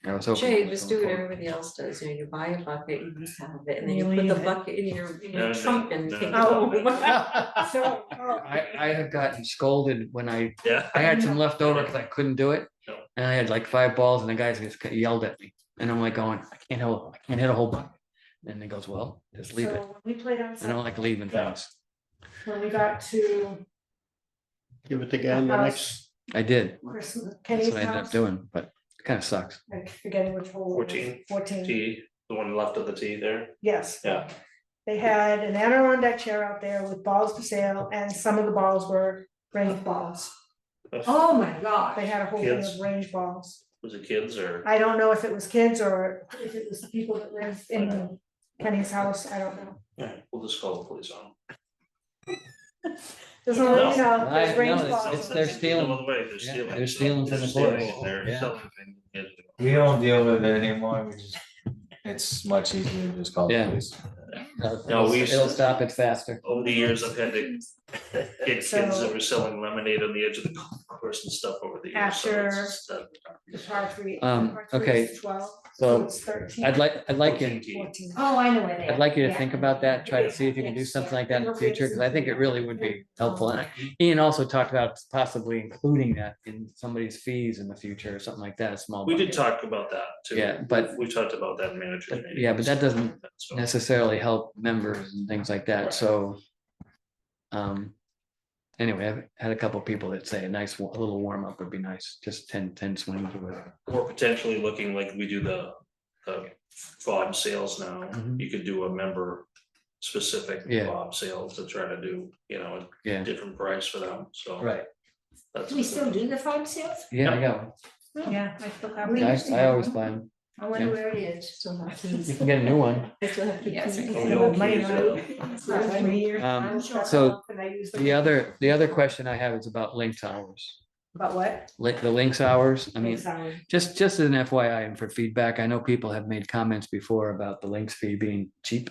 Speaker 3: I was hoping.
Speaker 10: Jay,
Speaker 3: it was
Speaker 10: just
Speaker 3: going
Speaker 10: do what
Speaker 3: forward.
Speaker 10: everybody else does, you buy a bucket, you just have it, and then
Speaker 9: You
Speaker 10: you put the
Speaker 9: leave it.
Speaker 10: bucket in your
Speaker 13: No,
Speaker 10: trunk and
Speaker 13: no,
Speaker 10: take it
Speaker 13: no.
Speaker 10: home.
Speaker 9: So,
Speaker 3: I have gotten scolded when I
Speaker 13: Yeah.
Speaker 3: had some left over because I couldn't do it.
Speaker 13: No.
Speaker 3: And I had like 5 balls and the guys just yelled at me. And I'm like going, I can't hit a whole bucket. And he goes, well, just leave it.
Speaker 9: so when we played
Speaker 3: I don't
Speaker 9: outside,
Speaker 3: like leaving things.
Speaker 9: when we got to
Speaker 1: Give it to Glenn the next,
Speaker 3: I did.
Speaker 9: Christmas,
Speaker 3: That's
Speaker 9: Kenny's
Speaker 3: what I ended up
Speaker 9: house,
Speaker 3: doing, but it kind of sucks.
Speaker 9: I'm forgetting which hole. it was.
Speaker 13: 14.
Speaker 9: 14,
Speaker 13: T, the one left of the T there.
Speaker 9: yes.
Speaker 13: Yeah.
Speaker 9: They had an Adirondack chair out there with balls for sale, and some of the balls were range balls.
Speaker 2: Oh, my God.
Speaker 9: They had a whole thing
Speaker 13: Kids?
Speaker 9: of range balls.
Speaker 13: Was it kids or?
Speaker 9: I don't know if it was kids or if it was the people that live in Kenny's house, I don't know.
Speaker 13: Yeah, we'll just call the police on
Speaker 9: There's no, you know,
Speaker 3: I-
Speaker 9: there's range
Speaker 3: no, it's-
Speaker 9: balls.
Speaker 3: they're stealing.
Speaker 13: No other way, they're
Speaker 3: Yeah,
Speaker 13: stealing.
Speaker 3: they're stealing from the
Speaker 13: Stealing,
Speaker 3: boys.
Speaker 13: They're
Speaker 3: Yeah.
Speaker 13: selling things.
Speaker 8: We don't deal with it anymore, we just, it's much easier to just call the
Speaker 3: Yeah.
Speaker 8: police.
Speaker 13: No, we used
Speaker 3: It'll
Speaker 13: to-
Speaker 3: stop it faster.
Speaker 13: Over the years, I've had to get kids that
Speaker 9: So-
Speaker 13: were selling lemonade on the edge of the golf course and stuff over the years. so
Speaker 9: After-
Speaker 13: it's just,
Speaker 9: The par three.
Speaker 3: Um,
Speaker 9: par three
Speaker 3: okay,
Speaker 9: is 12,
Speaker 3: so
Speaker 9: it's 13.
Speaker 3: I'd like you,
Speaker 9: 14.
Speaker 2: Oh, I know where they are.
Speaker 3: I'd like you to
Speaker 2: Yeah.
Speaker 3: think about that, try to see if you can do something like that in the future, because I think it really would be helpful. And Ian also talked about possibly including that in somebody's fees in the future or something like that, a small.
Speaker 13: we did
Speaker 3: bucket.
Speaker 13: talk about that too.
Speaker 3: Yeah, but-
Speaker 13: We talked about that in managers.
Speaker 3: But-
Speaker 13: meeting.
Speaker 3: yeah, but that doesn't
Speaker 13: So,
Speaker 3: necessarily help members and things like that,
Speaker 13: Right.
Speaker 3: so. Anyway, I've had a couple people that say a little warm up would be nice, just 10 swings with it.
Speaker 13: Or potentially looking like we do the fob sales now,
Speaker 3: Mhm.
Speaker 13: you could do a member specific
Speaker 3: Yeah.
Speaker 13: fob sales to try to do, a
Speaker 3: Yeah,
Speaker 13: different price for them, so.
Speaker 3: right,
Speaker 13: That's.
Speaker 2: Do we still do the fob sales?
Speaker 3: yeah, I got
Speaker 9: Yeah, I still have.
Speaker 2: We
Speaker 3: one.
Speaker 2: used to
Speaker 3: I
Speaker 2: have
Speaker 3: always
Speaker 2: one.
Speaker 3: buy them,
Speaker 2: I wonder
Speaker 3: Yeah.
Speaker 2: where it is.
Speaker 10: Still have
Speaker 3: you
Speaker 10: keys.
Speaker 3: can get a new one.
Speaker 10: I still have
Speaker 2: Yes,
Speaker 10: keys.
Speaker 2: I
Speaker 13: Oh,
Speaker 2: do.
Speaker 13: the old
Speaker 9: Money
Speaker 13: keys,
Speaker 9: line. It's not like me.
Speaker 3: Um,
Speaker 9: Shut
Speaker 3: so
Speaker 9: off and I use
Speaker 3: The other question I have is about Lynx hours,
Speaker 9: About what?
Speaker 3: the Lynx hours, I mean,
Speaker 9: Sorry.
Speaker 3: just as an FYI and for feedback, I know people have made comments before about the Lynx fee being cheap.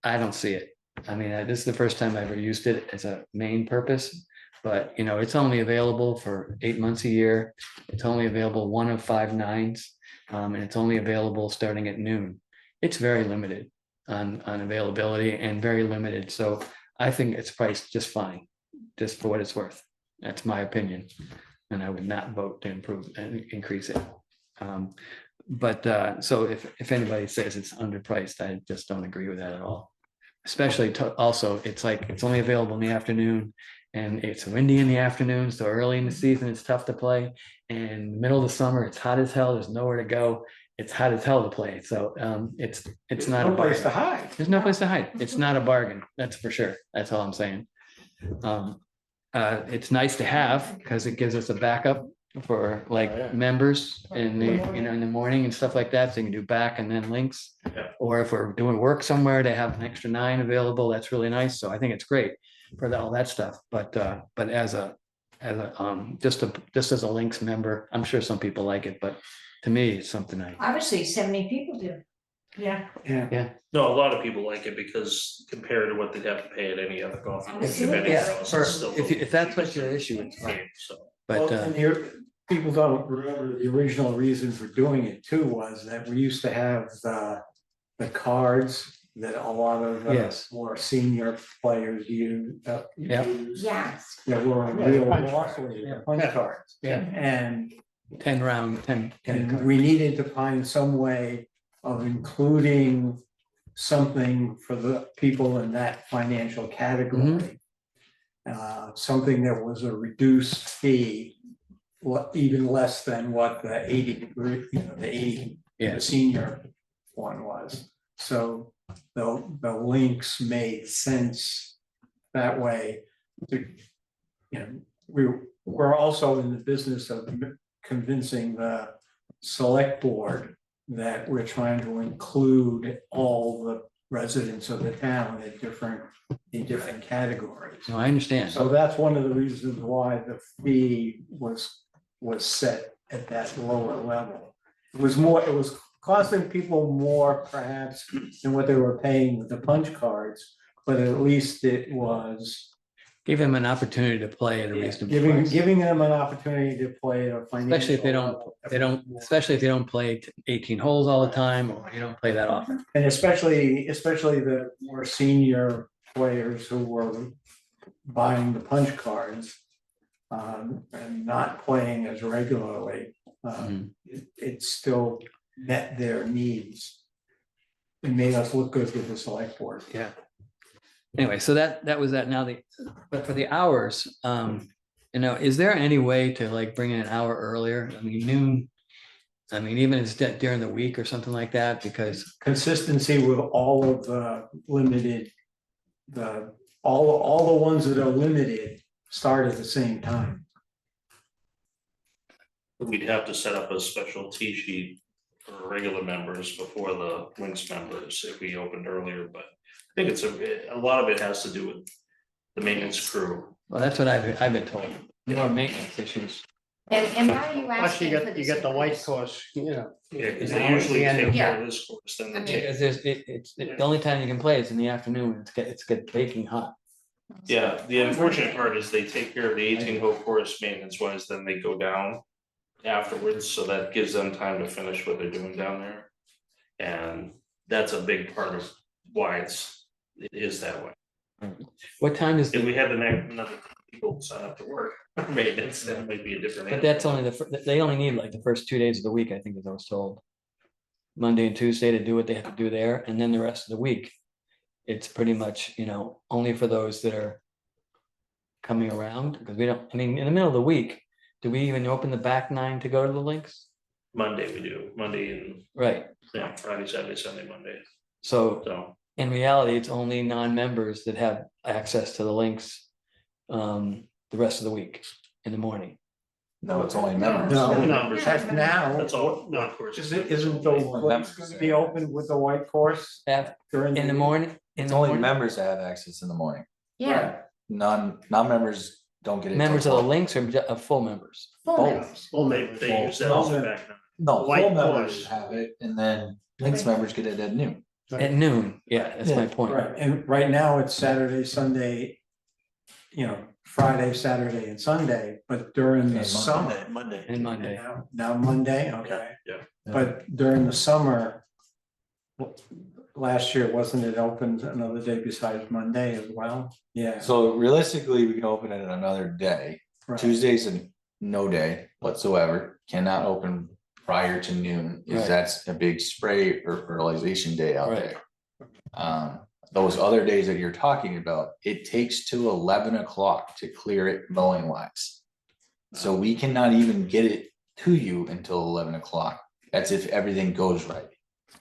Speaker 3: I don't see it. I mean, this is the first time I ever used it as a main purpose, but it's only available for 8 months a year. It's only available 1 of 5 nines, and it's only available starting at noon. It's very limited on availability and very limited, so I think it's priced just fine, just for what it's worth. That's my opinion, and I would not vote to improve and increase it. But so if anybody says it's underpriced, I just don't agree with that at all. Especially also, it's like, it's only available in the afternoon and it's windy in the afternoon, so early in the season, it's tough to play. And in the middle of the summer, it's hot as hell, there's nowhere to go. It's hot as hell to play, so it's not a
Speaker 12: No place to
Speaker 3: bargain.
Speaker 12: hide.
Speaker 3: There's no place to hide. It's not a bargain, that's for sure. That's all I'm saying. It's nice to have because it gives us a backup for
Speaker 1: yeah.
Speaker 3: members in the, in the morning and stuff like that. So you can do back and then links.
Speaker 13: Yeah.
Speaker 3: Or if we're doing work somewhere, they have an extra 9 available. That's really nice. So I think it's great for all that stuff. But as just as a links member, I'm sure some people like it, but to me, it's something
Speaker 2: Obviously, 70 people do.
Speaker 9: Yeah.
Speaker 13: No, a lot of people like it because compared to what they'd have to pay at any other golf.
Speaker 2: Absolutely.
Speaker 3: Yeah,
Speaker 13: it's
Speaker 3: for-
Speaker 13: still
Speaker 3: if that's what your
Speaker 13: the
Speaker 3: issue is, fine.
Speaker 13: game, So.
Speaker 3: But
Speaker 12: Well, and people don't remember the original reason for doing it too, was that we used to have the cards that a lot of
Speaker 3: Yes.
Speaker 12: more senior players
Speaker 3: Yeah.
Speaker 12: use.
Speaker 2: Yes.
Speaker 12: That were
Speaker 1: Yeah,
Speaker 12: real
Speaker 1: punch
Speaker 12: costly,
Speaker 3: Yeah.
Speaker 12: the punch cards.
Speaker 3: Yeah.
Speaker 12: And
Speaker 3: 10 round, 10.
Speaker 12: And we needed to find some way of including something for the people in that financial category. Something that was a reduced fee, even less than what the 80, the 80,
Speaker 3: Yeah.
Speaker 12: the senior one was. So the links made sense that way. We're also in the business of convincing the select board that we're trying to include all the residents of the town in different categories.
Speaker 3: No, I understand.
Speaker 12: So that's one of the reasons why the fee was set at that lower level. It was costing people more perhaps than what they were paying with the punch cards, but at least it was
Speaker 3: Give him an opportunity to play at a reasonable price.
Speaker 12: Giving them an opportunity to play at a
Speaker 3: Especially if they don't, especially if they don't play 18 holes all the time, or you don't play that often.
Speaker 12: And especially the more senior players who were buying the punch cards. And not playing as regularly, it still met their needs. It made us look good with the select board.
Speaker 3: Yeah. Anyway, so that was that. Now but for the hours, is there any way to like bring in an hour earlier? I mean, noon. I mean, even if it's during the week or something like that, because
Speaker 12: Consistency with all of the limited, all the ones that are limited start at the same time.
Speaker 13: We'd have to set up a special T sheet for regular members before the links members if we opened earlier, but I think a lot of it has to do with the maintenance crew.
Speaker 3: well, that's what I've been told. More maintenance issues.
Speaker 2: And why are you
Speaker 1: Plus
Speaker 2: asking
Speaker 1: you
Speaker 2: for
Speaker 1: got,
Speaker 2: this?
Speaker 1: you got the white
Speaker 2: information?
Speaker 1: course,
Speaker 13: Yeah, because
Speaker 1: You
Speaker 13: they
Speaker 1: know,
Speaker 13: usually
Speaker 1: at the end
Speaker 13: take
Speaker 1: of-
Speaker 13: care of this course, then they take.
Speaker 3: Because it's the only time you can play is in the afternoon. It's get baking hot.
Speaker 13: Yeah, the unfortunate part is they take care of the 18-hole course maintenance wise, then they go down afterwards, so that gives them time to finish what they're doing down there. And that's a big part of why it is that way.
Speaker 3: What time is
Speaker 13: If we
Speaker 3: the,
Speaker 13: had the next, another people sign up to work, maintenance, that might be a different.
Speaker 3: but that's only they only need like the first 2 days of the week, I think, as I was told. Monday and Tuesday to do what they have to do there, and then the rest of the week. It's pretty much, only for those that are coming around, because we don't, I mean, in the middle of the week, do we even open the back 9 to go to the links?
Speaker 13: Monday we do, Monday and,
Speaker 3: Right,
Speaker 13: yeah, Friday, Saturday, Sunday, Monday,
Speaker 3: so
Speaker 13: so.
Speaker 3: in reality, it's only non-members that have access to the links the rest of the week in the morning.
Speaker 8: No, it's only members.
Speaker 1: No,
Speaker 12: That's now.
Speaker 13: That's all, no, of course.
Speaker 12: Isn't the links gonna be open with the white course during
Speaker 3: In the
Speaker 12: week?
Speaker 3: morning, in
Speaker 8: It's
Speaker 3: the
Speaker 8: only
Speaker 3: morning,
Speaker 8: members that have access in the morning.
Speaker 2: Yeah,
Speaker 8: Non-members don't get it. till
Speaker 3: members of the
Speaker 8: 12.
Speaker 3: links are full members.
Speaker 2: full
Speaker 8: Both.
Speaker 2: members.
Speaker 1: full
Speaker 13: They,
Speaker 1: members.
Speaker 13: they use that as a back.
Speaker 8: No,
Speaker 1: White
Speaker 8: full members
Speaker 1: course.
Speaker 8: have it, and then links members get it at noon.
Speaker 3: At noon, yeah, that's my
Speaker 8: Yeah,
Speaker 3: point.
Speaker 12: Right, and right now it's Saturday, Sunday, Friday, Saturday and Sunday, but during the
Speaker 8: And
Speaker 12: summer.
Speaker 6: Monday.
Speaker 3: And Monday.
Speaker 12: Now Monday, okay.
Speaker 13: Yeah.
Speaker 12: But during the summer, last year, wasn't it open another day besides Monday as well? Yeah.
Speaker 8: So realistically, we can open it another day.
Speaker 12: right.
Speaker 8: Tuesday's a no day whatsoever, cannot open prior to noon,
Speaker 3: Right.
Speaker 8: is that's a big spray or fertilization day out
Speaker 3: Right.
Speaker 8: there. Those other days that you're talking about, it takes till 11 o'clock to clear it mowing wise. So we cannot even get it to you until 11 o'clock. That's if everything goes right.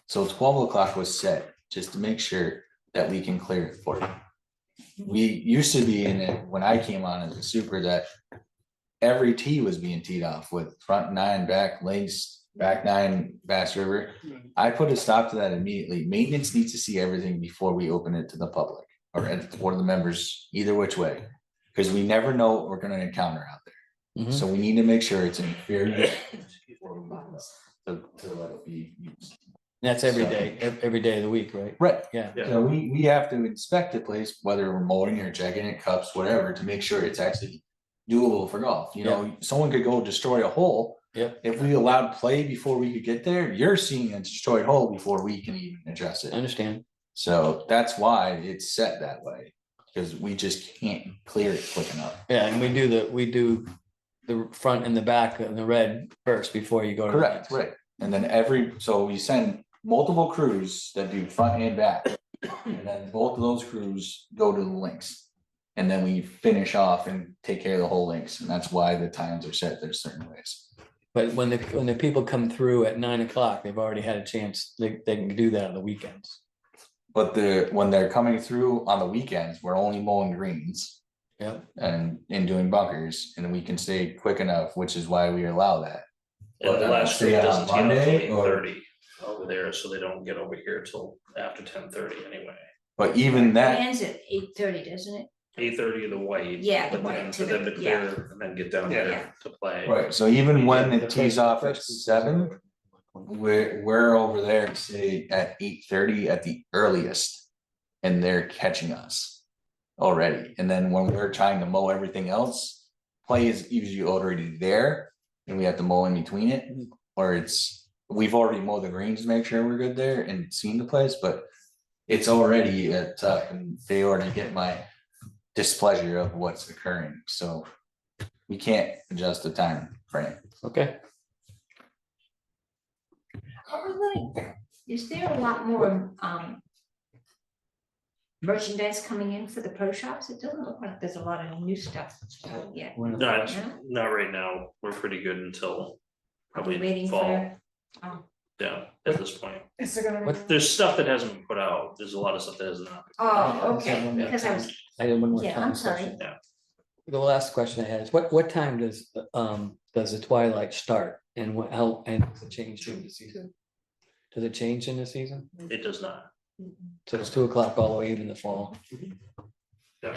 Speaker 8: So 12 o'clock was set just to make sure that we can clear it for you. We used to be in it when I came on as a super that every tee was being teed off with front 9, back links, back 9, Bass River. I put a stop to that immediately. Maintenance needs to see everything before we open it to the public or the members, either which way. Because we never know what we're gonna encounter out there.
Speaker 3: Mhm.
Speaker 8: So we need to make sure it's in fair use before we move it to let it be used.
Speaker 3: That's every day, every day of the week, right?
Speaker 8: Right.
Speaker 3: Yeah.
Speaker 8: So we have to inspect the place, whether we're mowing or checking it, cups, whatever, to make sure it's actually doable for golf. Someone could go destroy a hole.
Speaker 3: Yep.
Speaker 8: If we allowed play before we could get there, you're seeing a destroyed hole before we can even address
Speaker 3: I
Speaker 8: it.
Speaker 3: understand.
Speaker 8: So that's why it's set that way, because we just can't clear it quick enough.
Speaker 3: Yeah, and we do the front and the back and the red first before you go to. the
Speaker 8: Correct,
Speaker 3: links.
Speaker 8: right. And then so we send multiple crews that do front and back. And then both of those crews go to the links. And then we finish off and take care of the whole links. And that's why the times are set there certain ways.
Speaker 3: But when the people come through at 9 o'clock, they've already had a chance, they can do that on the weekends.
Speaker 8: But when they're coming through on the weekends, we're only mowing greens
Speaker 3: Yeah,
Speaker 8: and doing bunkers, and we can stay quick enough, which is why we allow that.
Speaker 13: And the last
Speaker 8: Stay
Speaker 13: group
Speaker 8: on
Speaker 13: doesn't tee off till
Speaker 8: Monday or-
Speaker 13: 8:30 over there, so they don't get over here till after 10:30 anyway.
Speaker 8: But even
Speaker 2: It
Speaker 8: that,
Speaker 2: ends at 8:30, doesn't it?
Speaker 13: 8:30 the white.
Speaker 2: Yeah, the
Speaker 13: but
Speaker 2: white
Speaker 13: then
Speaker 2: to
Speaker 13: for them
Speaker 2: the-
Speaker 13: to
Speaker 2: yeah.
Speaker 13: clear and then get down
Speaker 2: Yeah.
Speaker 13: there to play.
Speaker 8: right, so even when
Speaker 3: The
Speaker 8: it tees off at
Speaker 3: first-
Speaker 8: 7, we're over there, say at 8:30 at the earliest, and they're catching us. already. And then when we're trying to mow everything else, play is usually already there and we have to mow in between it. Or we've already mowed the greens to make sure we're good there and seen the place, but it's already tough and they already get my displeasure of what's occurring. So we can't adjust the time frame.
Speaker 3: Okay.
Speaker 2: Is there a lot more merchandise coming in for the pro shops? It doesn't look like there's a lot of new stuff yet.
Speaker 13: Not right now. We're pretty good until probably
Speaker 2: Waiting
Speaker 13: fall.
Speaker 2: for, oh,
Speaker 13: Yeah, at this point.
Speaker 9: Is there gonna be?
Speaker 13: There's stuff that hasn't been put out. There's a lot of stuff that has not.
Speaker 2: oh, okay, because I was,
Speaker 3: I had one more
Speaker 2: yeah,
Speaker 3: time
Speaker 2: I'm sorry.
Speaker 3: question. The last question I had is what time does the twilight start and does it change during the season? Does it change in the season?
Speaker 13: It does not.
Speaker 3: So it's 2 o'clock all the way in the fall.
Speaker 13: Yeah.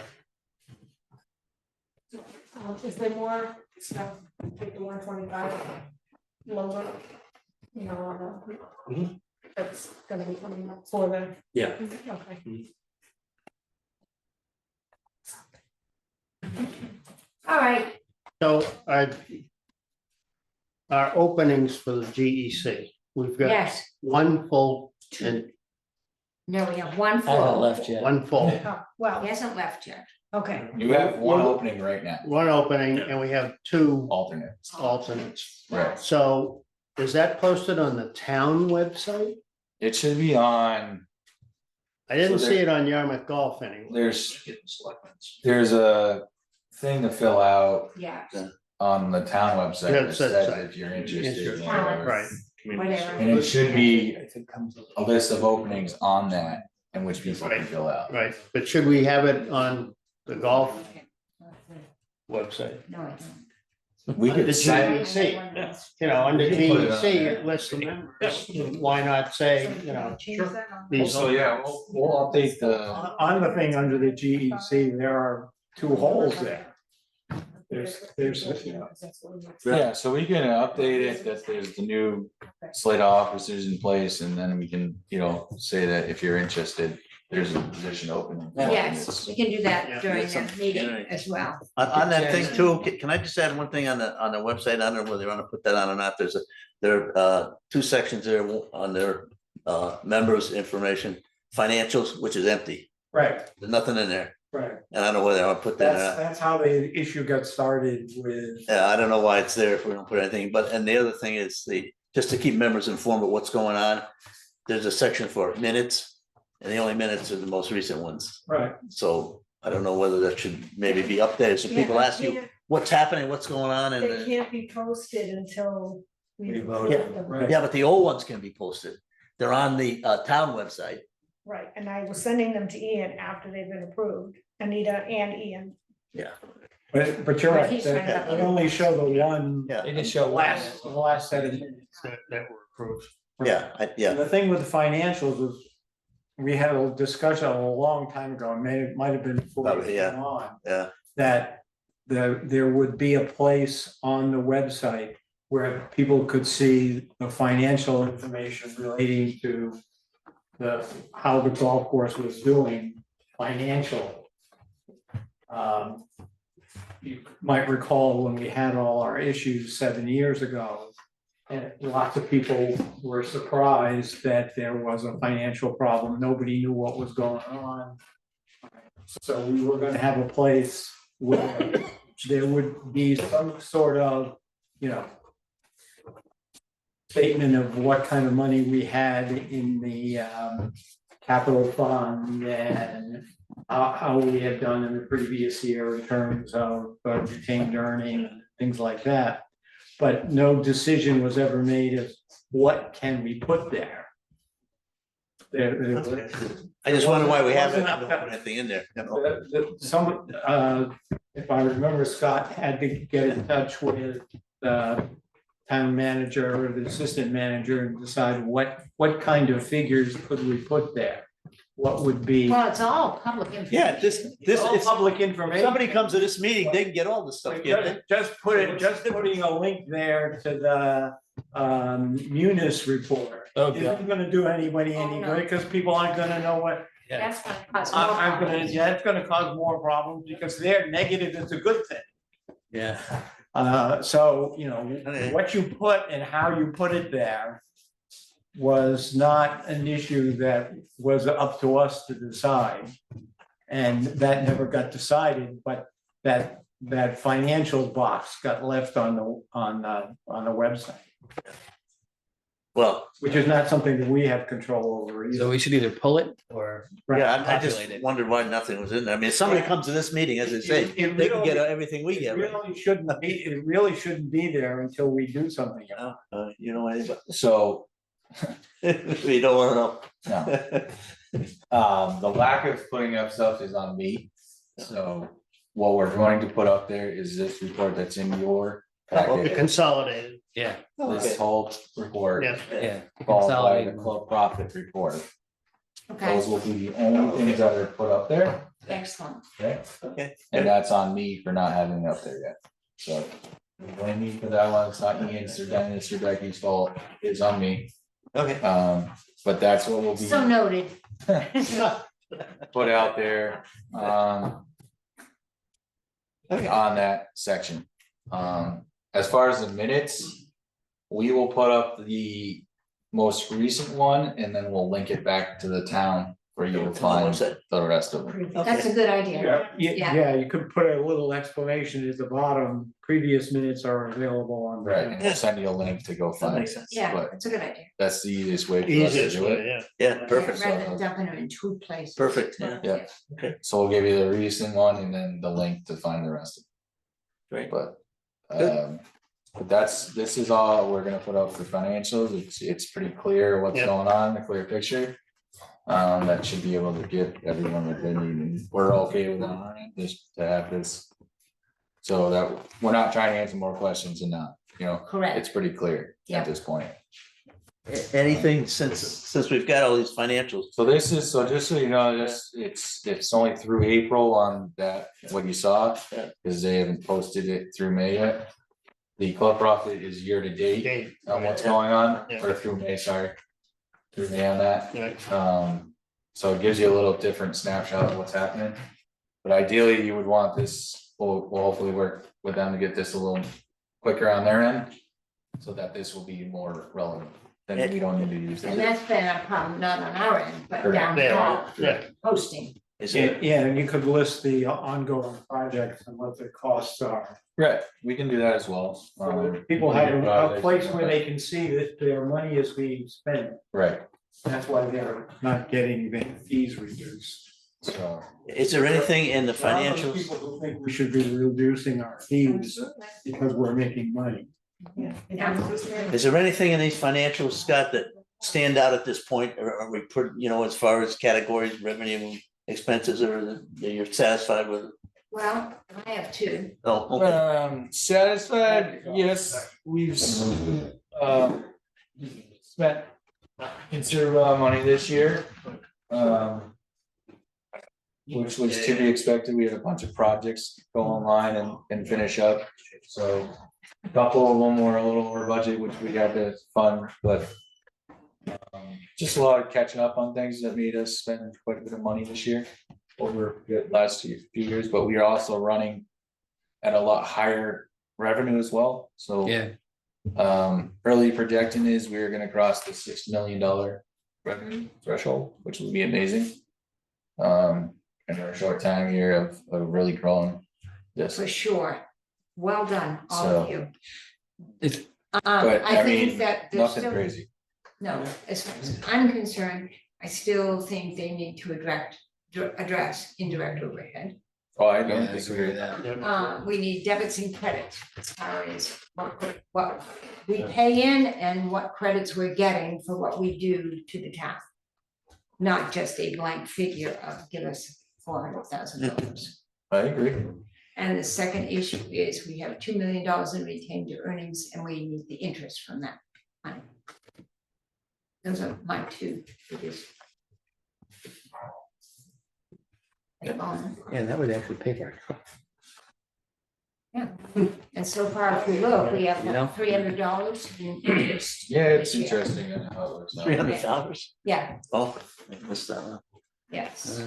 Speaker 9: Is there more stuff, take the 125 logo? You know, that's gonna be coming up for the.
Speaker 13: Yeah.
Speaker 9: Okay.
Speaker 2: All right,
Speaker 1: So our openings for the GEC, we've got
Speaker 2: yes,
Speaker 1: one full and
Speaker 2: no, we have one
Speaker 3: I haven't
Speaker 2: full.
Speaker 3: left yet.
Speaker 1: one full,
Speaker 9: Oh, well,
Speaker 2: He hasn't left yet.
Speaker 9: okay.
Speaker 8: You have one opening right now,
Speaker 1: one opening, and we have 2
Speaker 8: alternates.
Speaker 1: alternates.
Speaker 8: Right.
Speaker 1: So is that posted on the town website?
Speaker 8: It should be on,
Speaker 1: I didn't
Speaker 8: So
Speaker 1: see
Speaker 8: there-
Speaker 1: it on Yarmouth Golf anywhere.
Speaker 8: there's a thing to fill out
Speaker 2: Yeah,
Speaker 8: on the town website
Speaker 1: Yeah, it
Speaker 8: that
Speaker 1: says
Speaker 8: says
Speaker 1: that.
Speaker 8: if you're interested.
Speaker 1: Interested.
Speaker 8: or whatever.
Speaker 1: Right.
Speaker 2: whatever.
Speaker 8: And it should be a list of openings on that in which people can fill out.
Speaker 1: Right, but should we have it on the golf website?
Speaker 2: No, I don't.
Speaker 8: We
Speaker 1: Under
Speaker 8: could say,
Speaker 1: GEC, you know, under
Speaker 8: We can put it on
Speaker 1: GEC,
Speaker 8: there.
Speaker 1: it lists the members. Why not say, you know, these.
Speaker 8: so yeah, we'll update the,
Speaker 12: On the thing under the GEC, there are 2 holes there. There's, you know,
Speaker 8: yeah, so we can update it that there's the new slate of officers in place and then we can, say that if you're interested, there's a position open.
Speaker 2: Yes, we can do that
Speaker 1: Yeah.
Speaker 2: during
Speaker 6: Yeah,
Speaker 2: the meeting as well.
Speaker 6: On that thing too, can I just add one thing on the website? I don't know whether you want to put that on or not. There are 2 sections there on their members' information, financials, which is empty.
Speaker 12: right,
Speaker 6: There's nothing in there.
Speaker 12: right.
Speaker 6: And I don't know whether I want to put that or not.
Speaker 12: That's how the issue got started with.
Speaker 6: Yeah, I don't know why it's there if we don't put anything, and the other thing is just to keep members informed of what's going on. There's a section for minutes, and the only minutes are the most recent ones.
Speaker 12: Right.
Speaker 6: So I don't know whether that should maybe be updated, so people ask you what's happening, what's going on,
Speaker 9: They
Speaker 6: and
Speaker 9: can't be posted until we
Speaker 12: vote.
Speaker 6: Yeah.
Speaker 12: Right.
Speaker 6: yeah, but the old ones can be posted. They're on the town website.
Speaker 9: Right, and I was sending them to Ian after they've been approved, Anita and Ian.
Speaker 6: Yeah.
Speaker 12: But you're
Speaker 2: But
Speaker 12: right,
Speaker 2: he's trying to
Speaker 12: they only show the one,
Speaker 6: Yeah.
Speaker 3: They just
Speaker 12: the
Speaker 3: show
Speaker 12: last set of.
Speaker 1: That were approved.
Speaker 6: Yeah,
Speaker 12: And the thing with the financials was, we had a discussion a long time ago, it might have been before
Speaker 6: Probably,
Speaker 12: you
Speaker 6: yeah.
Speaker 12: came on,
Speaker 6: yeah.
Speaker 12: that there would be a place on the website where people could see the financial information relating to how the golf course was doing financial. You might recall when we had all our issues 7 years ago, and lots of people were surprised that there was a financial problem. Nobody knew what was going on. So we were gonna have a place where there would be some sort of, statement of what kind of money we had in the capital fund and how we had done in the previous year in terms of retained earning, and things like that. But no decision was ever made of what can we put there.
Speaker 6: I just wonder why we haven't put anything in there.
Speaker 12: If I remember, Scott had to get in touch with the town manager or the assistant manager and decide what kind of figures could we put there? What would be?
Speaker 2: Well, it's all public information.
Speaker 6: Yeah, this
Speaker 12: All
Speaker 6: is,
Speaker 12: public
Speaker 6: if
Speaker 12: information.
Speaker 6: somebody comes to this meeting, they can get all this stuff, can't they?
Speaker 12: Just putting a link there to the Munis report.
Speaker 3: Oh,
Speaker 12: Isn't gonna do anybody any good, because people aren't gonna know
Speaker 3: Yeah.
Speaker 2: That's gonna cause
Speaker 12: I'm
Speaker 2: more
Speaker 12: gonna,
Speaker 2: problems.
Speaker 12: yeah, it's gonna cause more problems because their negative is a good thing.
Speaker 3: Yeah.
Speaker 12: So, you know, what you put and how you put it there was not an issue that was up to us to decide. And that never got decided, but that financial box got left on the website,
Speaker 6: Well,
Speaker 12: which is not something that we have control over either.
Speaker 3: So we should either pull it or.
Speaker 6: yeah, I just
Speaker 3: populate it.
Speaker 6: wondered why nothing was in there. I mean, if somebody comes to this meeting, as they say,
Speaker 12: It
Speaker 6: they can get
Speaker 12: really-
Speaker 6: everything we
Speaker 12: It
Speaker 6: get. right?
Speaker 12: really shouldn't be there until we do something. about
Speaker 6: You know anything?
Speaker 8: So,
Speaker 6: We don't wanna
Speaker 8: no,
Speaker 6: know.
Speaker 8: the lack of putting up stuff is on me. So what we're going to put up there is this report that's in your
Speaker 1: The
Speaker 8: packet.
Speaker 1: consolidated,
Speaker 3: Yeah,
Speaker 8: This whole report,
Speaker 1: yeah.
Speaker 3: yeah.
Speaker 8: followed by the
Speaker 3: Consolidated.
Speaker 8: club profit report.
Speaker 2: Okay,
Speaker 8: Those will be the only things that are put up there,
Speaker 2: excellent.
Speaker 8: okay?
Speaker 6: Okay.
Speaker 8: And that's on me for not having it up there yet, so. Blame me for that one, it's not Ian's or Dennis or Becky's fault, it's on me,
Speaker 6: Okay.
Speaker 8: but that's what will be
Speaker 2: So noted.
Speaker 8: put out there, on that section. As far as the minutes, we will put up the most recent one and then we'll link it back to the town for you to find the rest of them.
Speaker 2: That's a good idea. Yeah.
Speaker 12: Yeah, you could put a little explanation at the bottom, previous minutes are available on. the-
Speaker 8: Right, and we'll send you a link to go
Speaker 6: That
Speaker 8: find
Speaker 6: makes
Speaker 8: it,
Speaker 6: sense.
Speaker 2: Yeah,
Speaker 8: but
Speaker 2: that's a good idea.
Speaker 8: that's the easiest way for us to
Speaker 1: Easiest
Speaker 8: do
Speaker 1: way,
Speaker 8: it.
Speaker 1: yeah.
Speaker 6: Yeah, perfect.
Speaker 2: Rather than dumping them in two places.
Speaker 6: Perfect, yeah.
Speaker 8: Yeah.
Speaker 6: Okay.
Speaker 8: So we'll give you the recent one and then the link to find the rest of
Speaker 6: Great.
Speaker 8: it, but.
Speaker 6: Good.
Speaker 8: But this is all we're gonna put up for financials, it's pretty clear what's
Speaker 1: Yeah.
Speaker 8: going on, the clear picture. That should be able to give everyone what they need, and we're okay with that, on our end, just to have this. So that, we're not trying to answer more questions than that, you know,
Speaker 2: Correct.
Speaker 8: it's pretty clear
Speaker 2: Yeah.
Speaker 8: at this point.
Speaker 6: Anything since we've got all these financials,
Speaker 8: So this is, so just so you know, it's only through April on that, what you saw,
Speaker 6: Yeah.
Speaker 8: because they haven't posted it through May yet. The club profit is year to date
Speaker 1: Okay,
Speaker 8: on what's going on,
Speaker 1: Yeah.
Speaker 8: or through May, sorry. Through May on that,
Speaker 1: right.
Speaker 8: so it gives you a little different snapshot of what's happening. But ideally, you would want this, we'll hopefully work with them to get this a little quicker on their end. So that this will be more relevant, then we don't need to use
Speaker 2: And
Speaker 8: it.
Speaker 2: that's been a problem, not on our end, but
Speaker 8: Correct.
Speaker 2: down
Speaker 1: There,
Speaker 2: there,
Speaker 1: yeah.
Speaker 2: posting.
Speaker 6: is
Speaker 12: Yeah,
Speaker 6: it,
Speaker 12: yeah, and you could list the ongoing projects and what the costs are.
Speaker 8: Right, we can do that as well.
Speaker 12: People have a
Speaker 8: projects
Speaker 12: place
Speaker 8: and
Speaker 12: where
Speaker 8: stuff.
Speaker 12: they can see that their money is being spent.
Speaker 8: Right,
Speaker 12: That's why they're not getting the fees reduced.
Speaker 8: so,
Speaker 6: is there anything in the
Speaker 12: There are those
Speaker 6: financials?
Speaker 12: People who think we should be reducing our fees because we're making money.
Speaker 6: Is there anything in these financials, Scott, that stand out at this point, or are we put, you know, as far as categories, revenue, expenses, or that you're satisfied with?
Speaker 2: Well, I have two.
Speaker 6: Oh, okay.
Speaker 8: satisfied, yes, we've spent considerable amount of money this year. Which was to be expected, we had a bunch of projects go online and finish up, so. A couple of them were a little over budget, which we had to fund, but. Just a lot of catching up on things that made us spend quite a bit of money this year. Over the last few years, but we are also running. At a lot higher revenue as well, so.
Speaker 3: Yeah,
Speaker 8: Early projecting is we're gonna cross the $6 million revenue threshold, which would be amazing. In our short time here of really growing this.
Speaker 2: For sure. Well done, all of
Speaker 8: So,
Speaker 2: you.
Speaker 3: it's,
Speaker 8: But
Speaker 2: I
Speaker 8: I mean,
Speaker 2: think that there's
Speaker 8: nothing
Speaker 2: still,
Speaker 8: crazy.
Speaker 2: no, as far as I'm concerned, I still think they need to address indirect overhead.
Speaker 8: Oh, I
Speaker 3: yeah,
Speaker 8: don't
Speaker 3: I agree
Speaker 8: disagree.
Speaker 3: with that.
Speaker 2: We need debits and credits as far as what we pay in and what credits we're getting for what we do to the town. Not just a blank figure of give us $400,000.
Speaker 8: I agree.
Speaker 2: And the second issue is we have $2 million in retained earnings and we need the interest from that money. Those are my two biggest.
Speaker 3: Yeah, that would actually pay for it.
Speaker 2: Yeah, and so far, if we look, we have
Speaker 3: You know?
Speaker 2: $300 in interest.
Speaker 8: Yeah, it's
Speaker 2: this year.
Speaker 8: interesting how it works out.
Speaker 6: $300?
Speaker 2: Yeah,
Speaker 6: Oh, I missed that one.
Speaker 2: Yes.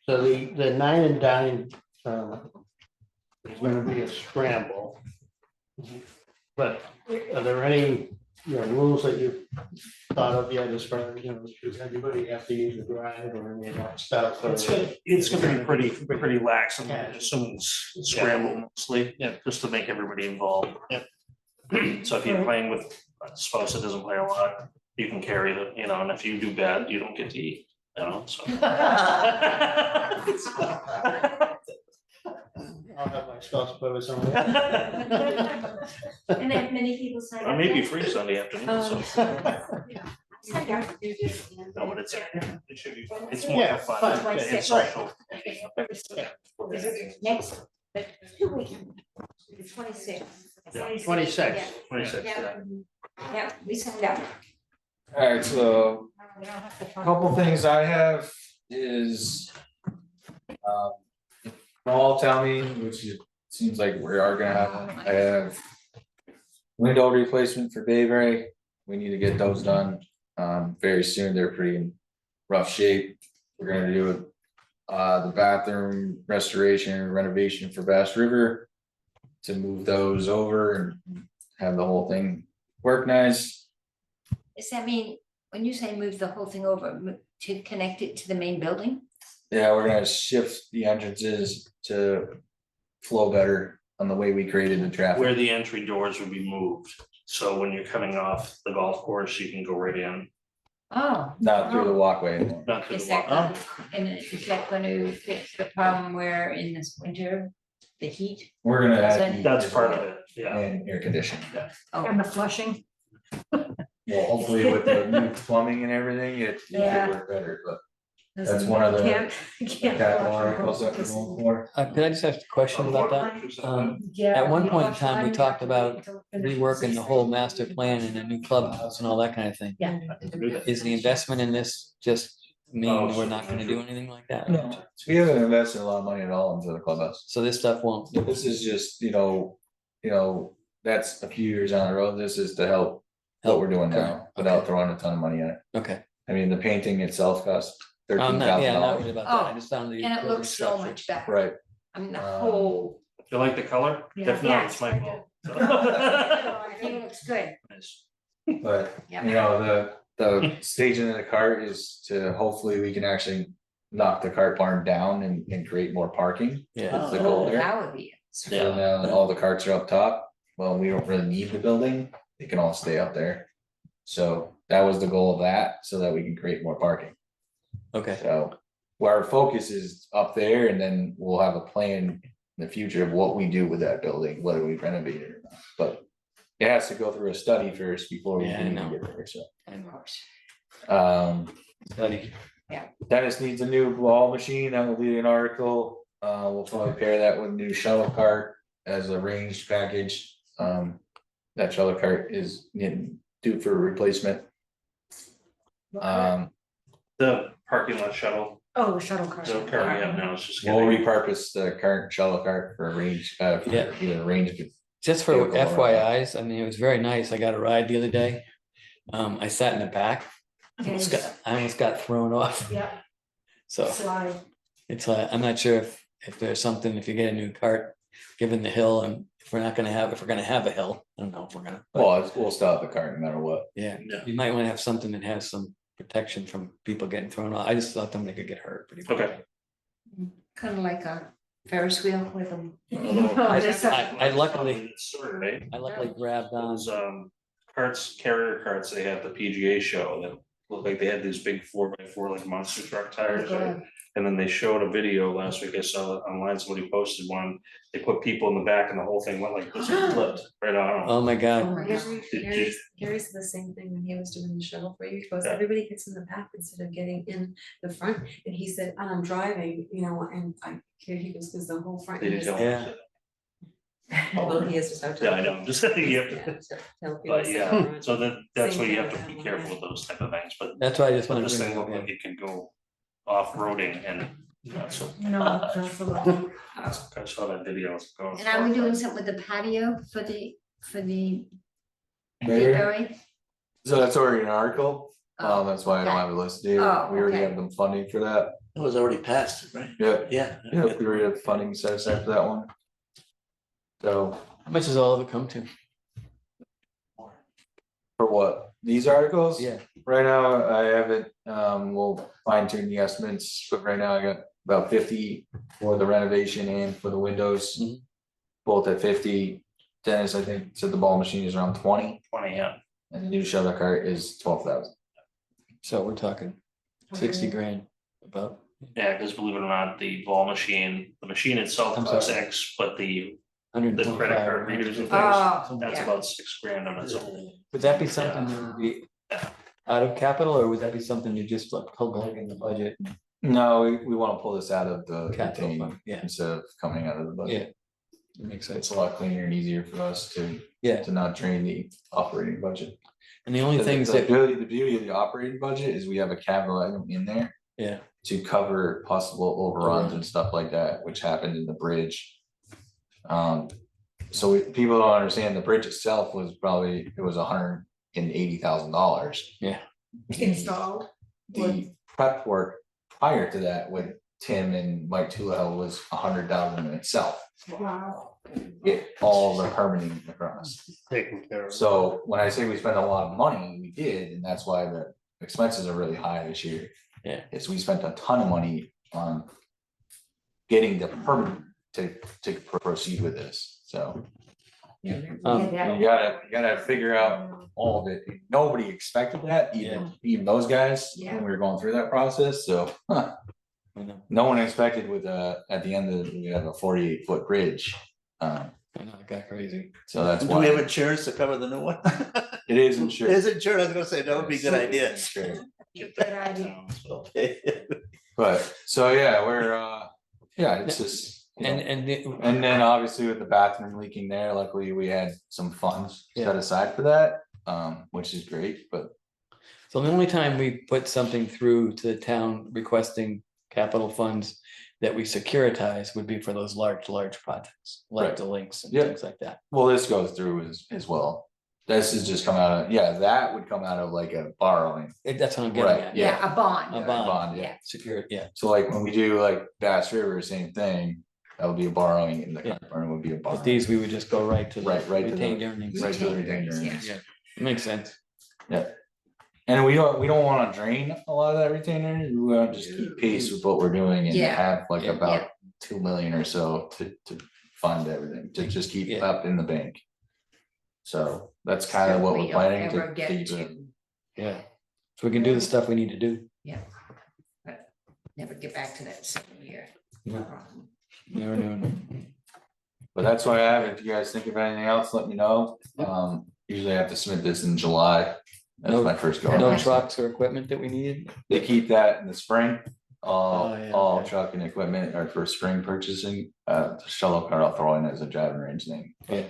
Speaker 1: So the 9 and dine, is gonna be a scramble. But are there any, rules that you've thought of yet as far as, does everybody have to use a drive or any of that stuff? or-
Speaker 13: It's gonna be pretty lax, I'm assuming it's scramble mostly, just to make everybody involved. So if you're playing with a spouse that doesn't play a lot, you can carry the, and if you do bad, you don't get to eat, so.
Speaker 1: I'll have my spouse put us on.
Speaker 2: And have many people sign up?
Speaker 13: Or maybe
Speaker 2: yet?
Speaker 13: free Sunday afternoon, so.
Speaker 2: Signed up.
Speaker 13: No, but it should be, it's more
Speaker 1: Yeah,
Speaker 13: fun,
Speaker 1: fun,
Speaker 13: it's
Speaker 1: right.
Speaker 13: social.
Speaker 2: Next, 2 weeks, the 26th.
Speaker 13: Yeah.
Speaker 1: 26.
Speaker 13: 26,
Speaker 2: Yeah, we signed up.
Speaker 8: Alright, so a couple things I have is. Fall town meeting, which it seems like we are gonna have, one. I have. Window replacement for Bayberry, we need to get those done, very soon, they're pretty in rough shape. We're gonna do the bathroom restoration renovation for Bass River. To move those over and have the whole thing work nice.
Speaker 2: Does that mean, when you say move the whole thing over, to connect it to the main building?
Speaker 8: Yeah, we're gonna shift the entrances to flow better on the way we created the traffic.
Speaker 13: Where the entry doors would be moved, so when you're coming off the golf course, you can go right in,
Speaker 2: Oh.
Speaker 8: Not through the walkway anymore.
Speaker 13: not through
Speaker 2: Is
Speaker 13: the
Speaker 2: that,
Speaker 13: walk.
Speaker 2: and is that gonna fix the problem where in this winter, the heat?
Speaker 8: We're gonna add. heat
Speaker 13: That's
Speaker 8: as
Speaker 13: part
Speaker 8: well,
Speaker 13: of it, yeah.
Speaker 8: And air conditioning.
Speaker 2: Oh,
Speaker 9: And the flushing.
Speaker 8: Well, hopefully with the new plumbing and everything, it
Speaker 2: Yeah.
Speaker 8: should work better, but that's one of the. Capital articles that we're going for.
Speaker 3: Could I just ask a question about that? At one point in time, we talked about reworking the whole master plan and a new clubhouse and all that kind of thing.
Speaker 9: Yeah.
Speaker 3: Is the investment in this just mean we're not gonna do anything like that?
Speaker 8: No, we haven't invested a lot of money at all into the clubhouse.
Speaker 3: So this stuff won't,
Speaker 8: This is just, that's a few years down the road. This is to help what we're doing now without throwing a ton of money at it.
Speaker 3: okay.
Speaker 8: I mean, the painting itself costs
Speaker 3: I'm not, yeah, not worried
Speaker 8: $13,000.
Speaker 3: about that. I just found the.
Speaker 2: and it
Speaker 3: building
Speaker 2: looks so
Speaker 3: structure.
Speaker 2: much better.
Speaker 8: Right,
Speaker 2: I mean, the whole,
Speaker 13: You like the color?
Speaker 9: Yeah.
Speaker 13: If not, it's my fault.
Speaker 2: I think it looks good.
Speaker 13: Nice.
Speaker 8: but
Speaker 2: Yeah.
Speaker 8: the staging of the cart is to hopefully we can actually knock the cart barn down and create more parking.
Speaker 3: Yeah.
Speaker 8: That's the goal there.
Speaker 2: That would be.
Speaker 8: So now all the carts are up top. Well, we don't really need the building. They can all stay up there. So that was the goal of that, so that we can create more parking.
Speaker 3: Okay,
Speaker 8: So where our focus is up there, and then we'll have a plan in the future of what we do with that building, whether we renovate it or not. But it has to go through a study first before we
Speaker 3: Yeah, I
Speaker 8: can
Speaker 3: know.
Speaker 8: even get there, so.
Speaker 3: I know. Study.
Speaker 8: Dennis needs a new ball machine, that will be an article, we'll probably pair that with a new shuttle cart as a ranged package. That shuttle cart is due for replacement.
Speaker 13: The parking lot shuttle,
Speaker 9: Oh, the shuttle car.
Speaker 13: the car we have now is just.
Speaker 8: We'll
Speaker 13: getting-
Speaker 8: repurpose the current shuttle cart for a range, for
Speaker 3: Yeah.
Speaker 8: either range.
Speaker 3: Just for
Speaker 8: Vehicle or whatever.
Speaker 3: FYIs, I mean, it was very nice. I got a ride the other day. I sat in the back. I almost got thrown off.
Speaker 9: Yep,
Speaker 3: So
Speaker 9: slide.
Speaker 3: it's like, I'm not sure if there's something, if you get a new cart, given the hill and if we're gonna have a hill, I don't know if we're gonna. but
Speaker 8: Well, we'll stop the cart no matter what.
Speaker 3: Yeah,
Speaker 13: Yeah.
Speaker 3: you might wanna have something that has some protection from people getting thrown off. I just thought somebody could get hurt pretty bad.
Speaker 13: Okay.
Speaker 2: Kind of like a Ferris wheel with them.
Speaker 3: I luckily
Speaker 13: Right?
Speaker 3: grabbed on.
Speaker 13: Those carrier carts, they had the PGA show that looked like they had these big 4x4 like monster truck tires.
Speaker 2: God.
Speaker 13: And then they showed a video last week, I saw it online, somebody posted one, they put people in the back and the whole thing went like this, and flipped right on.
Speaker 3: Oh my God.
Speaker 10: Gary said the same thing when he was doing the shuttle for you, he goes,
Speaker 13: Yeah.
Speaker 10: everybody gets in the back instead of getting in the front, and he said, and I'm driving, and he goes, cause the whole front.
Speaker 13: They didn't
Speaker 10: is-
Speaker 13: tell
Speaker 3: Yeah.
Speaker 13: them.
Speaker 10: Well, he is just out.
Speaker 13: Yeah, I know, I'm just saying, you have
Speaker 10: Yeah,
Speaker 13: to,
Speaker 10: so tell people
Speaker 13: but
Speaker 10: to
Speaker 13: yeah,
Speaker 10: sit around.
Speaker 13: so that's
Speaker 10: Same
Speaker 13: why you
Speaker 10: thing
Speaker 13: have to
Speaker 10: with
Speaker 13: be
Speaker 10: that
Speaker 13: careful
Speaker 10: one,
Speaker 13: with those type of things, but.
Speaker 3: That's why I just
Speaker 13: But
Speaker 3: wanted
Speaker 13: this
Speaker 3: to
Speaker 13: thing
Speaker 3: bring
Speaker 13: looked
Speaker 3: it
Speaker 13: like it can go off-roading and, so.
Speaker 9: No, absolutely.
Speaker 13: I saw that video. it's going
Speaker 2: And are we doing
Speaker 13: far.
Speaker 2: something with the patio for the
Speaker 8: Maybe.
Speaker 2: Bayberry?
Speaker 8: So that's already an article,
Speaker 2: Oh,
Speaker 8: that's why I don't
Speaker 2: okay.
Speaker 8: have it listed here,
Speaker 2: Oh,
Speaker 8: we already
Speaker 2: okay.
Speaker 8: have them funding for that.
Speaker 6: It was already passed, right?
Speaker 8: Yeah,
Speaker 6: Yeah.
Speaker 8: yeah, we already have funding set aside for that one. So
Speaker 3: How much does all of it come to?
Speaker 8: for what, these articles?
Speaker 3: Yeah.
Speaker 8: Right now, I haven't, we'll fine tune the estimates, but right now I got about 50 for the renovation and for the windows.
Speaker 3: Mhm.
Speaker 8: Both at 50. Dennis, I think, said the ball machine is around 20,
Speaker 13: 20, yeah.
Speaker 8: and the new shovel cart is 12,000.
Speaker 3: So we're talking 60 grand about.
Speaker 13: Yeah, because believe it or not, the ball machine, the machine itself
Speaker 3: I'm
Speaker 13: costs
Speaker 3: sorry.
Speaker 13: X, but the credit
Speaker 3: 125.
Speaker 13: card readers and
Speaker 2: Oh,
Speaker 13: things, that's
Speaker 2: yeah.
Speaker 13: about 6 grand on its own.
Speaker 3: Would that be something that would be out of capital, or would that be something you just like plug in the budget?
Speaker 8: No, we want to pull this out of the
Speaker 3: Capital
Speaker 8: retained
Speaker 3: fund, yeah.
Speaker 8: instead of coming out of the budget.
Speaker 3: That makes
Speaker 8: It's
Speaker 3: sense.
Speaker 8: a lot cleaner and easier for us to
Speaker 3: Yeah,
Speaker 8: not drain the operating budget.
Speaker 3: and the only things that,
Speaker 8: The beauty of the operating budget is we have a capital item in there
Speaker 3: yeah,
Speaker 8: to cover possible overruns and stuff like that, which happened in the bridge. So people don't understand, the bridge itself was probably, it was $180,000.
Speaker 3: yeah,
Speaker 9: Installed.
Speaker 8: The prep work prior to that with Tim and Mike Tulahel was $100,000 in itself.
Speaker 9: Wow.
Speaker 8: Get all the permitting across.
Speaker 1: Taken care of.
Speaker 8: So when I say we spent a lot of money, we did, and that's why the expenses are really high this year.
Speaker 3: Yeah.
Speaker 8: Is we spent a ton of money on getting the permit to proceed with this, so. You gotta figure out all of it. Nobody expected that, even those guys, when we were going through that process, so.
Speaker 3: I know,
Speaker 8: No one expected with at the end of, we have a 48-foot bridge.
Speaker 3: I know, it got crazy.
Speaker 8: So that's
Speaker 6: Do we have
Speaker 8: why
Speaker 6: insurance to cover the new one?
Speaker 8: it is insured.
Speaker 6: Is insurance? I was gonna say, that would be a good idea.
Speaker 8: Insured.
Speaker 2: Good idea.
Speaker 6: Okay.
Speaker 8: But, so yeah, we're, yeah, it's just. you know, And then obviously with the bathroom leaking there, luckily we had some funds set aside for that, which is great, but.
Speaker 3: So the only time we put something through to the town requesting capital funds that we securitize would be for those large projects, like
Speaker 8: Right.
Speaker 3: the links and
Speaker 8: Yep.
Speaker 3: things like that.
Speaker 8: Well, this goes through as well. This is just come out of, yeah, that would come out of like a borrowing.
Speaker 3: That's what I'm getting
Speaker 8: Right,
Speaker 3: at.
Speaker 8: yeah.
Speaker 2: Yeah, a bond.
Speaker 3: A bond,
Speaker 8: yeah.
Speaker 2: Yeah.
Speaker 3: Secure, yeah,
Speaker 8: So like when we do like Bass River, same thing, that would be a borrowing and the
Speaker 3: Yeah.
Speaker 8: current burn would be a
Speaker 3: but
Speaker 8: borrowing.
Speaker 3: these, we would just go right to the
Speaker 8: Right to the-
Speaker 3: retained earnings.
Speaker 8: Right to the
Speaker 2: Retained
Speaker 8: retained
Speaker 2: earnings,
Speaker 8: earnings.
Speaker 3: Yeah, makes sense.
Speaker 8: Yeah. And we don't wanna drain a lot of that retained earnings, we wanna just keep pace with what we're doing and
Speaker 2: Yeah.
Speaker 8: have like
Speaker 3: Yeah.
Speaker 8: about 2 million or so to fund everything, to just keep
Speaker 3: Yeah.
Speaker 8: up in the bank. So that's kind of
Speaker 2: So
Speaker 8: what
Speaker 2: we
Speaker 8: we're
Speaker 2: don't
Speaker 8: planning
Speaker 2: ever
Speaker 8: to
Speaker 2: get
Speaker 8: keep it.
Speaker 2: to-
Speaker 3: Yeah, so we can do the stuff we need to do.
Speaker 2: Never get back to that 7 year.
Speaker 3: No. No.
Speaker 8: But that's why I have, if you guys think of anything else, let me know. Usually I have to submit this in July. That's
Speaker 3: No-
Speaker 8: my first go.
Speaker 3: No
Speaker 8: around.
Speaker 3: trucks or equipment that we needed?
Speaker 8: They keep that in the spring.
Speaker 3: Oh, yeah,
Speaker 8: All
Speaker 3: okay.
Speaker 8: truck and equipment are for spring purchasing. The shovel cart I'll throw in as a driving range thing.
Speaker 3: Yeah.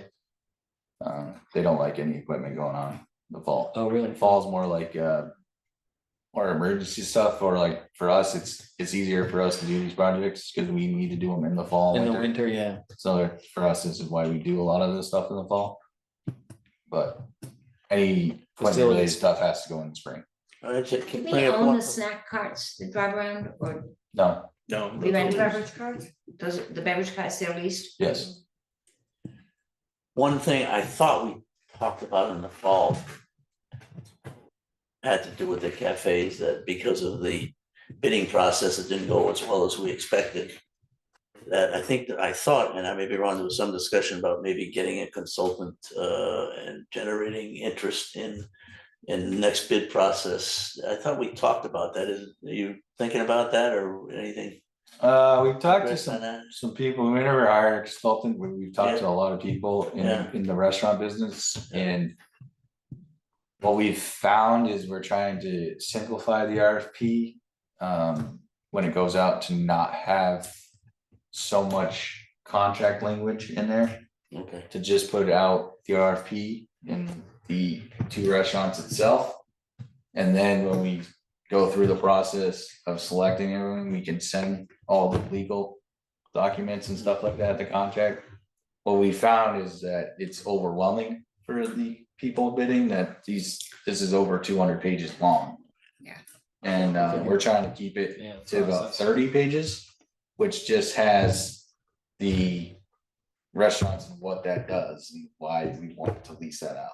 Speaker 8: They don't like any equipment going on in the fall.
Speaker 3: Oh, really?
Speaker 8: Fall's more like or emergency stuff, or like for us, it's easier for us to do these projects because we need to do them in the fall.
Speaker 3: In
Speaker 8: and
Speaker 3: the winter, yeah.
Speaker 8: So for us, this is why we do a lot of this stuff in the fall. But any equipment related
Speaker 3: Facilities.
Speaker 8: stuff has to go in the spring.
Speaker 6: All right, Chip,
Speaker 2: Do
Speaker 6: keep
Speaker 2: we
Speaker 6: playing up
Speaker 2: own
Speaker 6: one-
Speaker 2: the snack carts that drive around or
Speaker 8: No,
Speaker 13: No.
Speaker 2: we rent beverage carts? Does the beverage carts they're leased?
Speaker 8: yes,
Speaker 6: One thing I thought we talked about in the fall had to do with the cafes, that because of the bidding process, it didn't go as well as we expected. That I think that I thought, and I may be wrong, there was some discussion about maybe getting a consultant and generating interest in the next bid process. I thought we talked about that. Are you thinking about that or anything?
Speaker 8: we've talked to
Speaker 6: Progress on that?
Speaker 8: some people, we never hired a consultant, but we've talked to
Speaker 6: Yeah.
Speaker 8: a lot of people
Speaker 6: Yeah.
Speaker 8: in the restaurant business, and what we've found is we're trying to simplify the RFP when it goes out, to not have so much contract language in there,
Speaker 6: Okay.
Speaker 8: to just put out the RFP in the two restaurants itself. And then when we go through the process of selecting everyone, we can send all the legal documents and stuff like that, the contract. What we found is that it's overwhelming for the people bidding, that this is over 200 pages long.
Speaker 2: Yeah.
Speaker 8: And we're trying to keep it
Speaker 3: Yeah,
Speaker 8: to about
Speaker 3: process.
Speaker 8: 30 pages, which just has the restaurants and what that does and why we want to lease that out.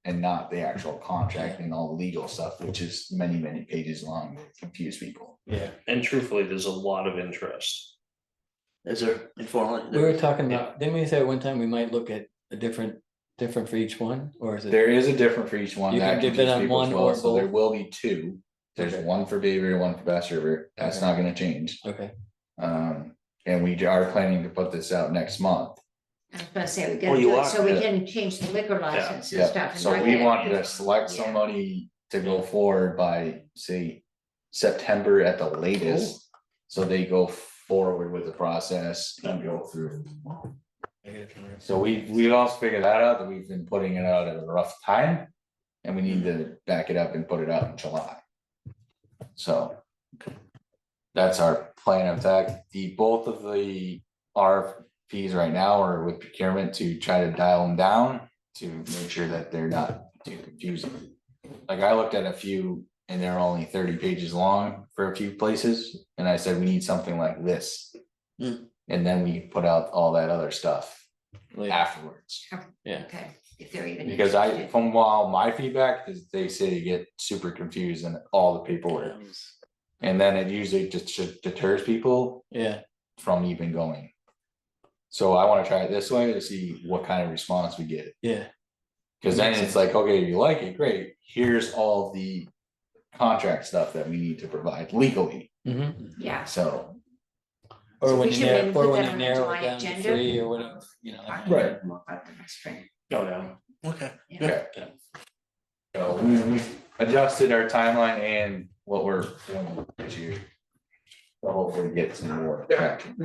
Speaker 8: And not the actual contract and all the legal stuff, which is many, many pages long, to confuse people.
Speaker 3: Yeah,
Speaker 13: And truthfully, there's a lot of interest.
Speaker 6: Is there informal?
Speaker 3: we were talking about, didn't we say at one time we might look at a different for each one, or is it?
Speaker 8: There is a different for each one.
Speaker 3: You
Speaker 8: that
Speaker 3: can dip
Speaker 8: confuse
Speaker 3: it on
Speaker 8: people as
Speaker 3: one
Speaker 8: well,
Speaker 3: or
Speaker 8: so there
Speaker 3: both?
Speaker 8: will be two. There's
Speaker 3: Okay.
Speaker 8: one for Bayberry, one for Bass River. That's
Speaker 3: Okay.
Speaker 8: not gonna change.
Speaker 3: Okay,
Speaker 8: And we are planning to put this out next month.
Speaker 2: I was gonna say, we
Speaker 6: Oh,
Speaker 2: gotta
Speaker 6: you
Speaker 2: do it
Speaker 6: are?
Speaker 2: so we
Speaker 8: Yeah.
Speaker 2: can change the liquor license and
Speaker 8: Yeah,
Speaker 2: stuff. and
Speaker 8: so
Speaker 2: not
Speaker 8: we
Speaker 2: get-
Speaker 8: wanted to select
Speaker 2: Yeah.
Speaker 8: somebody to go forward by, say, September at the latest. So they go forward with the process and go through. So we also figured that out, that we've been putting it out at a rough time. And we need to back it up and put it out in July. So. That's our plan of attack. Both of the RFPs right now are with procurement to try to dial them down. To make sure that they're not too confusing. Like I looked at a few and they're only 30 pages long for a few places, and I said, we need something like this.
Speaker 6: Hmm.
Speaker 8: And then we put out all that other stuff afterwards.
Speaker 3: yeah,
Speaker 2: Okay, if they're even.
Speaker 8: Because
Speaker 2: interested.
Speaker 8: from all my feedback is they say they get super confused in all the paperwork. And then it usually just deters people
Speaker 3: yeah,
Speaker 8: from even going. So I wanna try it this way to see what kind of response we get.
Speaker 3: yeah,
Speaker 8: Cause then it's like, okay, if you like it, great, here's all the contract stuff that we need to provide legally,
Speaker 2: Yeah.
Speaker 8: so.
Speaker 3: or
Speaker 2: So
Speaker 3: when
Speaker 2: we
Speaker 3: you
Speaker 2: should
Speaker 3: narrow,
Speaker 2: maybe
Speaker 3: or
Speaker 2: put
Speaker 3: when
Speaker 2: that
Speaker 3: you
Speaker 2: on
Speaker 3: narrow
Speaker 2: July
Speaker 3: it down to
Speaker 2: agenda.
Speaker 3: 3 or whatever, you know.
Speaker 8: Right.
Speaker 2: About the spring.
Speaker 13: Oh, yeah.
Speaker 6: Okay.
Speaker 8: Okay. So we adjusted our timeline and what we're doing this year. So hopefully get some more traction.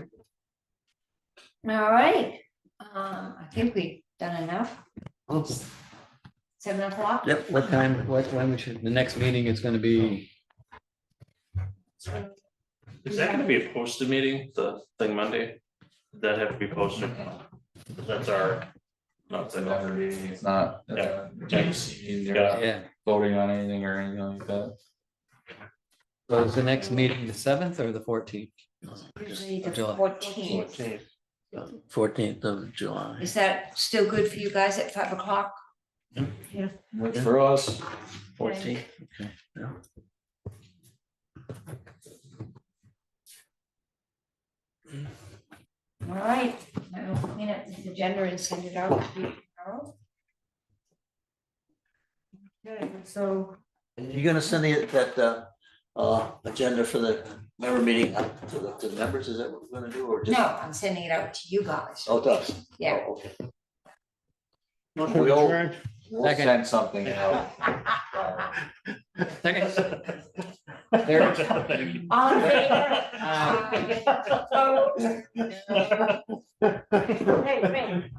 Speaker 2: All right, I think we've done enough. 7 o'clock?
Speaker 3: Yep, what time, when we should, the next meeting is gonna be,
Speaker 13: Is that gonna be a posted meeting, the thing Monday? Did that have to be posted? That's our. Not the.
Speaker 8: It's not,
Speaker 13: Yeah.
Speaker 3: yeah,
Speaker 8: voting on anything or anything like that.
Speaker 3: so is the next meeting the 7th or the 14th?
Speaker 2: Usually the
Speaker 3: July.
Speaker 2: 14th.
Speaker 3: 14th of July.
Speaker 2: Is that still good for you guys at 5 o'clock?
Speaker 8: Works for us.
Speaker 3: 14th, okay, yeah.
Speaker 2: All right, I'll clean up this agenda and send it out to you tomorrow. Okay, so
Speaker 6: You're gonna send that agenda for the member meeting out to the members, is that what we're gonna do, or just?
Speaker 2: no, I'm sending it out to you guys.
Speaker 6: Oh, it does?
Speaker 2: Yeah.
Speaker 6: Oh, okay.
Speaker 1: Motion
Speaker 8: We'll-
Speaker 1: adjourned.
Speaker 8: We'll
Speaker 3: Second.
Speaker 8: send something out.
Speaker 3: Second. There.
Speaker 2: All in favor? Opposed? Hey, wait.